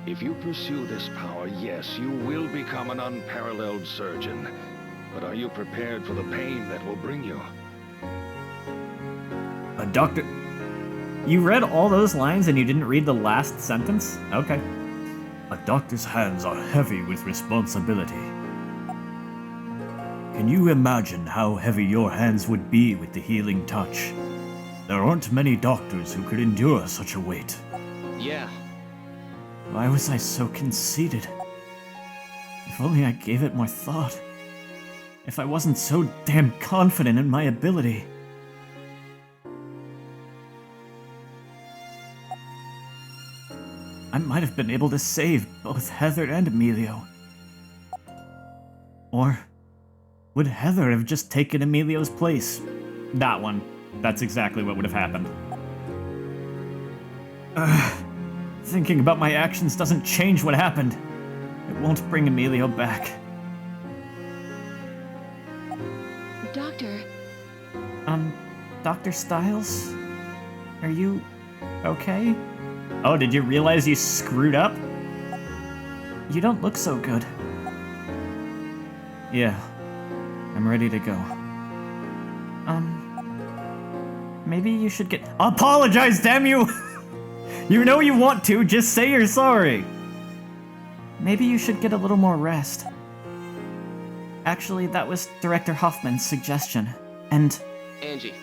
If you pursue this power, yes, you will become an unparalleled surgeon. But are you prepared for the pain that will bring you? A doctor... You read all those lines and you didn't read the last sentence? Okay. A doctor's hands are heavy with responsibility. Can you imagine how heavy your hands would be with the healing touch? There aren't many doctors who could endure such a weight. Yeah. Why was I so conceited? If only I gave it more thought. If I wasn't so damn confident in my ability. I might have been able to save both Heather and Emilio. Or would Heather have just taken Emilio's place? That one. That's exactly what would have happened. Thinking about my actions doesn't change what happened. It won't bring Emilio back. Doctor, Dr. Styles? Are you okay? Oh, did you realize you screwed up? You don't look so good. Yeah, I'm ready to go. Maybe you should get— Apologize, damn you! You know you want to, just say you're sorry. Maybe you should get a little more rest. Actually, that was Director Hoffman's suggestion. And Angie.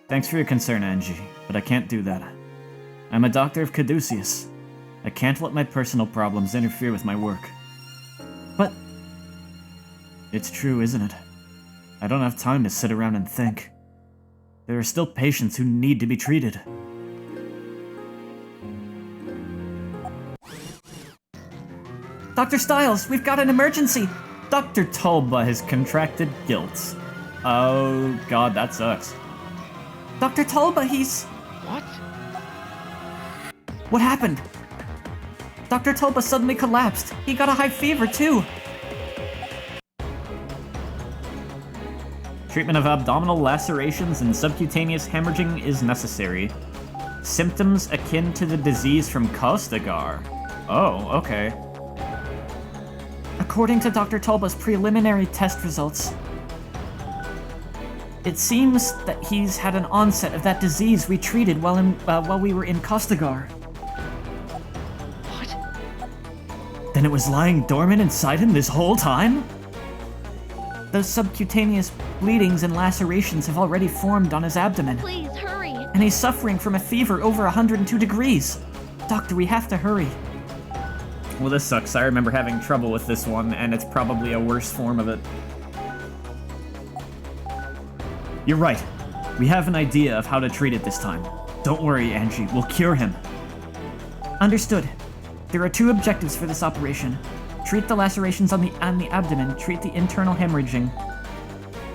Thanks for your concern, Angie, but I can't do that. I'm a doctor of Caduceus. I can't let my personal problems interfere with my work. but It's true, isn't it? I don't have time to sit around and think. There are still patients who need to be treated. Dr. Styles, we've got an emergency! Dr. Tulba has contracted guilt. Oh god, that sucks. Dr. Tulba, he's— What? What happened? Dr. Tulba suddenly collapsed. He got a high fever, too. Treatment of abdominal lacerations and subcutaneous hemorrhaging is necessary. Symptoms akin to the disease from Kostagar. Oh, okay. According to Dr. Tulba's preliminary test results, it seems that he's had an onset of that disease we treated while we were in Kostagar. What? Then it was lying dormant inside him this whole time? Those subcutaneous bleedings and lacerations have already formed on his abdomen, please hurry. and he's suffering from a fever over 102 degrees. Doctor, we have to hurry. Well, this sucks. I remember having trouble with this one, and it's probably a worse form of it. You're right. We have an idea of how to treat it this time. Don't worry, Angie. We'll cure him. Understood. There are two objectives for this operation. Treat the lacerations on the abdomen, treat the internal hemorrhaging.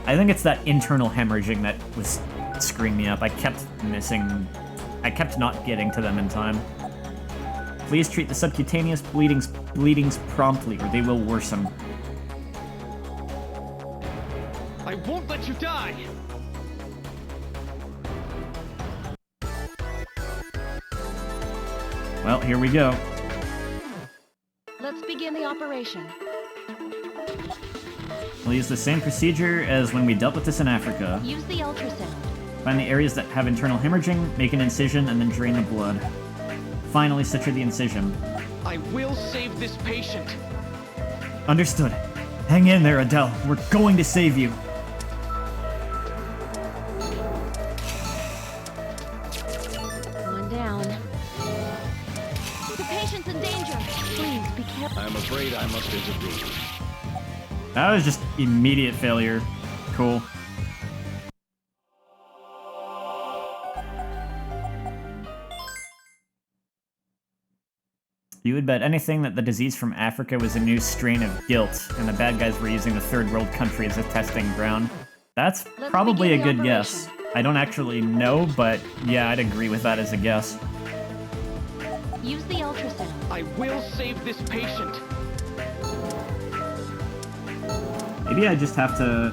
I think it's that internal hemorrhaging that was screwing me up. I kept not getting to them in time. Please treat the subcutaneous bleedings promptly, or they will worsen. I won't let you die! Well, here we go. Let's begin the operation. We'll use the same procedure as when we dealt with this in Africa. Use the ultrasound. Find the areas that have internal hemorrhaging, make an incision, and then drain the blood. Finally, suture the incision. I will save this patient! Understood. Hang in there, Adele. We're going to save you. One down. The patient's in danger. Please be careful. I'm afraid I must intervene. That was just immediate failure. Cool. You would bet anything that the disease from Africa was a new strain of guilt, and the bad guys were using the third world country as a testing ground. That's Let's probably a begin the good guess. I don't actually know, but yeah, I'd agree with that as a guess. Use the ultrasound. I will save this patient! Maybe I just have to...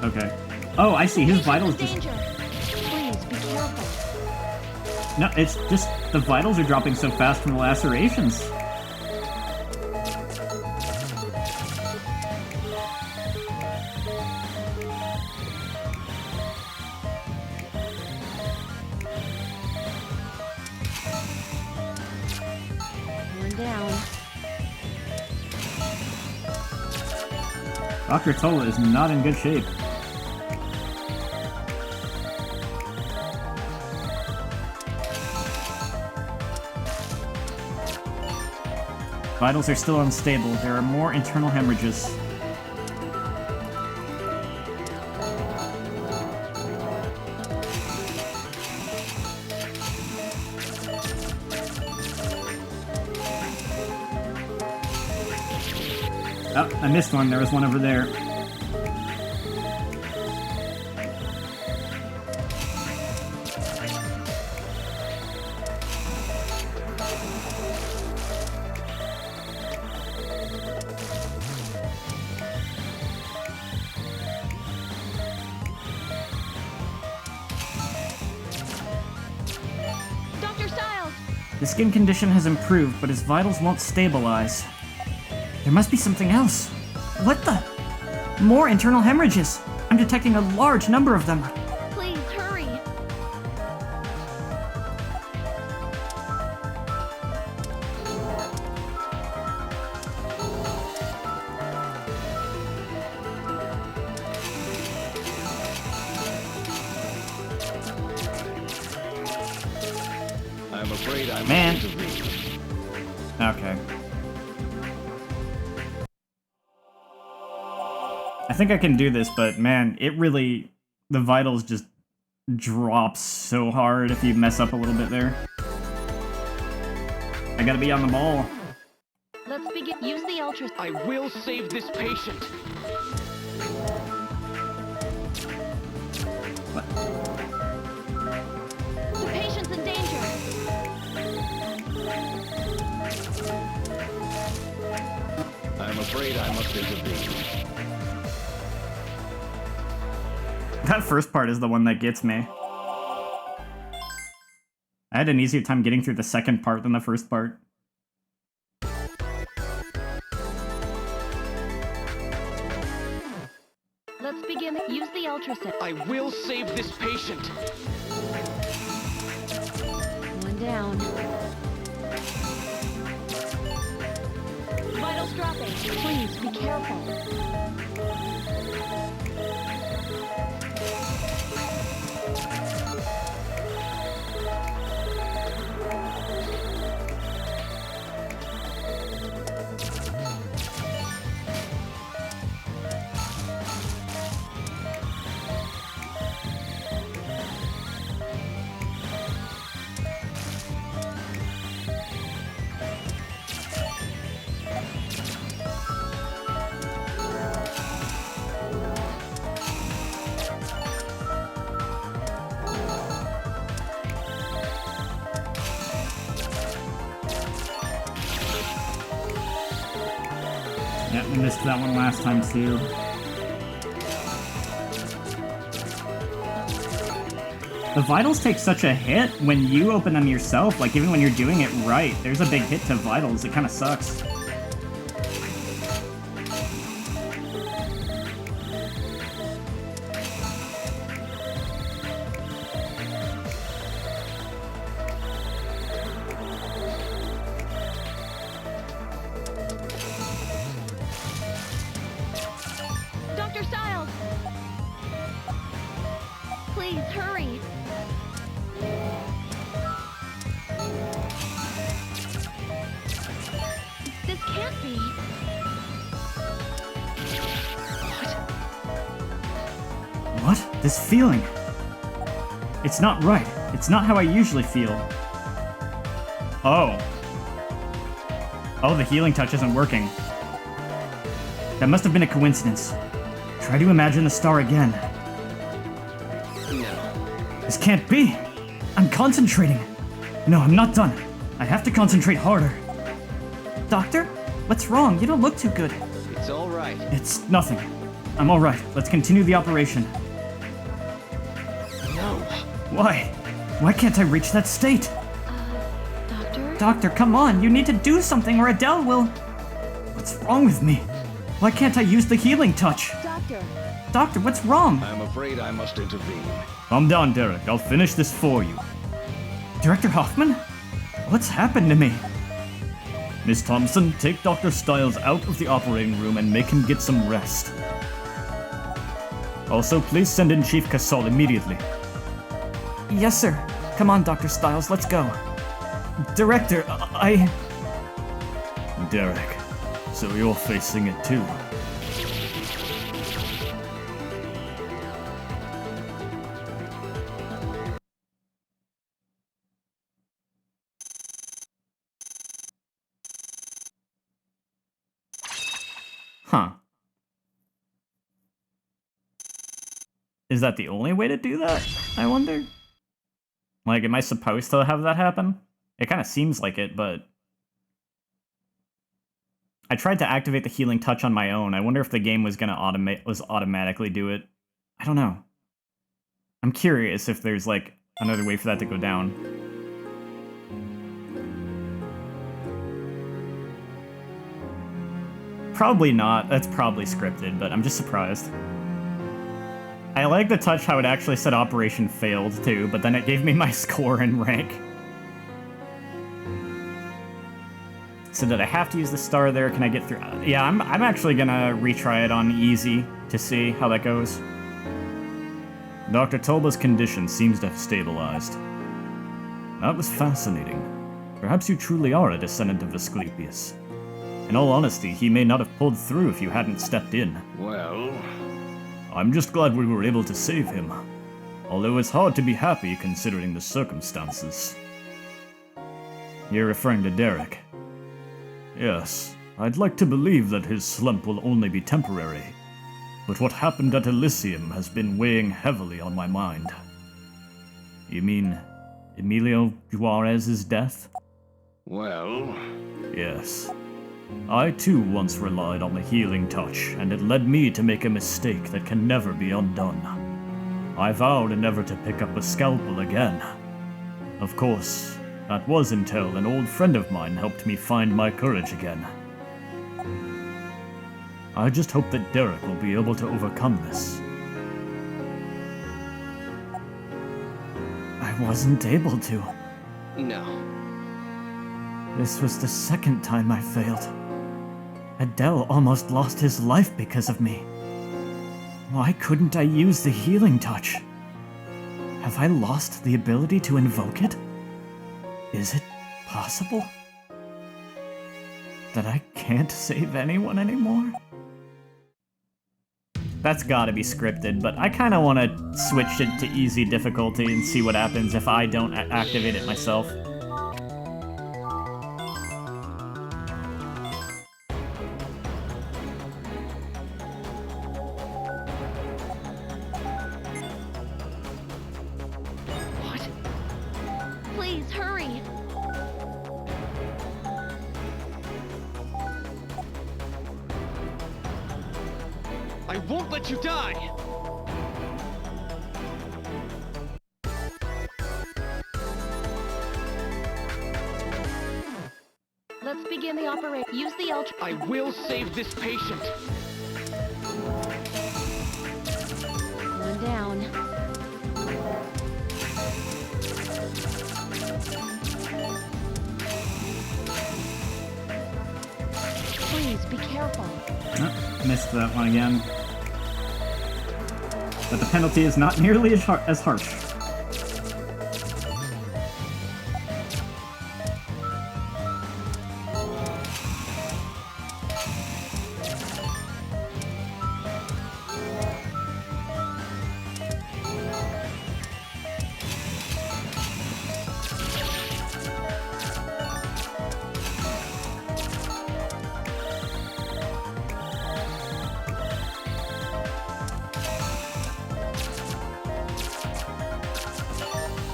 Okay. Oh, I see. His vitals Patient's in just... danger. Please be careful. No, it's just the vitals are dropping so fast from the lacerations. One One down. Dr. Tola is not in good shape. Vitals are still unstable. There are more internal hemorrhages. Oh, I missed one. There was one over there. Dr. Styles! The skin condition has improved, but his vitals won't stabilize. There must be something else. What the? More internal hemorrhages. I'm detecting a large number of them. Please, hurry! I'm afraid I Man. must intervene. Okay. I think I can do this, but man, it really... The vitals just drop so hard if you mess up a little bit there. I gotta be on the ball. Let's begin. Use the ultra. I will save this patient. The patient's in danger. I'm afraid I must intervene. That first part is the one that gets me. I had an easier time getting through the second part than the first part. Let's begin. Use the ultrasound. I will save this patient. One down. Vitals dropping. Please be careful. Yeah, we missed that one last time too. The vitals take such a hit when you open them yourself, like even when you're doing it right. There's a big hit to vitals, it kinda sucks. Dr. Styles! Please, hurry! This can't be. What? This feeling? It's not right. It's not how I usually feel. Oh. Oh, the healing touch isn't working. That must have been a coincidence. Try to imagine the star again. No. This can't be! I'm concentrating! No, I'm not done. I have to concentrate harder. Doctor? What's wrong? You don't look too good. It's all right. It's nothing. I'm alright. Let's continue the operation. No. Why? Why can't I reach that state? Doctor? Doctor, come on. You need to do something or Adele will... What's wrong with me? Why can't I use the healing touch? Doctor! Doctor, what's wrong? I'm afraid I must intervene. Calm down, Derek. I'll finish this for you. Director Hoffman? What's happened to me? Miss Thompson, take Dr. Stiles out of the operating room and make him get some rest. Also, please send in Chief Casal immediately. Yes, sir. Come on, Dr. Stiles, let's go. Director, Derek, so you're facing it too. Huh. Is that the only way to do that, I wonder? Like, am I supposed to have that happen? It kind of seems like it, but... I tried to activate the healing touch on my own. I wonder if the game was gonna automatically do it. I don't know. I'm curious if there's, like, another way for that to go down. Probably not. That's probably scripted, but I'm just surprised. I like the touch how it actually said Operation Failed, too, but then it gave me my score and rank. So did I have to use the star there? Can I get through? Yeah, I'm actually gonna retry it on easy to see how that goes. Dr. Tulba's condition seems to have stabilized. That was fascinating. Perhaps you truly are a descendant of Asclepius. In all honesty, he may not have pulled through if you hadn't stepped in. Well, I'm just glad we were able to save him. Although it's hard to be happy considering the circumstances. You're referring to Derek? Yes, I'd like to believe that his slump will only be temporary. But what happened at Elysium has been weighing heavily on my mind. You mean Emilio Juarez's death? well, Yes. I too once relied on the healing touch, and it led me to make a mistake that can never be undone. I vowed never to pick up a scalpel again. Of course, that was until an old friend of mine helped me find my courage again. I just hope that Derek will be able to overcome this. I wasn't able to. No. This was the second time I failed. Adele almost lost his life because of me. Why couldn't I use the healing touch? Have I lost the ability to invoke it? Is it possible that I can't save anyone anymore? That's gotta be scripted, but I kinda wanna switch it to easy difficulty and see what happens if I don't activate it myself. What? Please, hurry! I won't let you die! Let's begin the operation. Use the ultra. I will save this patient! Going down. Please be careful. Missed that one again. But the penalty is not nearly as harsh.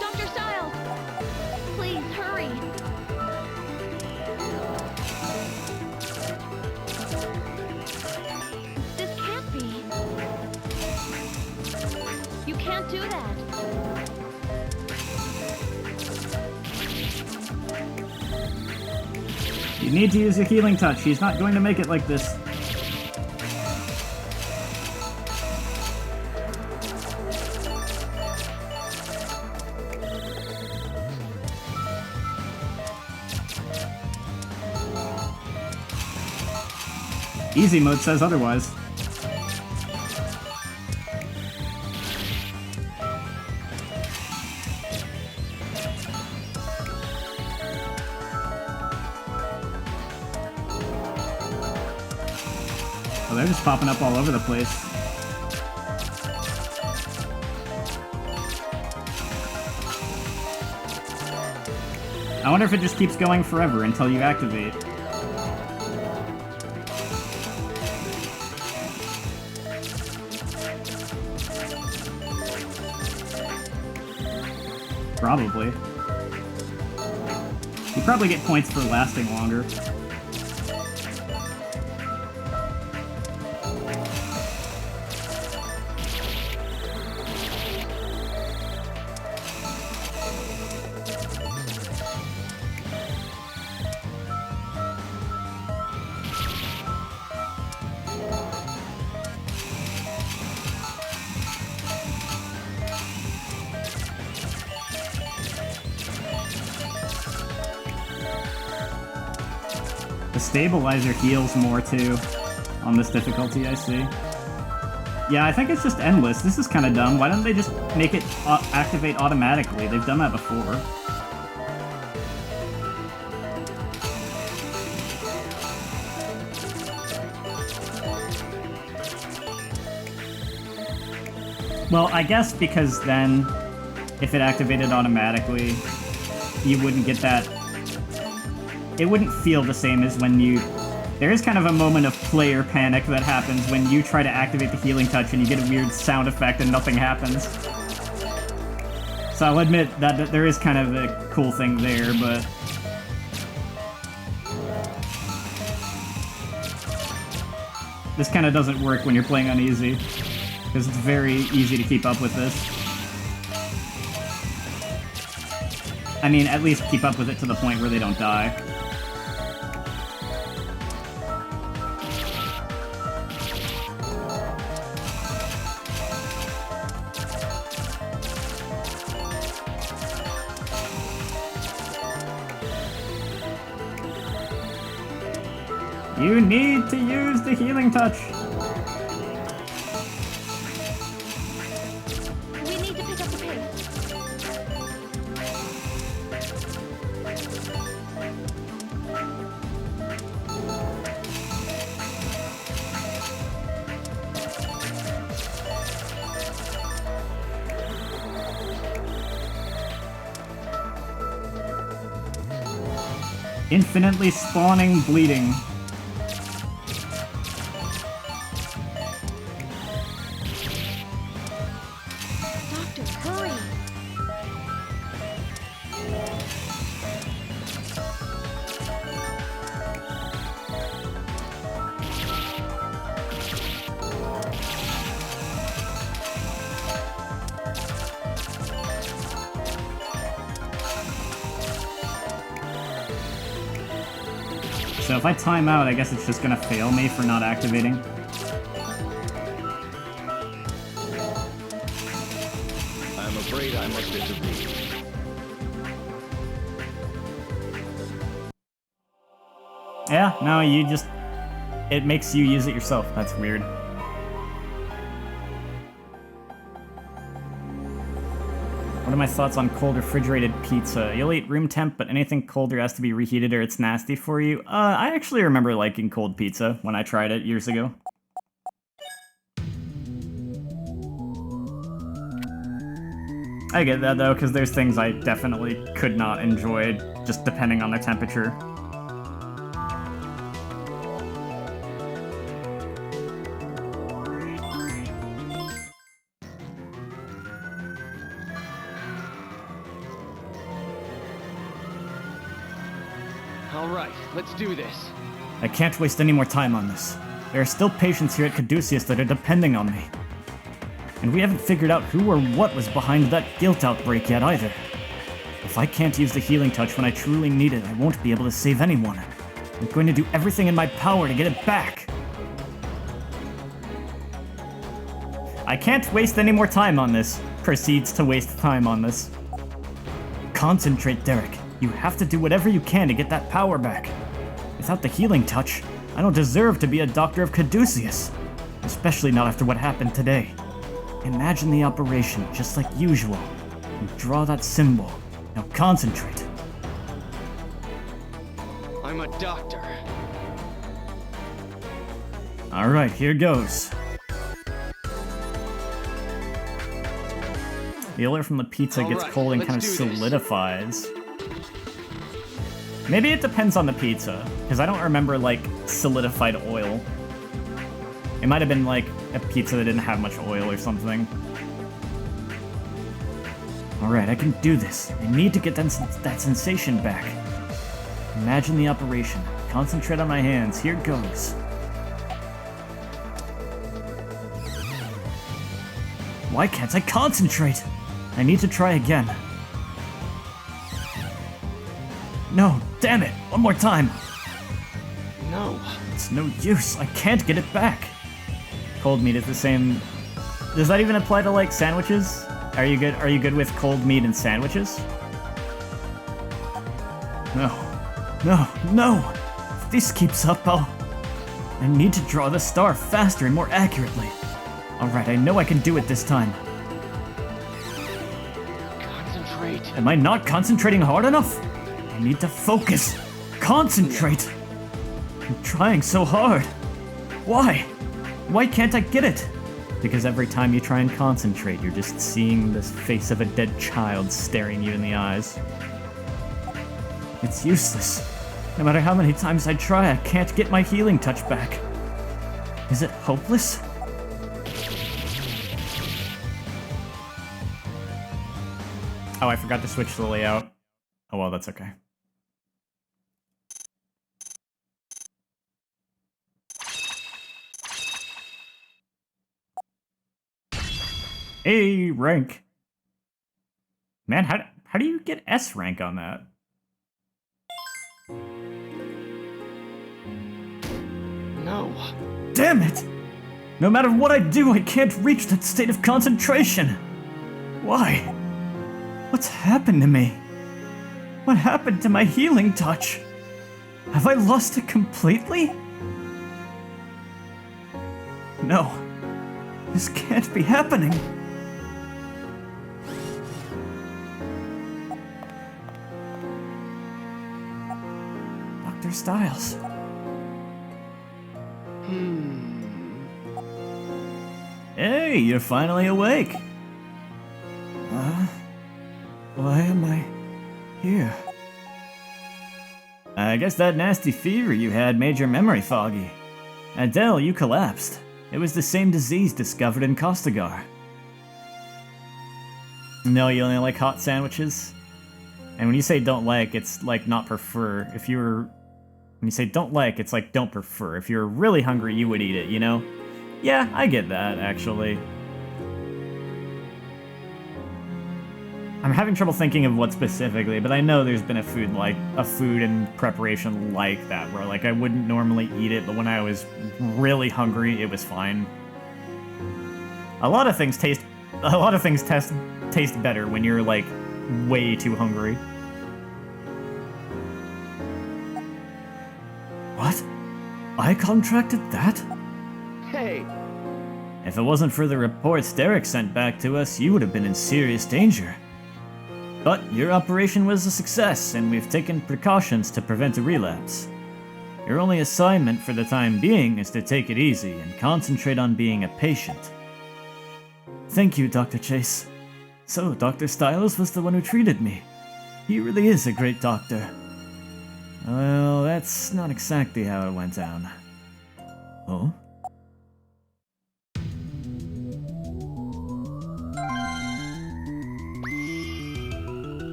Dr. Stiles! Please, hurry! This can't be. You can't do that. You need to use your healing touch. He's not going to make it like this. Easy mode says otherwise. Oh, they're just popping up all over the place. I wonder if it just keeps going forever until you activate. Probably. You probably get points for lasting longer. The stabilizer heals more too on this difficulty, I see. Yeah, I think it's just endless. This is kind of dumb. Why don't they just make it activate automatically? They've done that before. Well, I guess because then, if it activated automatically, you wouldn't get that. It wouldn't feel the same as when you... There is kind of a moment of player panic that happens when you try to activate the healing touch and you get a weird sound effect and nothing happens. So I'll admit that there is kind of a cool thing there, but... This kind of doesn't work when you're playing on easy, because it's very easy to keep up with this. I mean, at least keep up with it to the point where they don't die. You need to use the healing touch! We need to pick up the pace. Infinitely spawning bleeding. Doctor, hurry! So if I time out, I guess it's just gonna fail me for not activating. I'm afraid I must intervene. Yeah, no, you just... It makes you use it yourself. That's weird. What are my thoughts on cold refrigerated pizza? You'll eat room temp, but anything colder has to be reheated or it's nasty for you. I actually remember liking cold pizza when I tried it years ago. I get that though, because there's things I definitely could not enjoy, just depending on the temperature. All right, let's do this. I can't waste any more time on this. There are still patients here at Caduceus that are depending on me. And we haven't figured out who or what was behind that guilt outbreak yet either. If I can't use the healing touch when I truly need it, I won't be able to save anyone. I'm going to do everything in my power to get it back. I can't waste any more time on this. Proceeds to waste time on this. Concentrate, Derek. You have to do whatever you can to get that power back. Without the healing touch, I don't deserve to be a doctor of Caduceus, especially not after what happened today. Imagine the operation just like usual, and draw that symbol. Now concentrate. I'm a doctor. Alright, here goes. The oil from the pizza gets Alright, cold and let's kind of do this. solidifies. Maybe it depends on the pizza, because I don't remember, like, solidified oil. It might have been, like, a pizza that didn't have much oil or something. Alright, I can do this. I need to get that sensation back. Imagine the operation. Concentrate on my hands. Here goes. Why can't I concentrate? I need to try again. No, damn it! One more time! No. It's no use. I can't get it back. Cold meat is the same... Does that even apply to, like, sandwiches? Are you good with cold meat and sandwiches? No. No, no! If this keeps up, I need to draw the star faster and more accurately. Alright, I know I can do it this time. Concentrate. Am I not concentrating hard enough? I need to focus. Concentrate. I'm trying so hard. Why? Why can't I get it? Because every time you try and concentrate, you're just seeing the face of a dead child staring you in the eyes. It's useless. No matter how many times I try, I can't get my healing touch back. Is it hopeless? Oh, I forgot to switch the layout. Oh well, that's okay. A rank. Man, how do you get S rank on that? No. Damn it! No matter what I do, I can't reach that state of concentration. Why? What's happened to me? What happened to my healing touch? Have I lost it completely? No. This can't be happening. Dr. Styles. Hey, you're finally awake. Why am I here? I guess that nasty fever you had made your memory foggy. Adele, you collapsed. It was the same disease discovered in Kostagar. No, you only like hot sandwiches? And when you say don't like, it's like not prefer. When you say don't like, it's like don't prefer. If you're really hungry, you would eat it, you know? Yeah, I get that, actually. I'm having trouble thinking of what specifically, but I know there's been a food in preparation like that, where like I wouldn't normally eat it, but when I was really hungry, it was fine. A lot of things taste better when you're like way too hungry. What? I contracted that? Hey, If it wasn't for the reports Derek sent back to us, you would have been in serious danger. But your operation was a success, and we've taken precautions to prevent a relapse. Your only assignment for the time being is to take it easy and concentrate on being a patient. Thank you, Dr. Chase. So, Dr. Styles was the one who treated me. He really is a great doctor. Well, that's not exactly how it went down. Oh?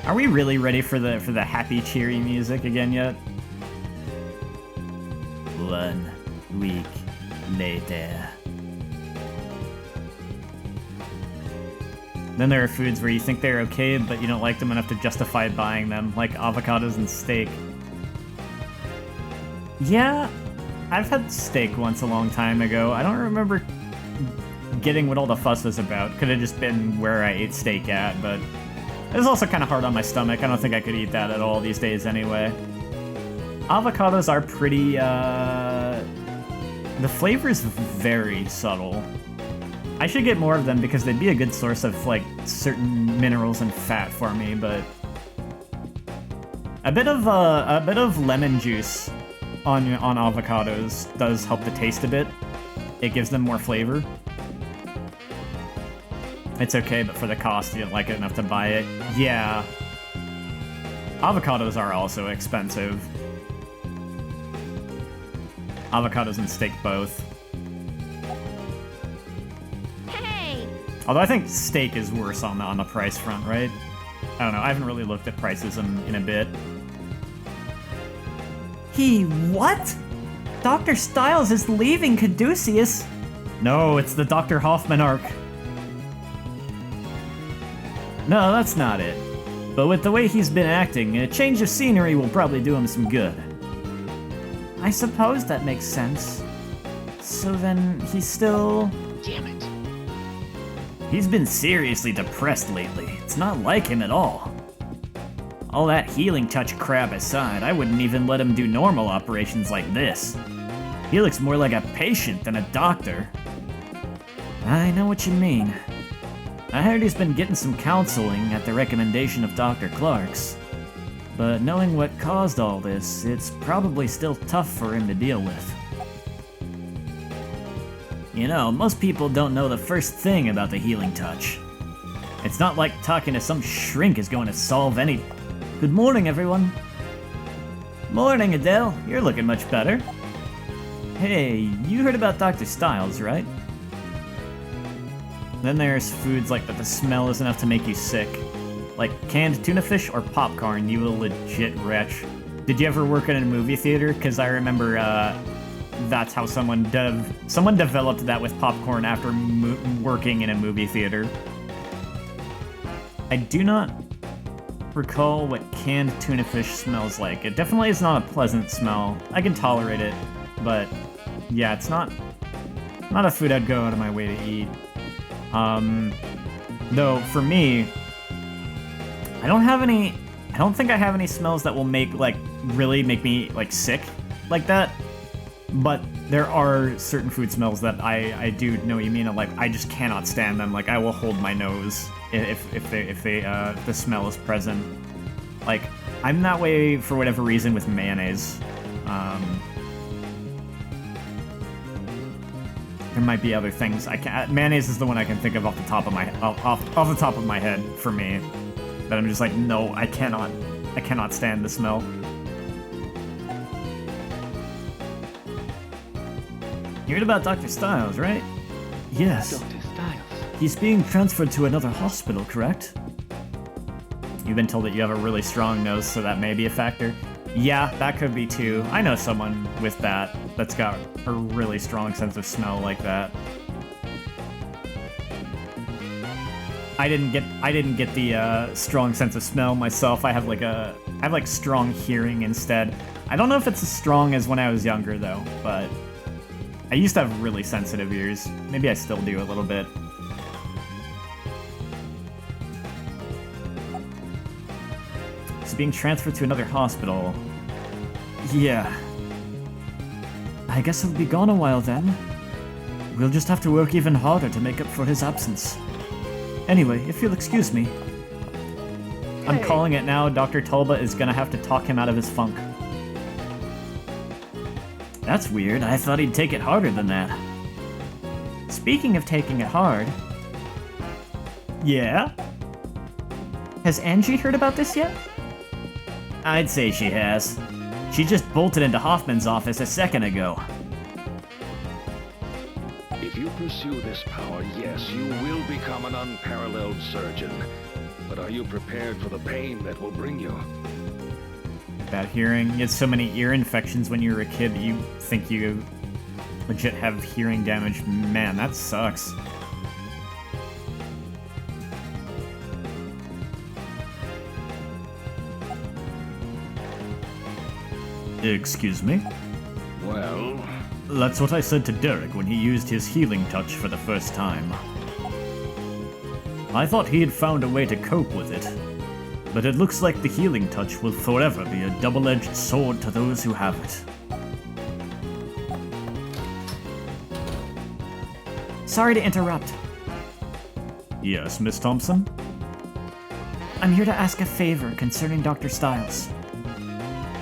Are we really ready for the happy, cheery music again yet? 1 week later. Then there are foods where you think they're okay, but you don't like them enough to justify buying them, like avocados and steak. Yeah, I've had steak once a long time ago. I don't remember getting what all the fuss was about. Could have just been where I ate steak at, but it was also kind of hard on my stomach. I don't think I could eat that at all these days anyway. Avocados are pretty, the flavor is very subtle. I should get more of them because they'd be a good source of, like, certain minerals and fat for me, but a bit of lemon juice on avocados does help the taste a bit. It gives them more flavor. It's okay, but for the cost, you didn't like it enough to buy it. Yeah. Avocados are also expensive. Avocados and steak both. Hey! Although I think steak is worse on the price front, right? I don't know, I haven't really looked at prices in a bit. What? Dr. Styles is leaving Caduceus? No, it's the Dr. Hoffman arc. No, that's not it. But with the way he's been acting, a change of scenery will probably do him some good. I suppose that makes sense. So then, he's still... Damn it. He's been seriously depressed lately. It's not like him at all. All that healing touch crap aside, I wouldn't even let him do normal operations like this. He looks more like a patient than a doctor. I know what you mean. I heard he's been getting some counseling at the recommendation of Dr. Clark's. But knowing what caused all this, it's probably still tough for him to deal with. You know, most people don't know the first thing about the healing touch. It's not like talking to some shrink is going to solve any... Good morning, everyone. Morning, Adele. You're looking much better. Hey, you heard about Dr. Styles, right? Then there's foods like that the smell is enough to make you sick. Like canned tuna fish or popcorn, you a legit wretch. Did you ever work in a movie theater? Because I remember that's how someone developed that with popcorn after working in a movie theater. I do not recall what canned tuna fish smells like. It definitely is not a pleasant smell. I can tolerate it, but yeah, it's not a food I'd go out of my way to eat. Though for me, I don't think I have any smells that will really make me sick like that. But there are certain food smells that I do know what you mean. I just cannot stand them. I will hold my nose if the smell is present. I'm that way for whatever reason with mayonnaise. There might be other things. Mayonnaise is the one I can think of off the top of my head for me. That I'm just like, no, I cannot stand the smell. You heard about Dr. Styles, right? Yes. Dr. Styles. He's being transferred to another hospital, correct? You've been told that you have a really strong nose, so that may be a factor. Yeah, that could be too. I know someone with that's got a really strong sense of smell like that. I didn't get the strong sense of smell myself. I have strong hearing instead. I don't know if it's as strong as when I was younger though, but I used to have really sensitive ears. Maybe I still do a little bit. He's being transferred to another hospital. Yeah. I guess he'll be gone a while then. We'll just have to work even harder to make up for his absence. Anyway, if you'll excuse me. I'm calling it now. Dr. Tulba is gonna have to talk him out of his funk. That's weird. I thought he'd take it harder than that. Speaking of taking it hard... Yeah? Has Angie heard about this yet? I'd say she has. She just bolted into Hoffman's office a second ago. If you pursue this power, yes, you will become an unparalleled surgeon. But are you prepared for the pain that will bring you? Bad hearing. You had so many ear infections when you were a kid that you think you legit have hearing damage. Man, that sucks. Excuse me? Well, That's what I said to Derek when he used his healing touch for the first time. I thought he had found a way to cope with it, but it looks like the healing touch will forever be a double-edged sword to those who have it. Sorry to interrupt. Yes, Miss Thompson? I'm here to ask a favor concerning Dr. Styles.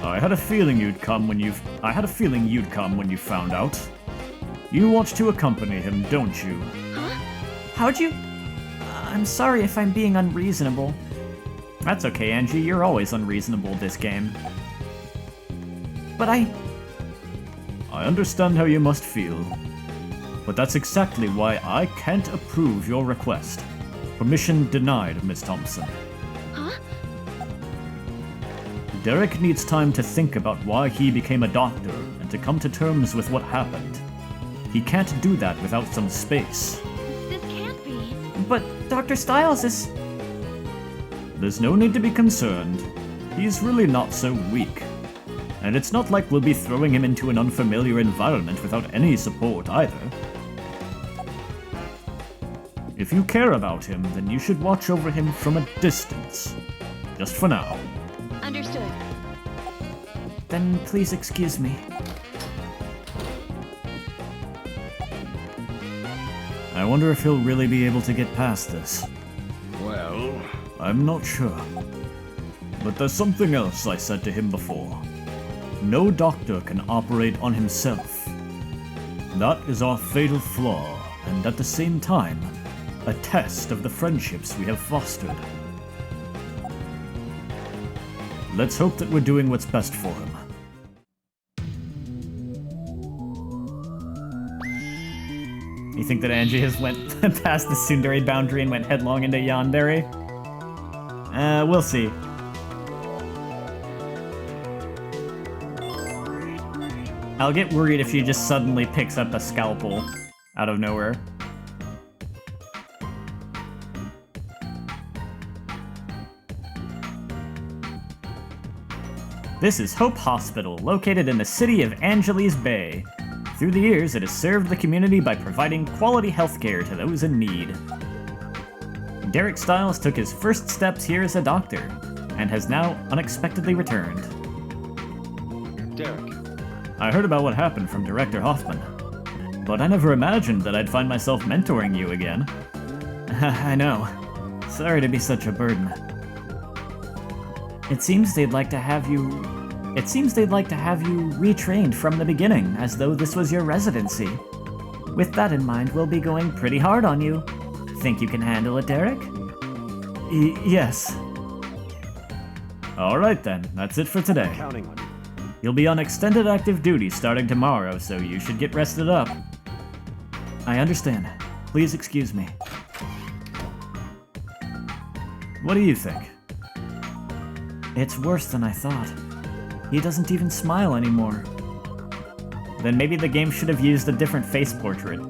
I had a feeling you'd come when you found out. You want to accompany him, don't you? How'd you... I'm sorry if I'm being unreasonable. That's okay, Angie. You're always unreasonable this game. But I understand how you must feel. But that's exactly why I can't approve your request. Permission denied, Miss Thompson. Huh? Derek needs time to think about why he became a doctor and to come to terms with what happened. He can't do that without some space. This can't be. But Dr. Styles is... There's no need to be concerned. He's really not so weak. And it's not like we'll be throwing him into an unfamiliar environment without any support either. If you care about him, then you should watch over him from a distance. Just for now. Understood. Then please excuse me. I wonder if he'll really be able to get past this. Well, I'm not sure. But there's something else I said to him before. No doctor can operate on himself. That is our fatal flaw, and at the same time, a test of the friendships we have fostered. Let's hope that we're doing what's best for him. You think that Angie has went past the tsundere boundary and went headlong into yandere? We'll see. I'll get worried if she just suddenly picks up a scalpel out of nowhere. This is Hope Hospital, located in the city of Angeles Bay. Through the years, it has served the community by providing quality healthcare to those in need. Derek Styles took his first steps here as a doctor, and has now unexpectedly returned. Derek, I heard about what happened from Director Hoffman, but I never imagined that I'd find myself mentoring you again. I know. Sorry to be such a burden. It seems they'd like to have you retrained from the beginning, as though this was your residency. With that in mind, we'll be going pretty hard on you. Think you can handle it, Derek? Yes. Alright then, that's it for today. Counting on you. You'll be on extended active duty starting tomorrow, so you should get rested up. I understand. Please excuse me. What do you think? It's worse than I thought. He doesn't even smile anymore. Then maybe the game should have used a different face portrait.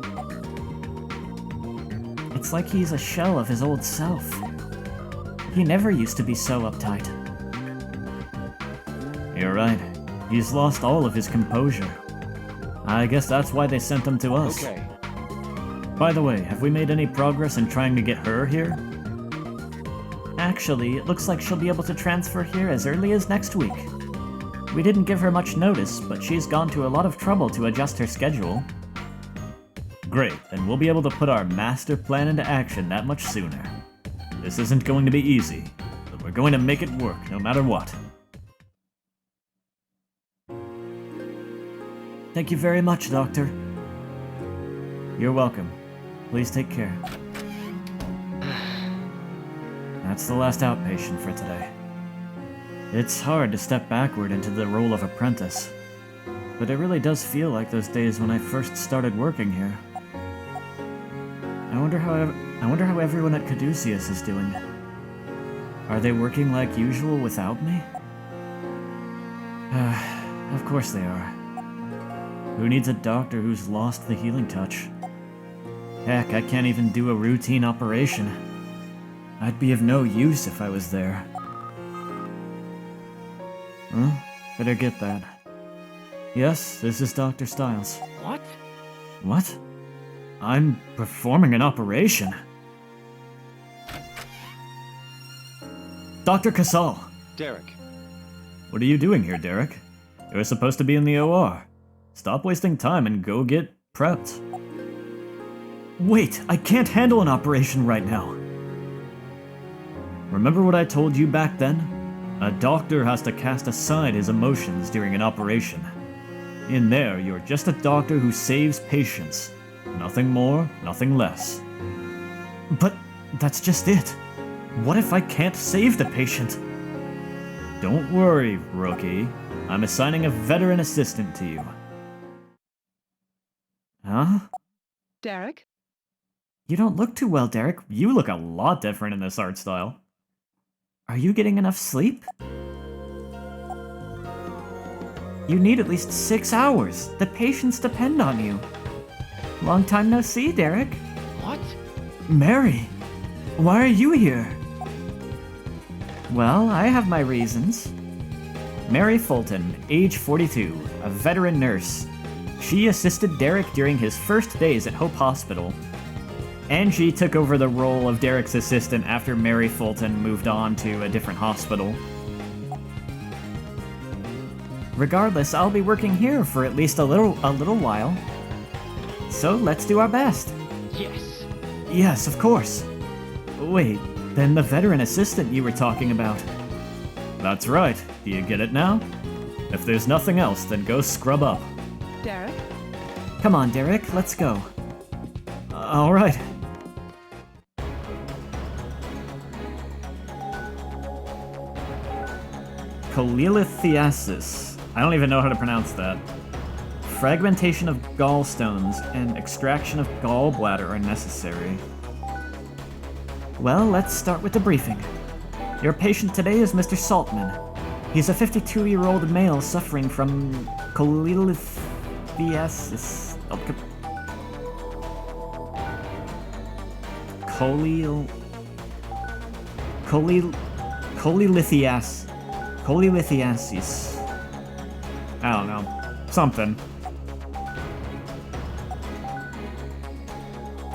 It's like he's a shell of his old self. He never used to be so uptight. You're right. He's lost all of his composure. I guess that's why they sent him to us. okay. By the way, have we made any progress in trying to get her here? Actually, it looks like she'll be able to transfer here as early as next week. We didn't give her much notice, but she's gone to a lot of trouble to adjust her schedule. Great, then we'll be able to put our master plan into action that much sooner. This isn't going to be easy, but we're going to make it work no matter what. Thank you very much, Doctor. You're welcome. Please take care. That's the last outpatient for today. It's hard to step backward into the role of apprentice, but it really does feel like those days when I first started working here. I wonder how everyone at Caduceus is doing. Are they working like usual without me? Of course they are. Who needs a doctor who's lost the healing touch? Heck, I can't even do a routine operation. I'd be of no use if I was there. Huh? Better get that. Yes, this is Dr. Styles. What? What? I'm performing an operation. Dr. Casal! Derek. What are you doing here, Derek? You're supposed to be in the OR. Stop wasting time and go get prepped. Wait, I can't handle an operation right now. Remember what I told you back then? A doctor has to cast aside his emotions during an operation. In there, you're just a doctor who saves patients. Nothing more, nothing less. But that's just it. What if I can't save the patient? Don't worry, rookie. I'm assigning a veteran assistant to you. Huh? Derek? You don't look too well, Derek. You look a lot different in this art style. Are you getting enough sleep? You need at least 6 hours. The patients depend on you. Long time no see, Derek. What? Mary, why are you here? Well, I have my reasons. Mary Fulton, age 42, a veteran nurse. She assisted Derek during his first days at Hope Hospital. Angie took over the role of Derek's assistant after Mary Fulton moved on to a different hospital. Regardless, I'll be working here for at least a little while. So let's do our best. Yes. Yes, of course. Wait, then the veteran assistant you were talking about. That's right. Do you get it now? If there's nothing else, then go scrub up. Derek? Come on, Derek, let's go. All right. Cholelithiasis. I don't even know how to pronounce that. Fragmentation of gallstones and extraction of gallbladder are necessary. Well, let's start with the briefing. Your patient today is Mr. Saltman. He's a 52-year-old male suffering from cholelithiasis. Cholelithiasis. I don't know. Something.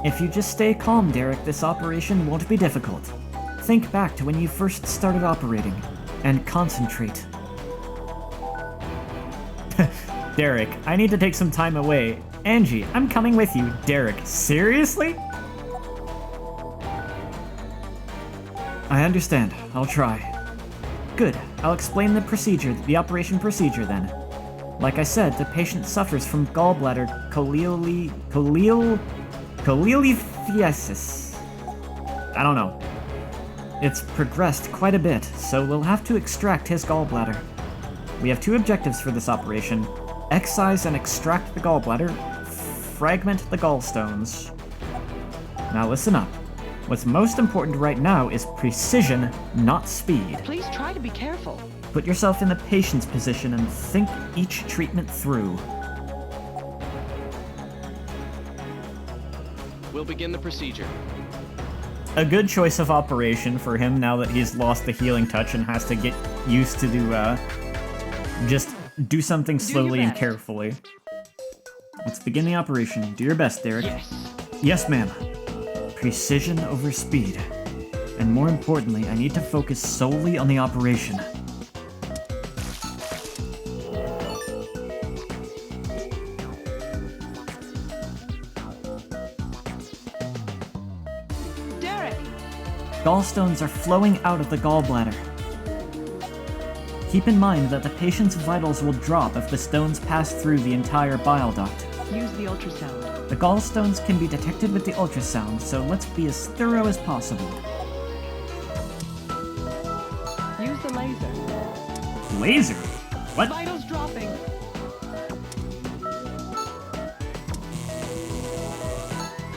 If you just stay calm, Derek, this operation won't be difficult. Think back to when you first started operating, and concentrate. Derek, I need to take some time away. Angie, I'm coming with you. Derek, seriously? I understand. I'll try. Good. I'll explain the procedure, the operation procedure then. Like I said, the patient suffers from gallbladder cholelithiasis. I don't know. It's progressed quite a bit, so we'll have to extract his gallbladder. We have 2 objectives for this operation. Excise and extract the gallbladder, fragment the gallstones. Now listen up. What's most important right now is precision, not speed. Please try to be careful. Put yourself in the patient's position and think each treatment through. We'll begin the procedure. A good choice of operation for him now that he's lost the healing touch and has to get used to just do something slowly and best. carefully. Let's begin the operation. Do your best, Derek. Yes. Yes, ma'am. Precision over speed. And more importantly, I need to focus solely on the operation. Derek! Gallstones are flowing out of the gallbladder. Keep in mind that the patient's vitals will drop if the stones pass through the entire bile duct. Use the ultrasound. The gallstones can be detected with the ultrasound, so let's be as thorough as possible. Use the laser. Laser? What? Vitals dropping.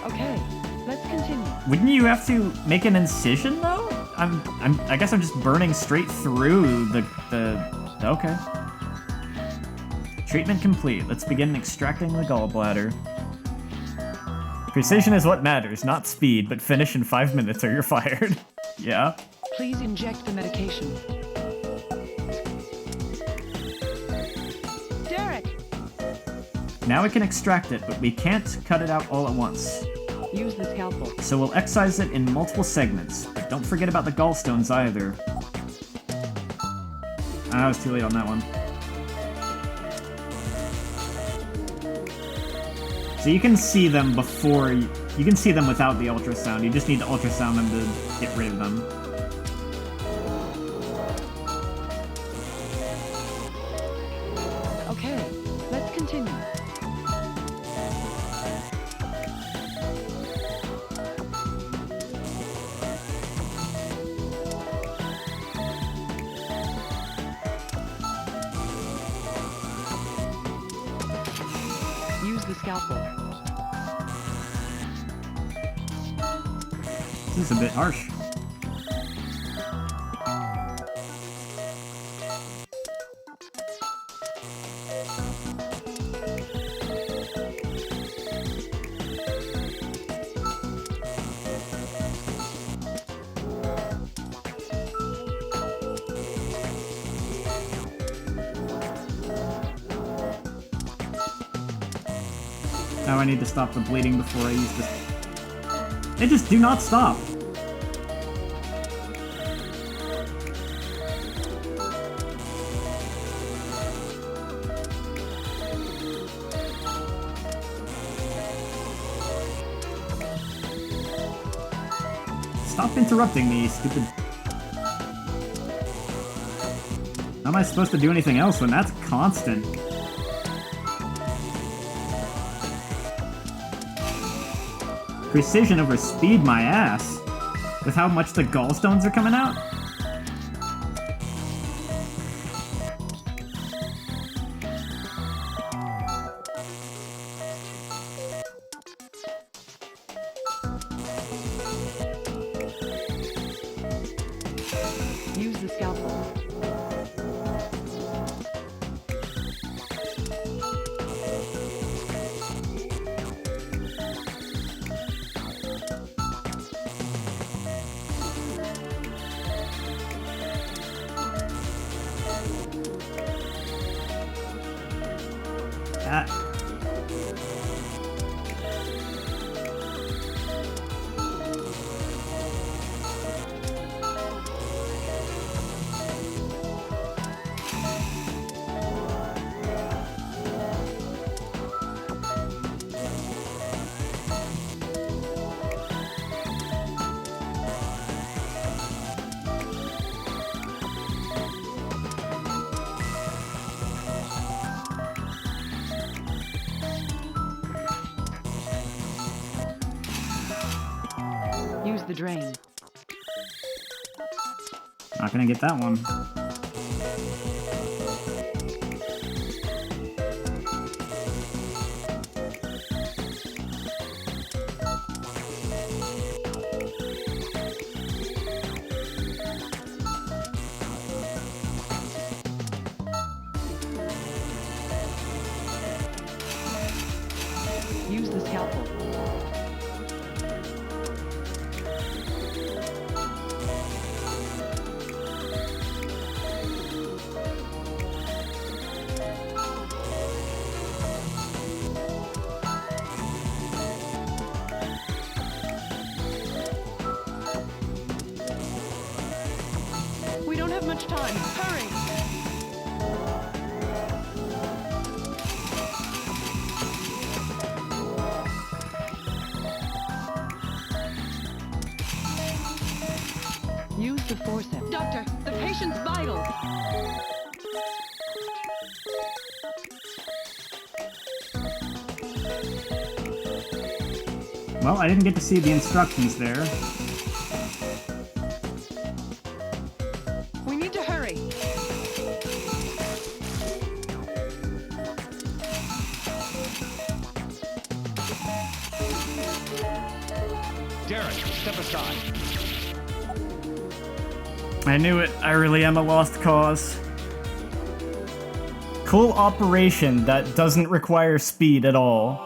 Okay, let's continue. Wouldn't you have to make an incision though? I guess I'm just burning straight through the okay. Treatment complete. Let's begin extracting the gallbladder. Precision is what matters, not speed, but finish in 5 minutes or you're fired. Yeah. Please inject the medication. Derek! Now we can extract it, but we can't cut it out all at once. Use the scalpel. So we'll excise it in multiple segments, but don't forget about the gallstones either. I was too late on that one. So you can see them before, you can see them without the ultrasound, you just need to ultrasound them to get rid of them. Okay, let's continue. Use the scalpel. This is a bit harsh. Now I need to stop the bleeding before I use this. They just do not stop. Stop interrupting me, stupid. How am I supposed to do anything else when that's constant? Precision over speed, my ass. With how much the gallstones are coming out? Use the scalpel. Use the drain. Not gonna get that one. Use the scalpel. We don't have much time. Hurry! Use the forceps. Doctor, the patient's vital. Well, I didn't get to see the instructions there. We need to hurry. Derek, step aside. I knew it. I really am a lost cause. Cool operation that doesn't require speed at all.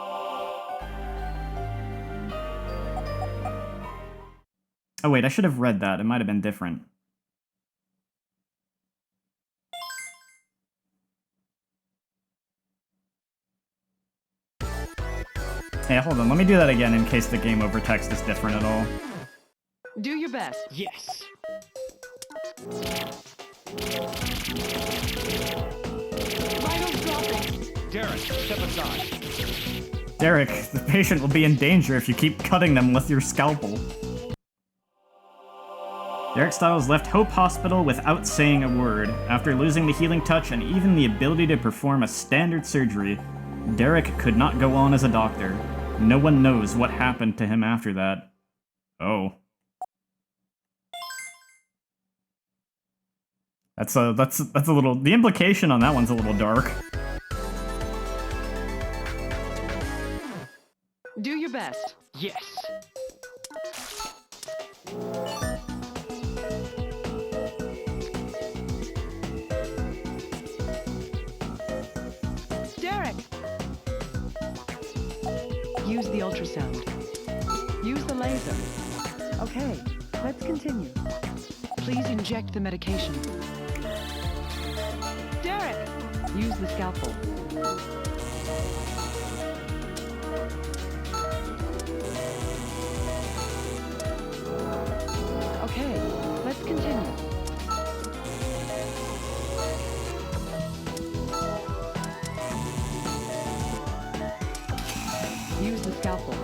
Oh wait, I should have read that. It might have been different. hold on. Let me do that again in case the game over text is different at all. Do your best. Yes. Vitals dropping. Derek, step aside. Derek, the patient will be in danger if you keep cutting them with your scalpel. Derek Stiles left Hope Hospital without saying a word. After losing the healing touch and even the ability to perform a standard surgery, Derek could not go on as a doctor. No one knows what happened to him after that. Oh. That's a little... The implication on that one's a little dark. Do your best. Yes. Derek! Use the ultrasound. Use the laser. Okay, let's continue. Please inject the medication. Derek! Use the scalpel. Okay, let's continue. Use the scalpel.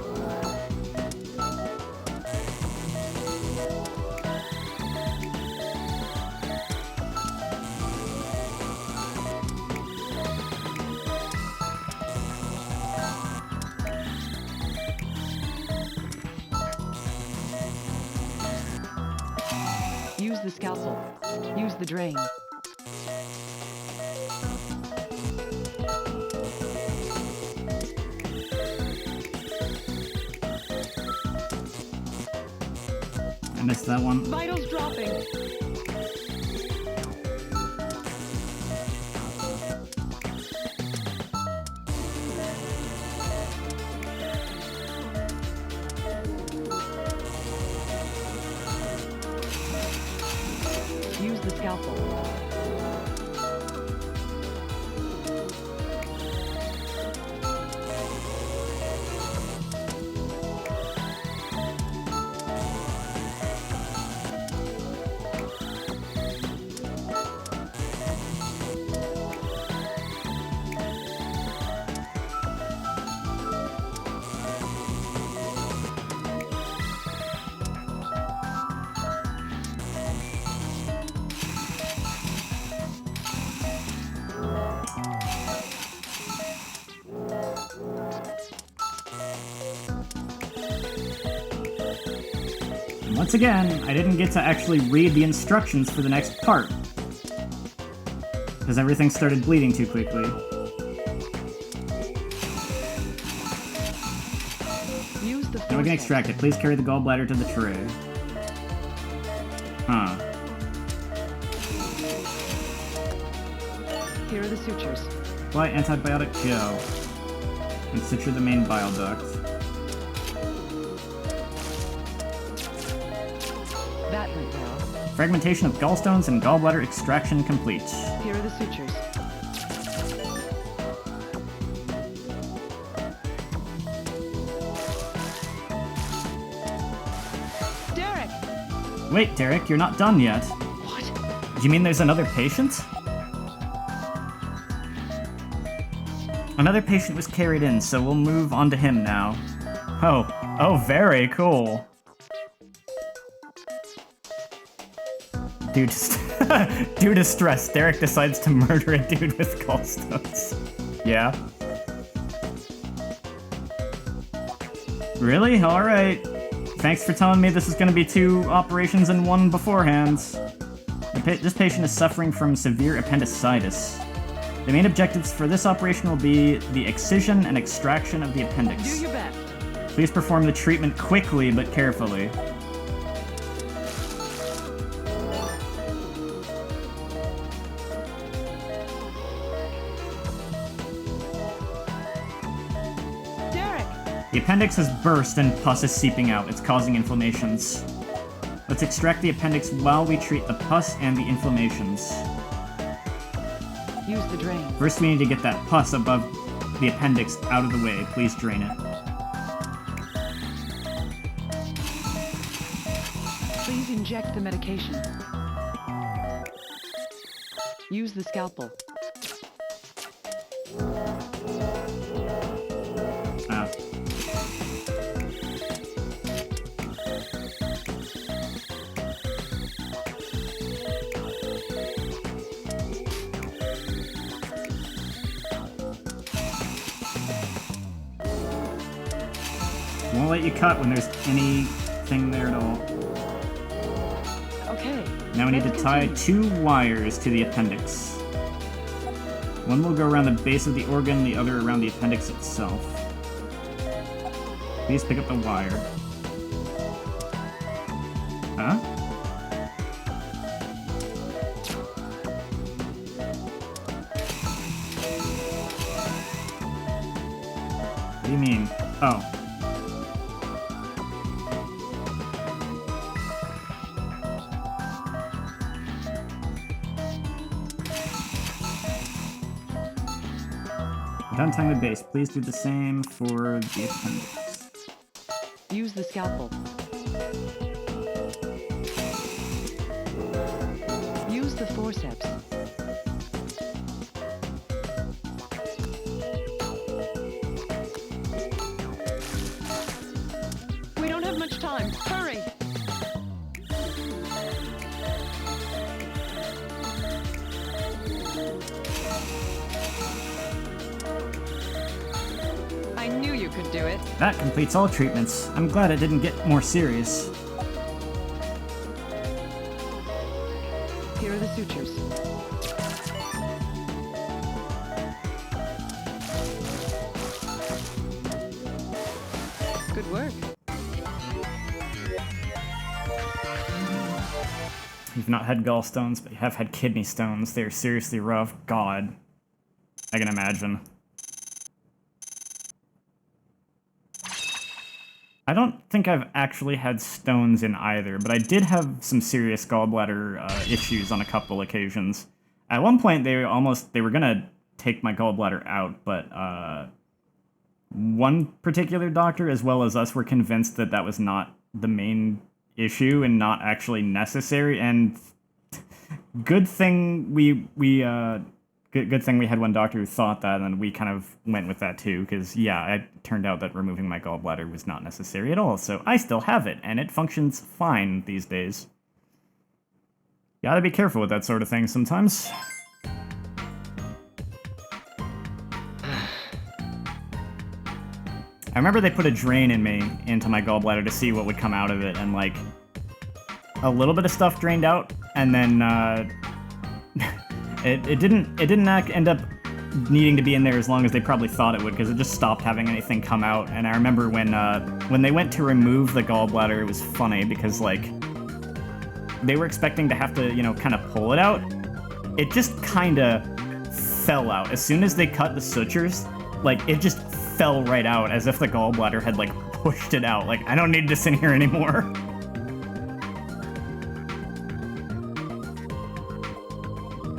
Use the scalpel. Use the drain. I missed that one. Vitals dropping. Use the scalpel. Once again, I didn't get to actually read the instructions for the next part. Because everything started bleeding too quickly. Use the Now we can extract it. Please carry the gallbladder to the tray. Huh. Here are the sutures. Apply antibiotic gel. And suture the main bile duct. That went well. Fragmentation of gallstones and gallbladder extraction complete. Here are the sutures. Derek! Wait, Derek, you're not done yet. What? Do you mean there's another patient? Another patient was carried in, so we'll move on to him now. Oh, very cool. Due to stress, Derek decides to murder a dude with gallstones. Yeah. Really? Alright. Thanks for telling me this is gonna be 2 operations in one beforehand. This patient is suffering from severe appendicitis. The main objectives for this operation will be the excision and extraction of the appendix. Do your best. Please perform the treatment quickly but carefully. Derek! The appendix has burst and pus is seeping out. It's causing inflammations. Let's extract the appendix while we treat the pus and the inflammations. Use the drain. First, we need to get that pus above the appendix out of the way. Please drain it. Please inject the medication. Use the scalpel. Ah. Won't let you cut when there's anything there at all. Okay. Now we need to let's tie continue. 2 wires to the appendix. One will go around the base of the organ, the other around the appendix itself. Please pick up the wire. Huh? What do you mean? Oh. Done tying the base. Please do the same for the appendix. Use the scalpel. Use the forceps. We don't have much time. Hurry! I knew you could do it. That completes all treatments. I'm glad it didn't get more serious. Here are the sutures. Good work. You've not had gallstones, but you have had kidney stones. They're seriously rough. God. I can imagine. I don't think I've actually had stones in either, but I did have some serious gallbladder issues on a couple occasions. At one point, they were gonna take my gallbladder out, but one particular doctor, as well as us, were convinced that that was not the main issue and not actually necessary. And good thing good thing we had one doctor who thought that, and we kind of went with that too, because, yeah, it turned out that removing my gallbladder was not necessary at all, so I still have it, and it functions fine these days. Gotta be careful with that sort of thing sometimes. I remember they put a drain into my gallbladder to see what would come out of it, and, like, a little bit of stuff drained out, and then, It didn't end up needing to be in there as long as they probably thought it would, because it just stopped having anything come out. And I remember when they went to remove the gallbladder, it was funny because, like, they were expecting to have to, kind of pull it out. It just kind of fell out. As soon as they cut the sutures, like, it just fell right out as if the gallbladder had, like, pushed it out. Like, I don't need this in here anymore.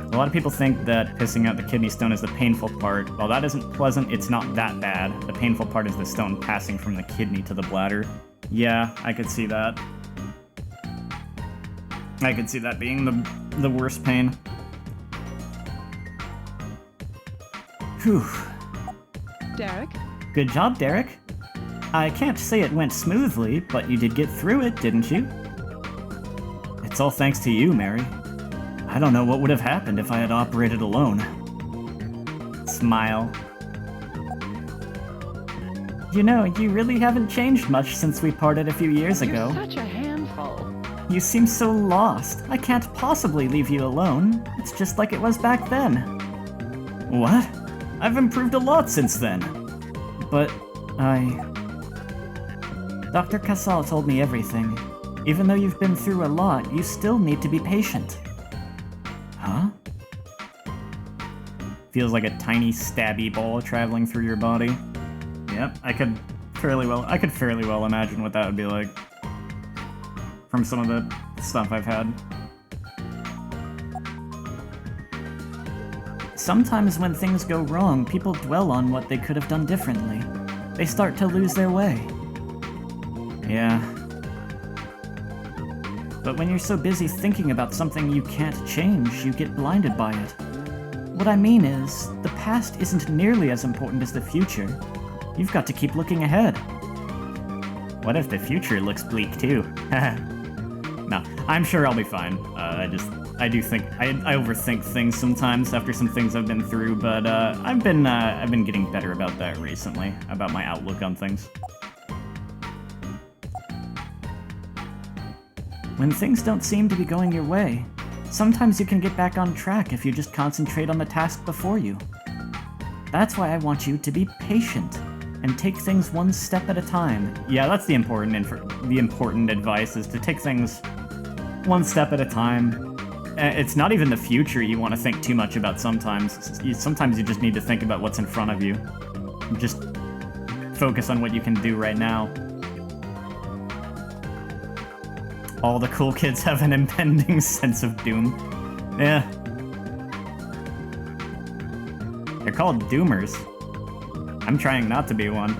A lot of people think that pissing out the kidney stone is the painful part. While that isn't pleasant, it's not that bad. The painful part is the stone passing from the kidney to the bladder. Yeah, I could see that. I could see that being the worst pain. Whew. Derek? Good job, Derek. I can't say it went smoothly, but you did get through it, didn't you? It's all thanks to you, Mary. I don't know what would have happened if I had operated alone. Smile. You know, you really haven't changed much since we parted a few years ago. You're such a handful. You seem so lost. I can't possibly leave you alone. It's just like it was back then. What? I've improved a lot since then. But Dr. Casal told me everything. Even though you've been through a lot, you still need to be patient. Huh? Feels like a tiny stabby ball traveling through your body. Yep, I could fairly well imagine what that would be like from some of the stuff I've had. Sometimes when things go wrong, people dwell on what they could have done differently. They start to lose their way. Yeah. But when you're so busy thinking about something you can't change, you get blinded by it. What I mean is, the past isn't nearly as important as the future. You've got to keep looking ahead. What if the future looks bleak too? No, I'm sure I'll be fine. I overthink things sometimes after some things I've been through, but I've been getting better about that recently, about my outlook on things. When things don't seem to be going your way, sometimes you can get back on track if you just concentrate on the task before you. That's why I want you to be patient and take things one step at a time. Yeah, that's the important advice, is to take things one step at a time. It's not even the future you want to think too much about sometimes. Sometimes you just need to think about what's in front of you. Just focus on what you can do right now. All the cool kids have an impending sense of doom. Yeah. They're called doomers. I'm trying not to be one.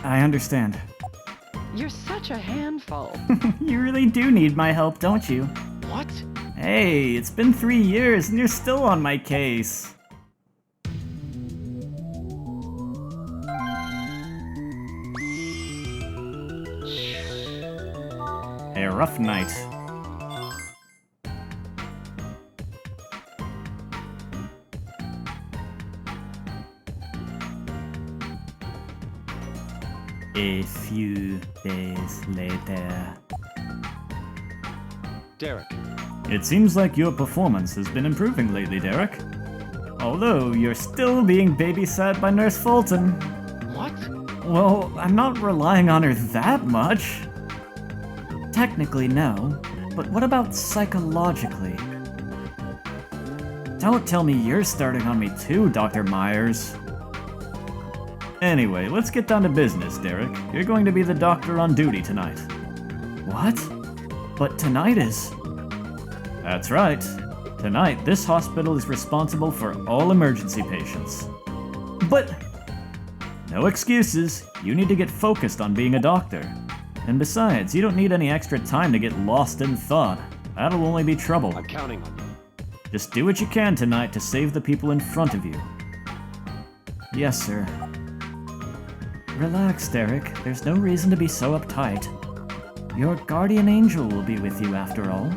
I understand. You're such a handful. You really do need my help, don't you? What? Hey, it's been 3 years and you're still on my case. A rough night. A few days later. Derek. It seems like your performance has been improving lately, Derek. Although you're still being babysat by Nurse Fulton. What? Well, I'm not relying on her that much. Technically, no. But what about psychologically? Don't tell me you're starting on me too, Dr. Myers. Anyway, let's get down to business, Derek. You're going to be the doctor on duty tonight. What? But tonight is... That's right. Tonight, this hospital is responsible for all emergency patients. But... No excuses. You need to get focused on being a doctor. And besides, you don't need any extra time to get lost in thought. That'll only be trouble. I'm counting on you. Just do what you can tonight to save the people in front of you. Yes, sir. Relax, Derek. There's no reason to be so uptight. Your guardian angel will be with you after all.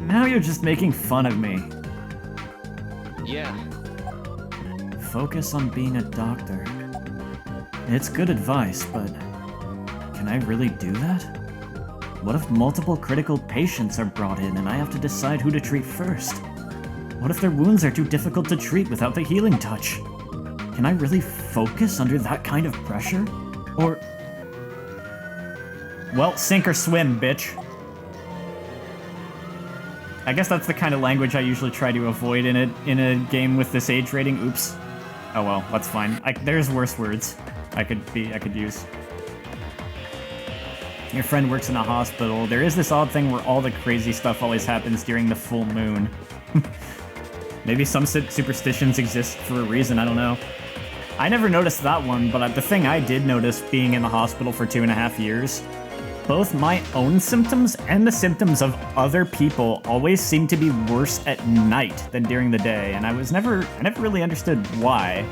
Now you're just making fun of me. Yeah. Focus on being a doctor. It's good advice, but can I really do that? What if multiple critical patients are brought in and I have to decide who to treat first? What if their wounds are too difficult to treat without the healing touch? Can I really focus under that kind of pressure? Or... Well, sink or swim, bitch. I guess that's the kind of language I usually try to avoid in a game with this age rating. Oops. Oh well, that's fine. There's worse words I could use. Your friend works in a hospital. There is this odd thing where all the crazy stuff always happens during the full moon. Maybe some superstitions exist for a reason, I don't know. I never noticed that one, but the thing I did notice being in the hospital for 2.5 years, both my own symptoms and the symptoms of other people always seem to be worse at night than during the day, and I never really understood why.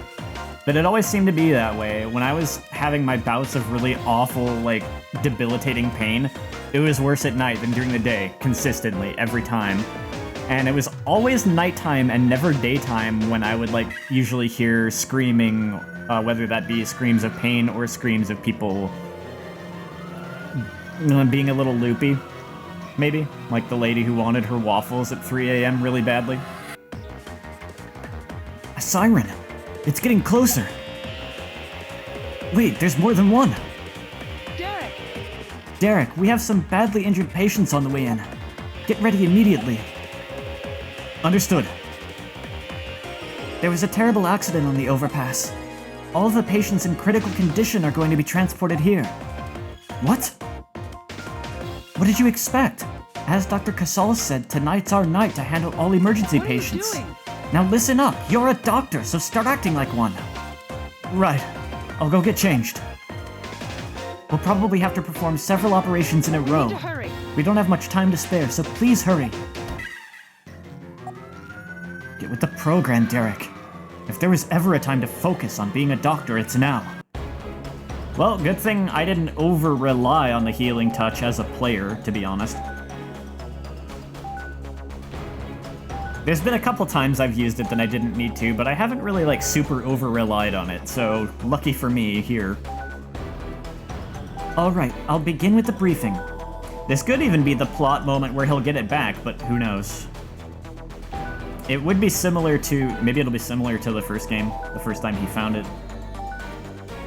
But it always seemed to be that way. When I was having my bouts of really awful, like, debilitating pain, it was worse at night than during the day, consistently, every time. And it was always nighttime and never daytime when I would, like, usually hear screaming, whether that be screams of pain or screams of people being a little loopy, maybe. Like the lady who wanted her waffles at 3 a.m. really badly. A siren! It's getting closer! Wait, there's more than one! Derek! Derek, we have some badly injured patients on the way in. Get ready immediately. Understood. There was a terrible accident on the overpass. All of the patients in critical condition are going to be transported here. What? What did you expect? As Dr. Casal said, tonight's our night to handle all emergency What are you patients. doing? Now listen up. You're a doctor, so start acting like one. Right. I'll go get changed. We'll probably have to perform several operations in a row. Need to hurry. We don't have much time to spare, so please hurry. Get with the program, Derek. If there was ever a time to focus on being a doctor, it's now. Well, good thing I didn't over-rely on the healing touch as a player, to be honest. There's been a couple times I've used it that I didn't need to, but I haven't really, like, super over-relied on it, so lucky for me here. Alright, I'll begin with the briefing. This could even be the plot moment where he'll get it back, but who knows. It would be similar to... maybe it'll be similar to the first game, the first time he found it.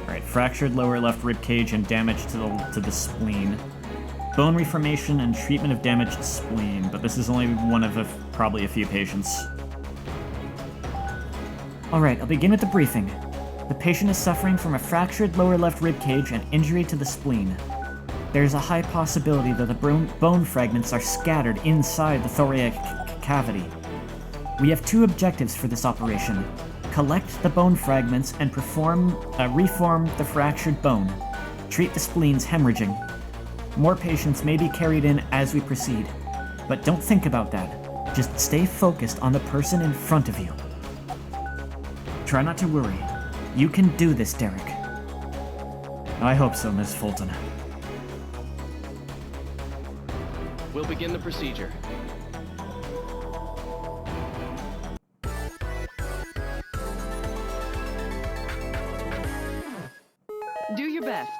Alright, fractured lower left rib cage and damage to the spleen. Bone reformation and treatment of damaged spleen, but this is only one of probably a few patients. Alright, I'll begin with the briefing. The patient is suffering from a fractured lower left rib cage and injury to the spleen. There is a high possibility that the bone fragments are scattered inside the thoracic cavity. We have two objectives for this operation. Collect the bone fragments and reform the fractured bone. Treat the spleen's hemorrhaging. More patients may be carried in as we proceed. But don't think about that. Just stay focused on the person in front of you. Try not to worry. You can do this, Derek. I hope so, Miss Fulton. We'll begin the procedure. Do your best.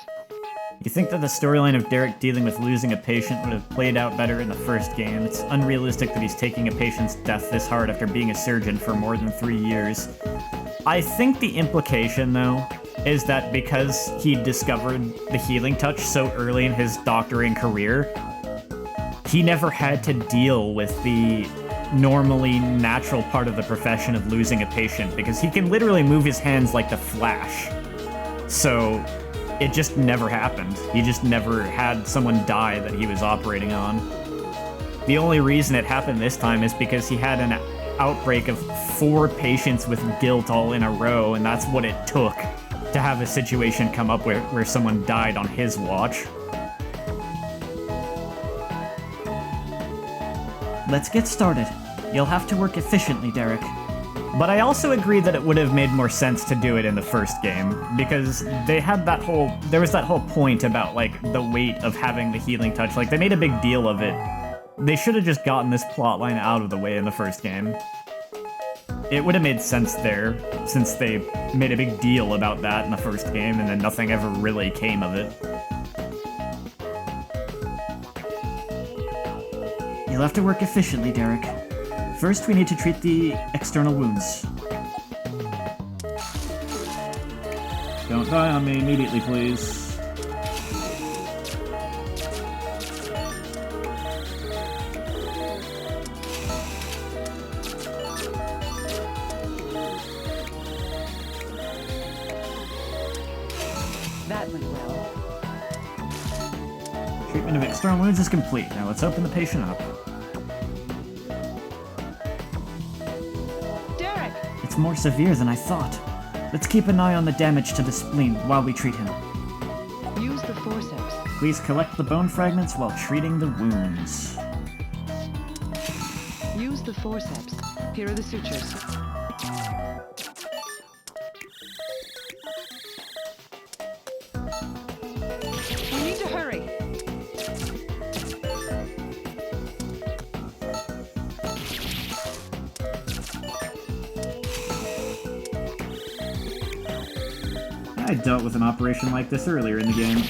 You think that the storyline of Derek dealing with losing a patient would have played out better in the first game? It's unrealistic that he's taking a patient's death this hard after being a surgeon for more than 3 years. I think the implication, though, is that because he discovered the healing touch so early in his doctoring career, he never had to deal with the normally natural part of the profession of losing a patient, because he can literally move his hands like the Flash. So it just never happened. He just never had someone die that he was operating on. The only reason it happened this time is because he had an outbreak of 4 patients with guilt all in a row, and that's what it took to have a situation come up where someone died on his watch. Let's get started. You'll have to work efficiently, Derek. But I also agree that it would have made more sense to do it in the first game, because they had there was that whole point about, like, the weight of having the healing touch. Like, they made a big deal of it. They should have just gotten this plotline out of the way in the first game. It would have made sense there, since they made a big deal about that in the first game, and then nothing ever really came of it. You'll have to work efficiently, Derek. First, we need to treat the external wounds. Don't die on me immediately, please. That went well. Treatment of external wounds is complete. Now let's open the patient up. Derek! It's more severe than I thought. Let's keep an eye on the damage to the spleen while we treat him. Use the forceps. Please collect the bone fragments while treating the wounds. Use the forceps. Here are the sutures. We need to hurry. I dealt with an operation like this earlier in the game.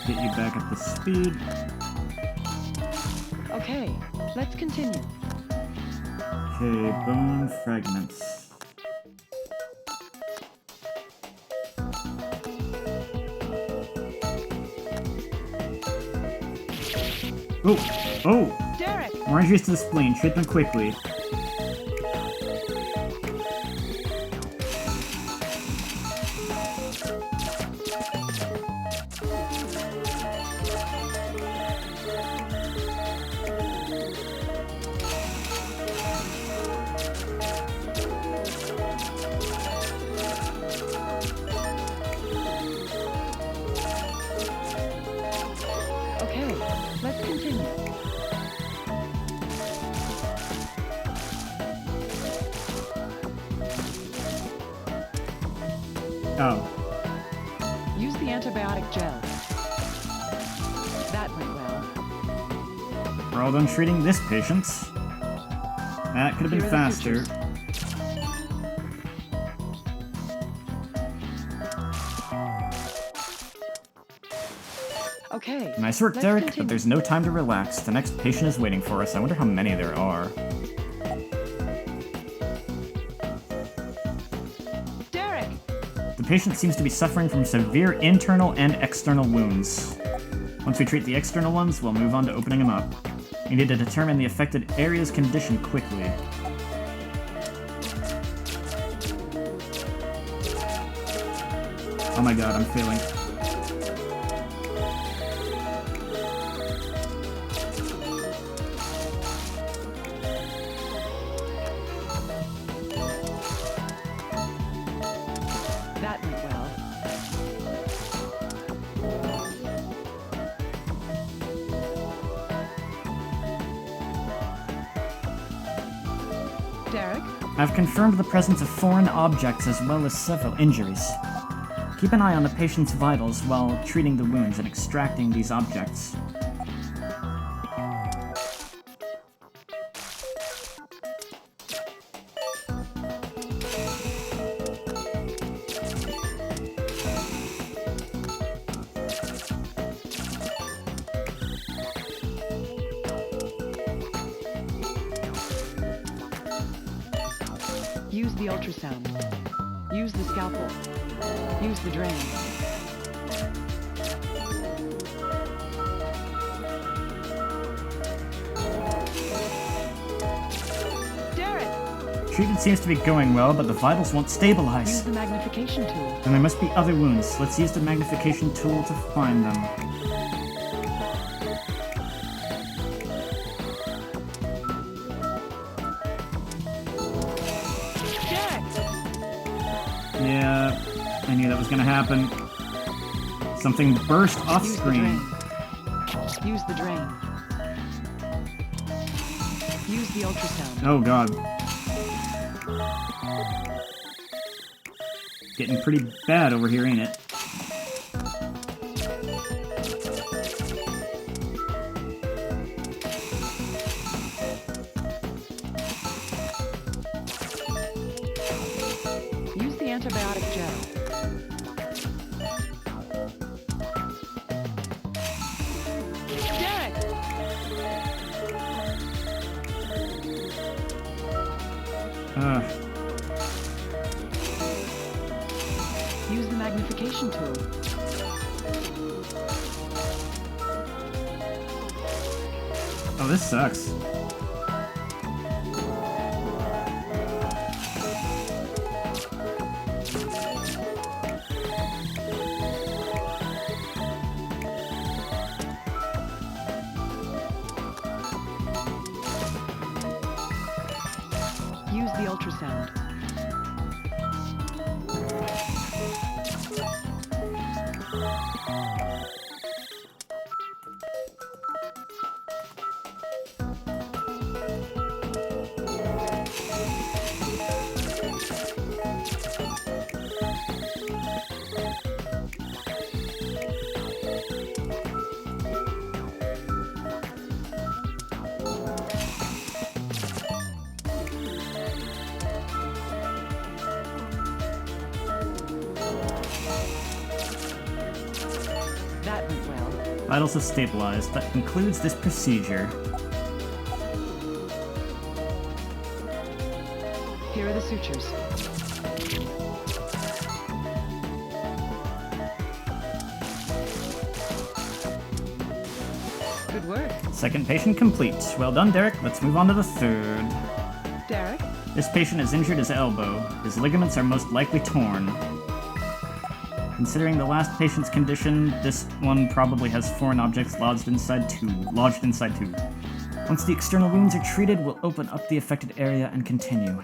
Get you back up to speed. Okay, let's continue. Okay, bone fragments. Oh! Oh! Derek! More injuries to the spleen. Treat them quickly. Okay, let's continue. Oh. Use the antibiotic gel. That went well. We're all done treating this patient. That could have been Here are the faster. sutures. Okay. Nice work, let's Derek, continue. but there's no time to relax. The next patient is waiting for us. I wonder how many there are. Derek! The patient seems to be suffering from severe internal and external wounds. Once we treat the external ones, we'll move on to opening them up. We need to determine the affected area's condition quickly. Oh my god, I'm failing. That went well. Derek? I've confirmed the presence of foreign objects as well as several injuries. Keep an eye on the patient's vitals while treating the wounds and extracting these objects. Use the ultrasound. Use the scalpel. Use the drain. Derek! Treatment seems to be going well, but the vitals won't Use stabilize. the magnification tool. Then there must be other wounds. Let's use the magnification tool to find them. Derek! Yeah, I knew that was gonna happen. Something burst off Use the screen. drain. Use the drain. Use the ultrasound. Oh god. Getting pretty bad over here, ain't it? Use the antibiotic gel. Derek! Use the magnification tool. Oh, this sucks. Use the ultrasound. That went well. Vitals have stabilized. That concludes this procedure. Here are the sutures. Good work. Second patient complete. Well done, Derek. Let's move on to the third. Derek? This patient has injured his elbow. His ligaments are most likely torn. Considering the last patient's condition, this one probably has foreign objects lodged inside two. Once the external wounds are treated, we'll open up the affected area and continue.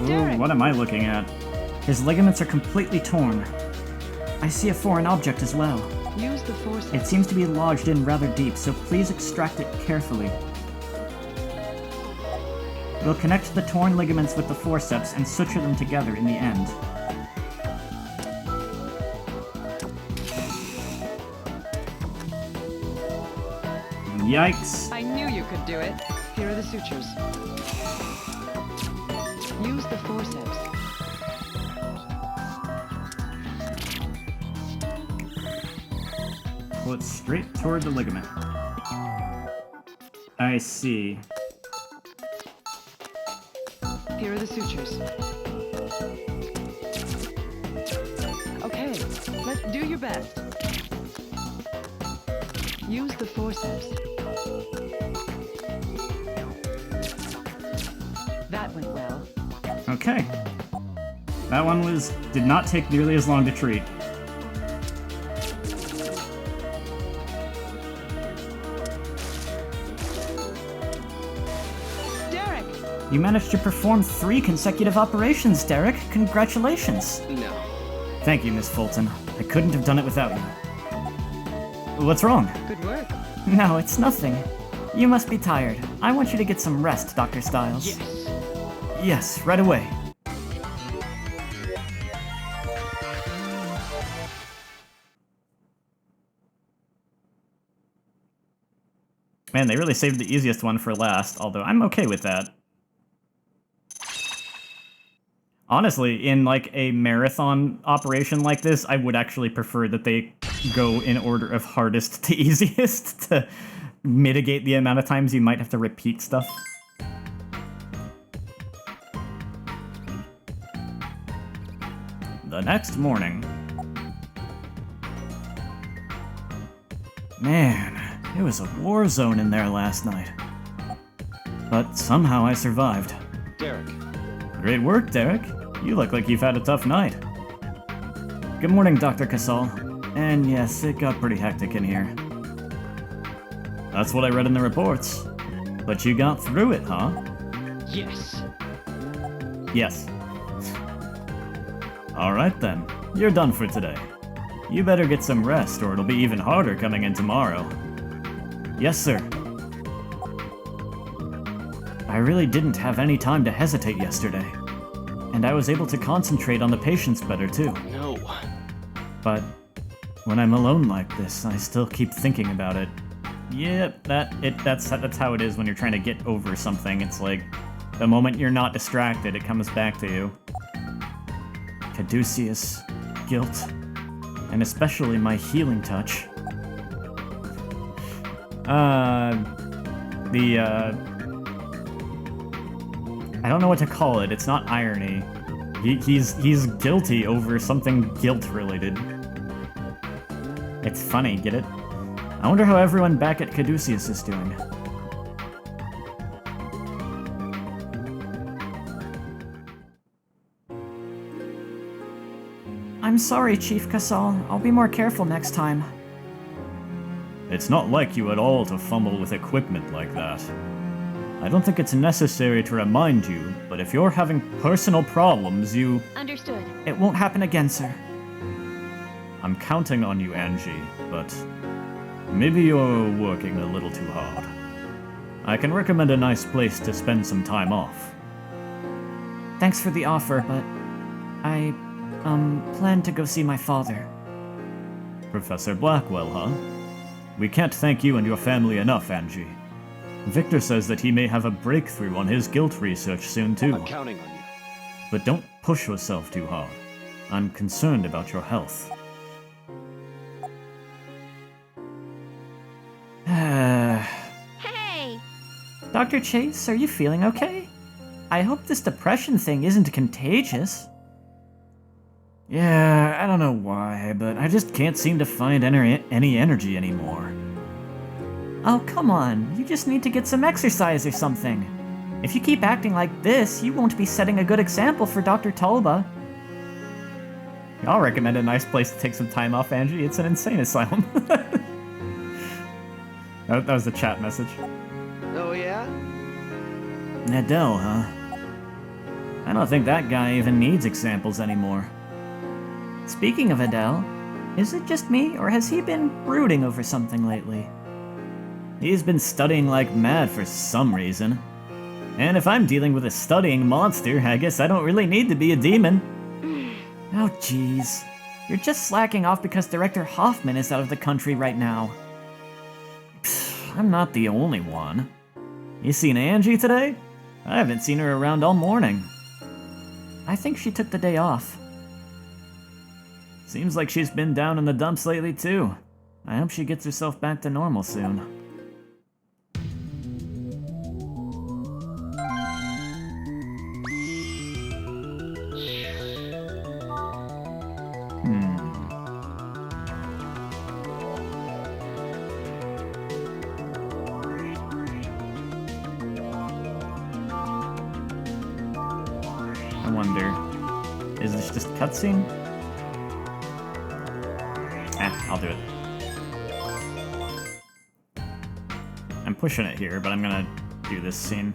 Ooh, what am I looking at? His ligaments are completely torn. I see a foreign object as well. Use the force. It seems to be lodged in rather deep, so please extract it carefully. We'll connect the torn ligaments with the forceps and suture them together in the end. Yikes. I knew you could do it. Here are the sutures. Use the forceps. Pull it straight toward the ligament. I see. Here are the sutures. Okay, let's do your best. Use the forceps. That went well. Okay. That one did not take nearly as long to treat. Derek! You managed to perform 3 consecutive operations, Derek. Congratulations. No. Thank you, Miss Fulton. I couldn't have done it without you. What's wrong? Good work. No, it's nothing. You must be tired. I want you to get some rest, Dr. Stiles. Yes. Yes, right away. Man, they really saved the easiest one for last, although I'm okay with that. Honestly, in like a marathon operation like this, I would actually prefer that they go in order of hardest to easiest to mitigate the amount of times you might have to repeat stuff. The next morning. Man, it was a war zone in there last night. But somehow I survived. Derek. Great work, Derek. You look like you've had a tough night. Good morning, Dr. Casal. And yes, it got pretty hectic in here. That's what I read in the reports. But you got through it, huh? Yes. Yes. Alright then, you're done for today. You better get some rest or it'll be even harder coming in tomorrow. Yes, sir. I really didn't have any time to hesitate yesterday. And I was able to concentrate on the patients better too. No. But when I'm alone like this, I still keep thinking about it. Yep, that's how it is when you're trying to get over something. It's like, the moment you're not distracted, it comes back to you. Caduceus, guilt, and especially my healing touch. I don't know what to call it. It's not irony. He's guilty over something guilt-related. It's funny, get it? I wonder how everyone back at Caduceus is doing. I'm sorry, Chief Casal. I'll be more careful next time. It's not like you at all to fumble with equipment like that. I don't think it's necessary to remind you, but if you're having personal problems, you... Understood. It won't happen again, sir. I'm counting on you, Angie, but maybe you're working a little too hard. I can recommend a nice place to spend some time off. Thanks for the offer, but I, plan to go see my father. Professor Blackwell, huh? We can't thank you and your family enough, Angie. Victor says that he may have a breakthrough on his guilt research soon, too. I'm counting on you. But don't push yourself too hard. I'm concerned about your health. Hey! Dr. Chase, are you feeling okay? I hope this depression thing isn't contagious. Yeah, I don't know why, but I just can't seem to find any energy anymore. Oh, come on. You just need to get some exercise or something. If you keep acting like this, you won't be setting a good example for Dr. Talba. I'll recommend a nice place to take some time off, Angie. It's an insane asylum. That was the chat message. Oh, yeah? Adele, huh? I don't think that guy even needs examples anymore. Speaking of Adele, is it just me, or has he been brooding over something lately? He's been studying like mad for some reason. And if I'm dealing with a studying monster, I guess I don't really need to be a demon. Oh, jeez. You're just slacking off because Director Hoffman is out of the country right now. I'm not the only one. You seen Angie today? I haven't seen her around all morning. I think she took the day off. Seems like she's been down in the dumps lately, too. I hope she gets herself back to normal soon. I wonder, is this just cutscene? I'll do it. I'm pushing it here, but I'm gonna do this scene.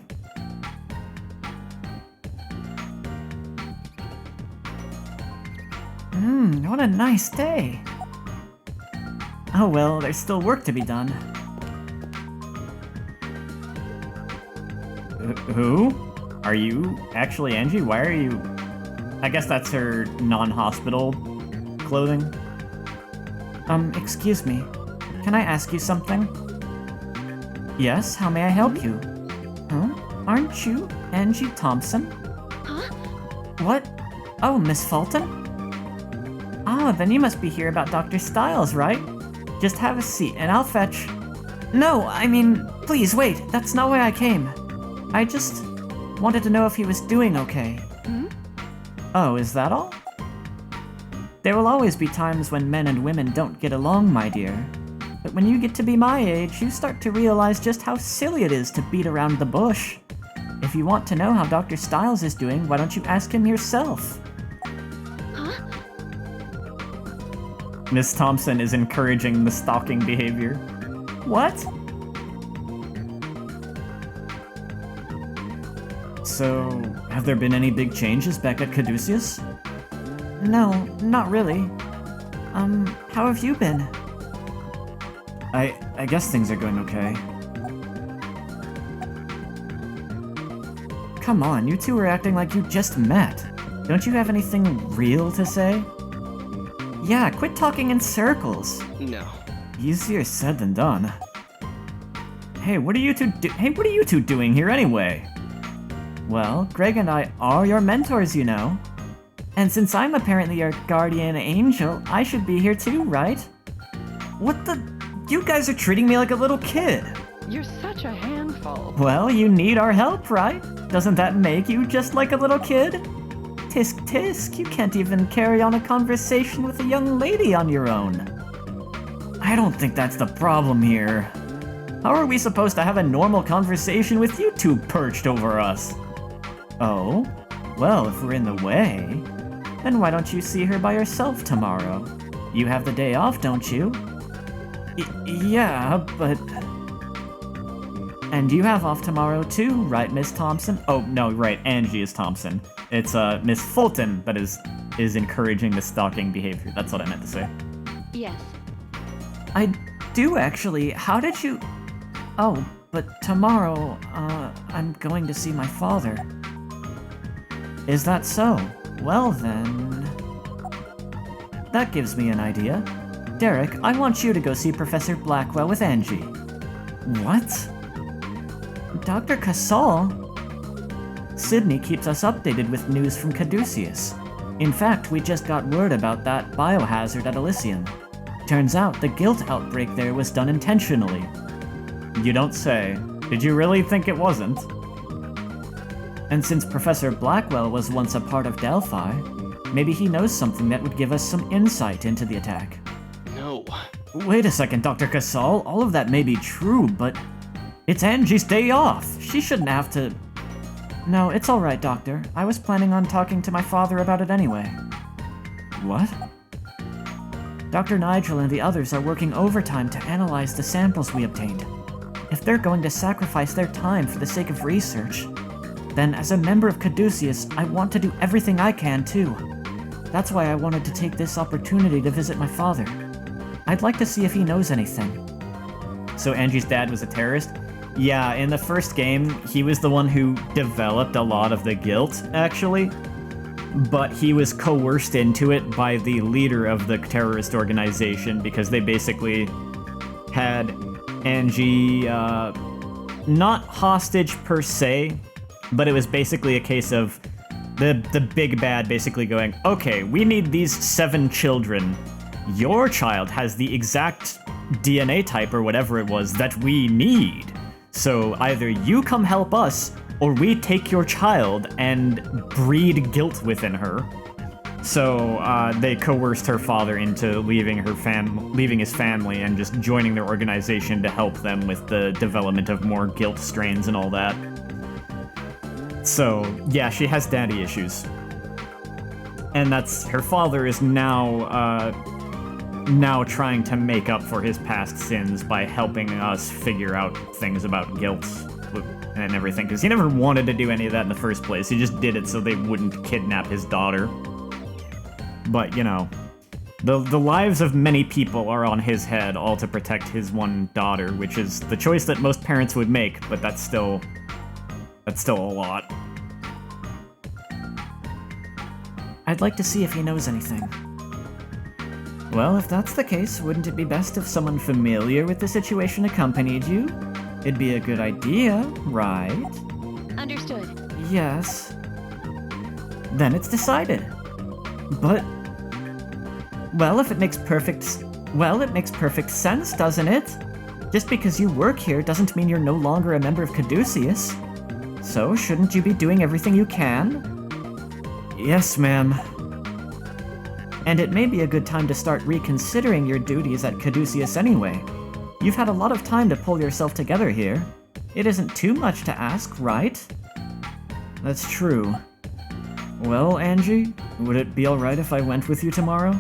What a nice day. Oh well, there's still work to be done. Who? Are you actually Angie? Why are you... I guess that's her non-hospital clothing. Excuse me. Can I ask you something? Yes, how may I help you? Huh? Aren't you Angie Thompson? Huh? What? Oh, Miss Fulton? Ah, then you must be here about Dr. Styles, right? Just have a seat and I'll fetch... No, I mean, please wait, that's not why I came. I just wanted to know if he was doing okay. Oh, is that all? There will always be times when men and women don't get along, my dear. But when you get to be my age, you start to realize just how silly it is to beat around the bush. If you want to know how Dr. Styles is doing, why don't you ask him yourself? Huh? Miss Thompson is encouraging the stalking behavior. What? So, have there been any big changes back at Caduceus? No, not really. How have you been? I guess things are going okay. Come on, you two are acting like you just met. Don't you have anything real to say? Yeah, quit talking in circles. No. Easier said than done. Hey, what are you two doing here anyway? Well, Greg and I are your mentors, you know. And since I'm apparently your guardian angel, I should be here too, right? What the? You guys are treating me like a little kid. You're such a handful. Well, you need our help, right? Doesn't that make you just like a little kid? Tisk tisk, you can't even carry on a conversation with a young lady on your own. I don't think that's the problem here. How are we supposed to have a normal conversation with you two perched over us? Oh? Well, if we're in the way, then why don't you see her by yourself tomorrow? You have the day off, don't you? Yeah, but... And you have off tomorrow too, right, Miss Thompson? Oh, no, right, Angie is Thompson. It's, Miss Fulton that is encouraging the stalking behavior. That's what I meant to say. Yes. I do, actually. How did you... Oh, but tomorrow, I'm going to see my father. Is that so? Well then... That gives me an idea. Derek, I want you to go see Professor Blackwell with Angie. What? Dr. Casal? Sydney keeps us updated with news from Caduceus. In fact, we just got word about that biohazard at Elysium. Turns out the guilt outbreak there was done intentionally. You don't say. Did you really think it wasn't? And since Professor Blackwell was once a part of Delphi, maybe he knows something that would give us some insight into the attack. No. Wait a second, Dr. Casal. All of that may be true, but it's Angie's day off. She shouldn't have to... No, it's alright, Doctor. I was planning on talking to my father about it anyway. What? Dr. Nigel and the others are working overtime to analyze the samples we obtained. If they're going to sacrifice their time for the sake of research, then as a member of Caduceus, I want to do everything I can too. That's why I wanted to take this opportunity to visit my father. I'd like to see if he knows anything. So Angie's dad was a terrorist? Yeah, in the first game, he was the one who developed a lot of the guilt, actually. But he was coerced into it by the leader of the terrorist organization because they basically had Angie, not hostage per se, but it was basically a case of the big bad basically going, okay, we need these 7 children. Your child has the exact DNA type or whatever it was that we need. So either you come help us, or we take your child and breed guilt within her. So they coerced her father into leaving his family and just joining their organization to help them with the development of more guilt strains and all that. So yeah, she has daddy issues, and that's her father is now trying to make up for his past sins by helping us figure out things about guilt and everything, because he never wanted to do any of that in the first place. He just did it so they wouldn't kidnap his daughter. But, you know, the lives of many people are on his head, all to protect his one daughter, which is the choice that most parents would make, but that's still a lot. I'd like to see if he knows anything. Well, if that's the case, wouldn't it be best if someone familiar with the situation accompanied you? It'd be a good idea, right? Understood. Yes. Then it's decided. But... well, it makes perfect sense, doesn't it? Just because you work here doesn't mean you're no longer a member of Caduceus. So, shouldn't you be doing everything you can? Yes, ma'am. And it may be a good time to start reconsidering your duties at Caduceus anyway. You've had a lot of time to pull yourself together here. It isn't too much to ask, right? That's true. Well, Angie, would it be alright if I went with you tomorrow?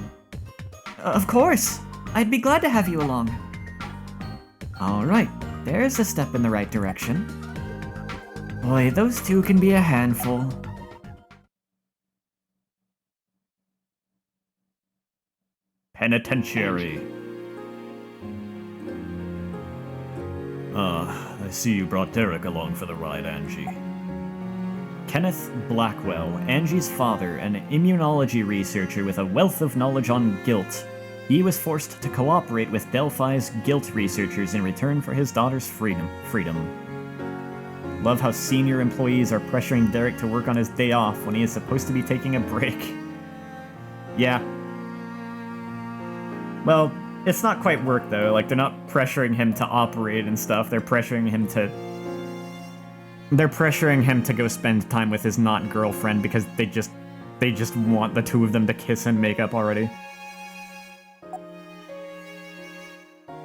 Of course! I'd be glad to have you along. Alright, there's a step in the right direction. Boy, those two can be a handful. Penitentiary. I see you brought Derek along for the ride, Angie. Kenneth Blackwell, Angie's father, an immunology researcher with a wealth of knowledge on guilt. He was forced to cooperate with Delphi's guilt researchers in return for his daughter's freedom. Love how senior employees are pressuring Derek to work on his day off when he is supposed to be taking a break. Yeah. Well, it's not quite work though, like they're not pressuring him to operate and stuff, they're pressuring him to go spend time with his not girlfriend because they just want the two of them to kiss and make up already.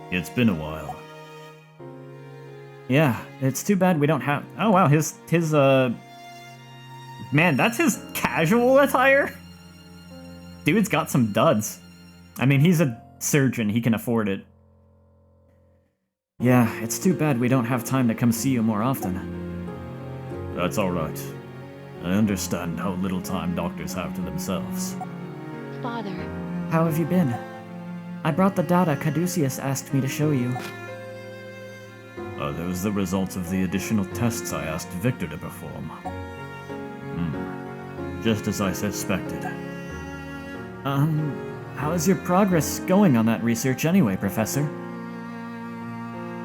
It's been a while. Yeah, it's too bad we don't have... Oh wow, his man, that's his casual attire? Dude's got some duds. I mean, he's a surgeon, he can afford it. Yeah, it's too bad we don't have time to come see you more often. That's alright. I understand how little time doctors have to themselves. Father. How have you been? I brought the data Caduceus asked me to show you. Those the results of the additional tests I asked Victor to perform. Just as I suspected. How is your progress going on that research anyway, Professor?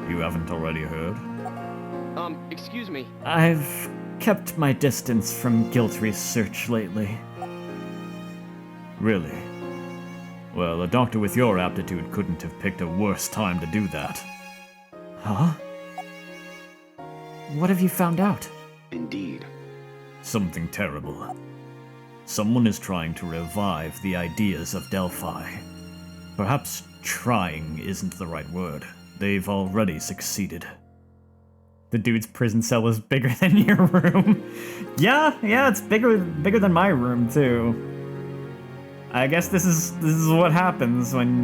You haven't already heard? Excuse me. I've kept my distance from guilt research lately. Really? Well, a doctor with your aptitude couldn't have picked a worse time to do that. Huh? What have you found out? Indeed. Something terrible. Someone is trying to revive the ideas of Delphi. Perhaps trying isn't the right word. They've already succeeded. The dude's prison cell is bigger than your room. yeah, it's bigger than my room too. I guess this is what happens when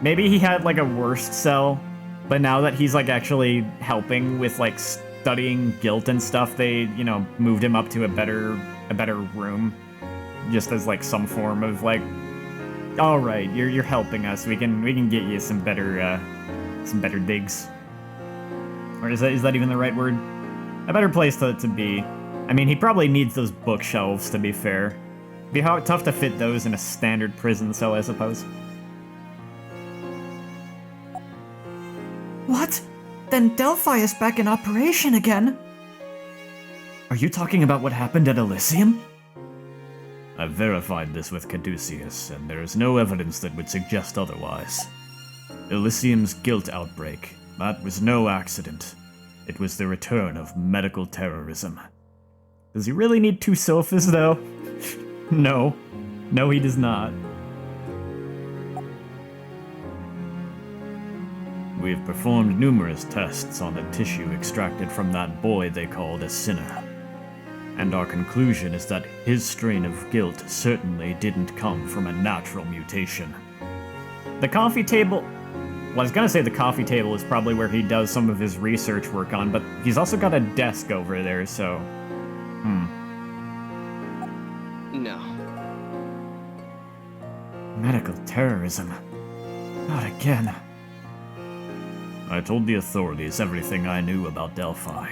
maybe he had like a worst cell, but now that he's like actually helping with like studying guilt and stuff, they, you know, moved him up to a better room, just as like some form of like, all right, you're helping us. We can get you some better digs. Or is that even the right word? A better place to be. I mean, he probably needs those bookshelves, to be fair. It'd be tough to fit those in a standard prison cell, I suppose. What? Then Delphi is back in operation again? Are you talking about what happened at Elysium? I've verified this with Caduceus, and there is no evidence that would suggest otherwise. Elysium's guilt outbreak, that was no accident. It was the return of medical terrorism. Does he really need 2 sofas, though? No, he does not. We have performed numerous tests on the tissue extracted from that boy they called a sinner. And our conclusion is that his strain of guilt certainly didn't come from a natural mutation. The coffee table... Well, I was gonna say the coffee table is probably where he does some of his research work on, but he's also got a desk over there, so... No. Medical terrorism. Not again. I told the authorities everything I knew about Delphi,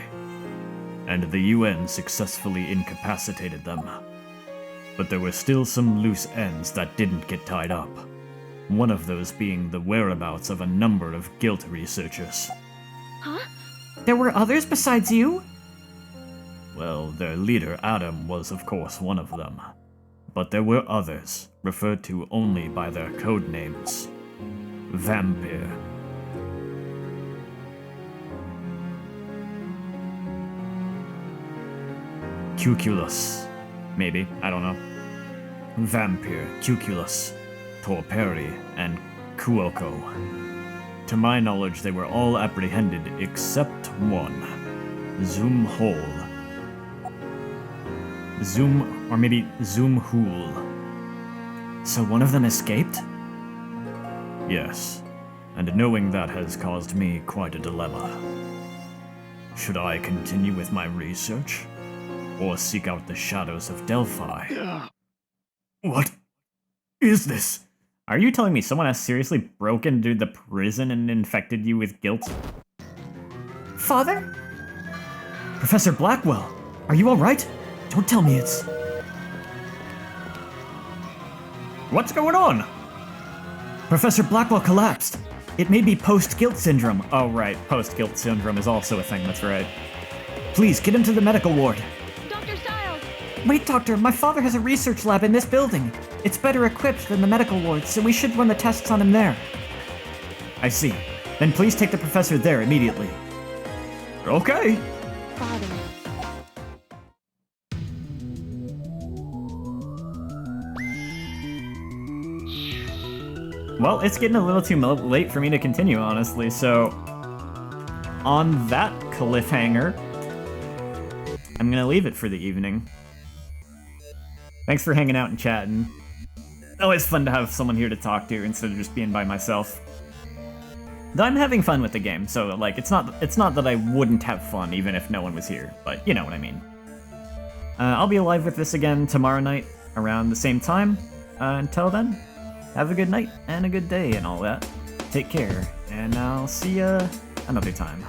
and the UN successfully incapacitated them. But there were still some loose ends that didn't get tied up. One of those being the whereabouts of a number of guilt researchers. Huh? There were others besides you? Well, their leader, Adam, was of course one of them. But there were others, referred to only by their code names. Vampire. Cuculus. Maybe, I don't know. Vampire, Cuculus, Torperi, and Kuoko. To my knowledge, they were all apprehended except one. Zoom Hole. Or maybe Zoom Hool. So one of them escaped? Yes, and knowing that has caused me quite a dilemma. Should I continue with my research? Or seek out the shadows of Delphi? What is this? Are you telling me someone has seriously broken into the prison and infected you with guilt? Father? Professor Blackwell, are you alright? Don't tell me it's... What's going on? Professor Blackwell collapsed. It may be post-guilt syndrome. Oh, right. Post-guilt syndrome is also a thing, that's right. Please, get him to the medical ward. Dr. Stiles! Wait, Doctor, my father has a research lab in this building. It's better equipped than the medical ward, so we should run the tests on him there. I see. Then please take the professor there immediately. Okay. Father. Well, it's getting a little too late for me to continue, honestly, so... On that cliffhanger, I'm gonna leave it for the evening. Thanks for hanging out and chatting. Always fun to have someone here to talk to instead of just being by myself. Though I'm having fun with the game, so, like, it's not that I wouldn't have fun even if no one was here, but you know what I mean. I'll be live with this again tomorrow night around the same time. Until then, have a good night and a good day and all that. Take care, and I'll see ya another time.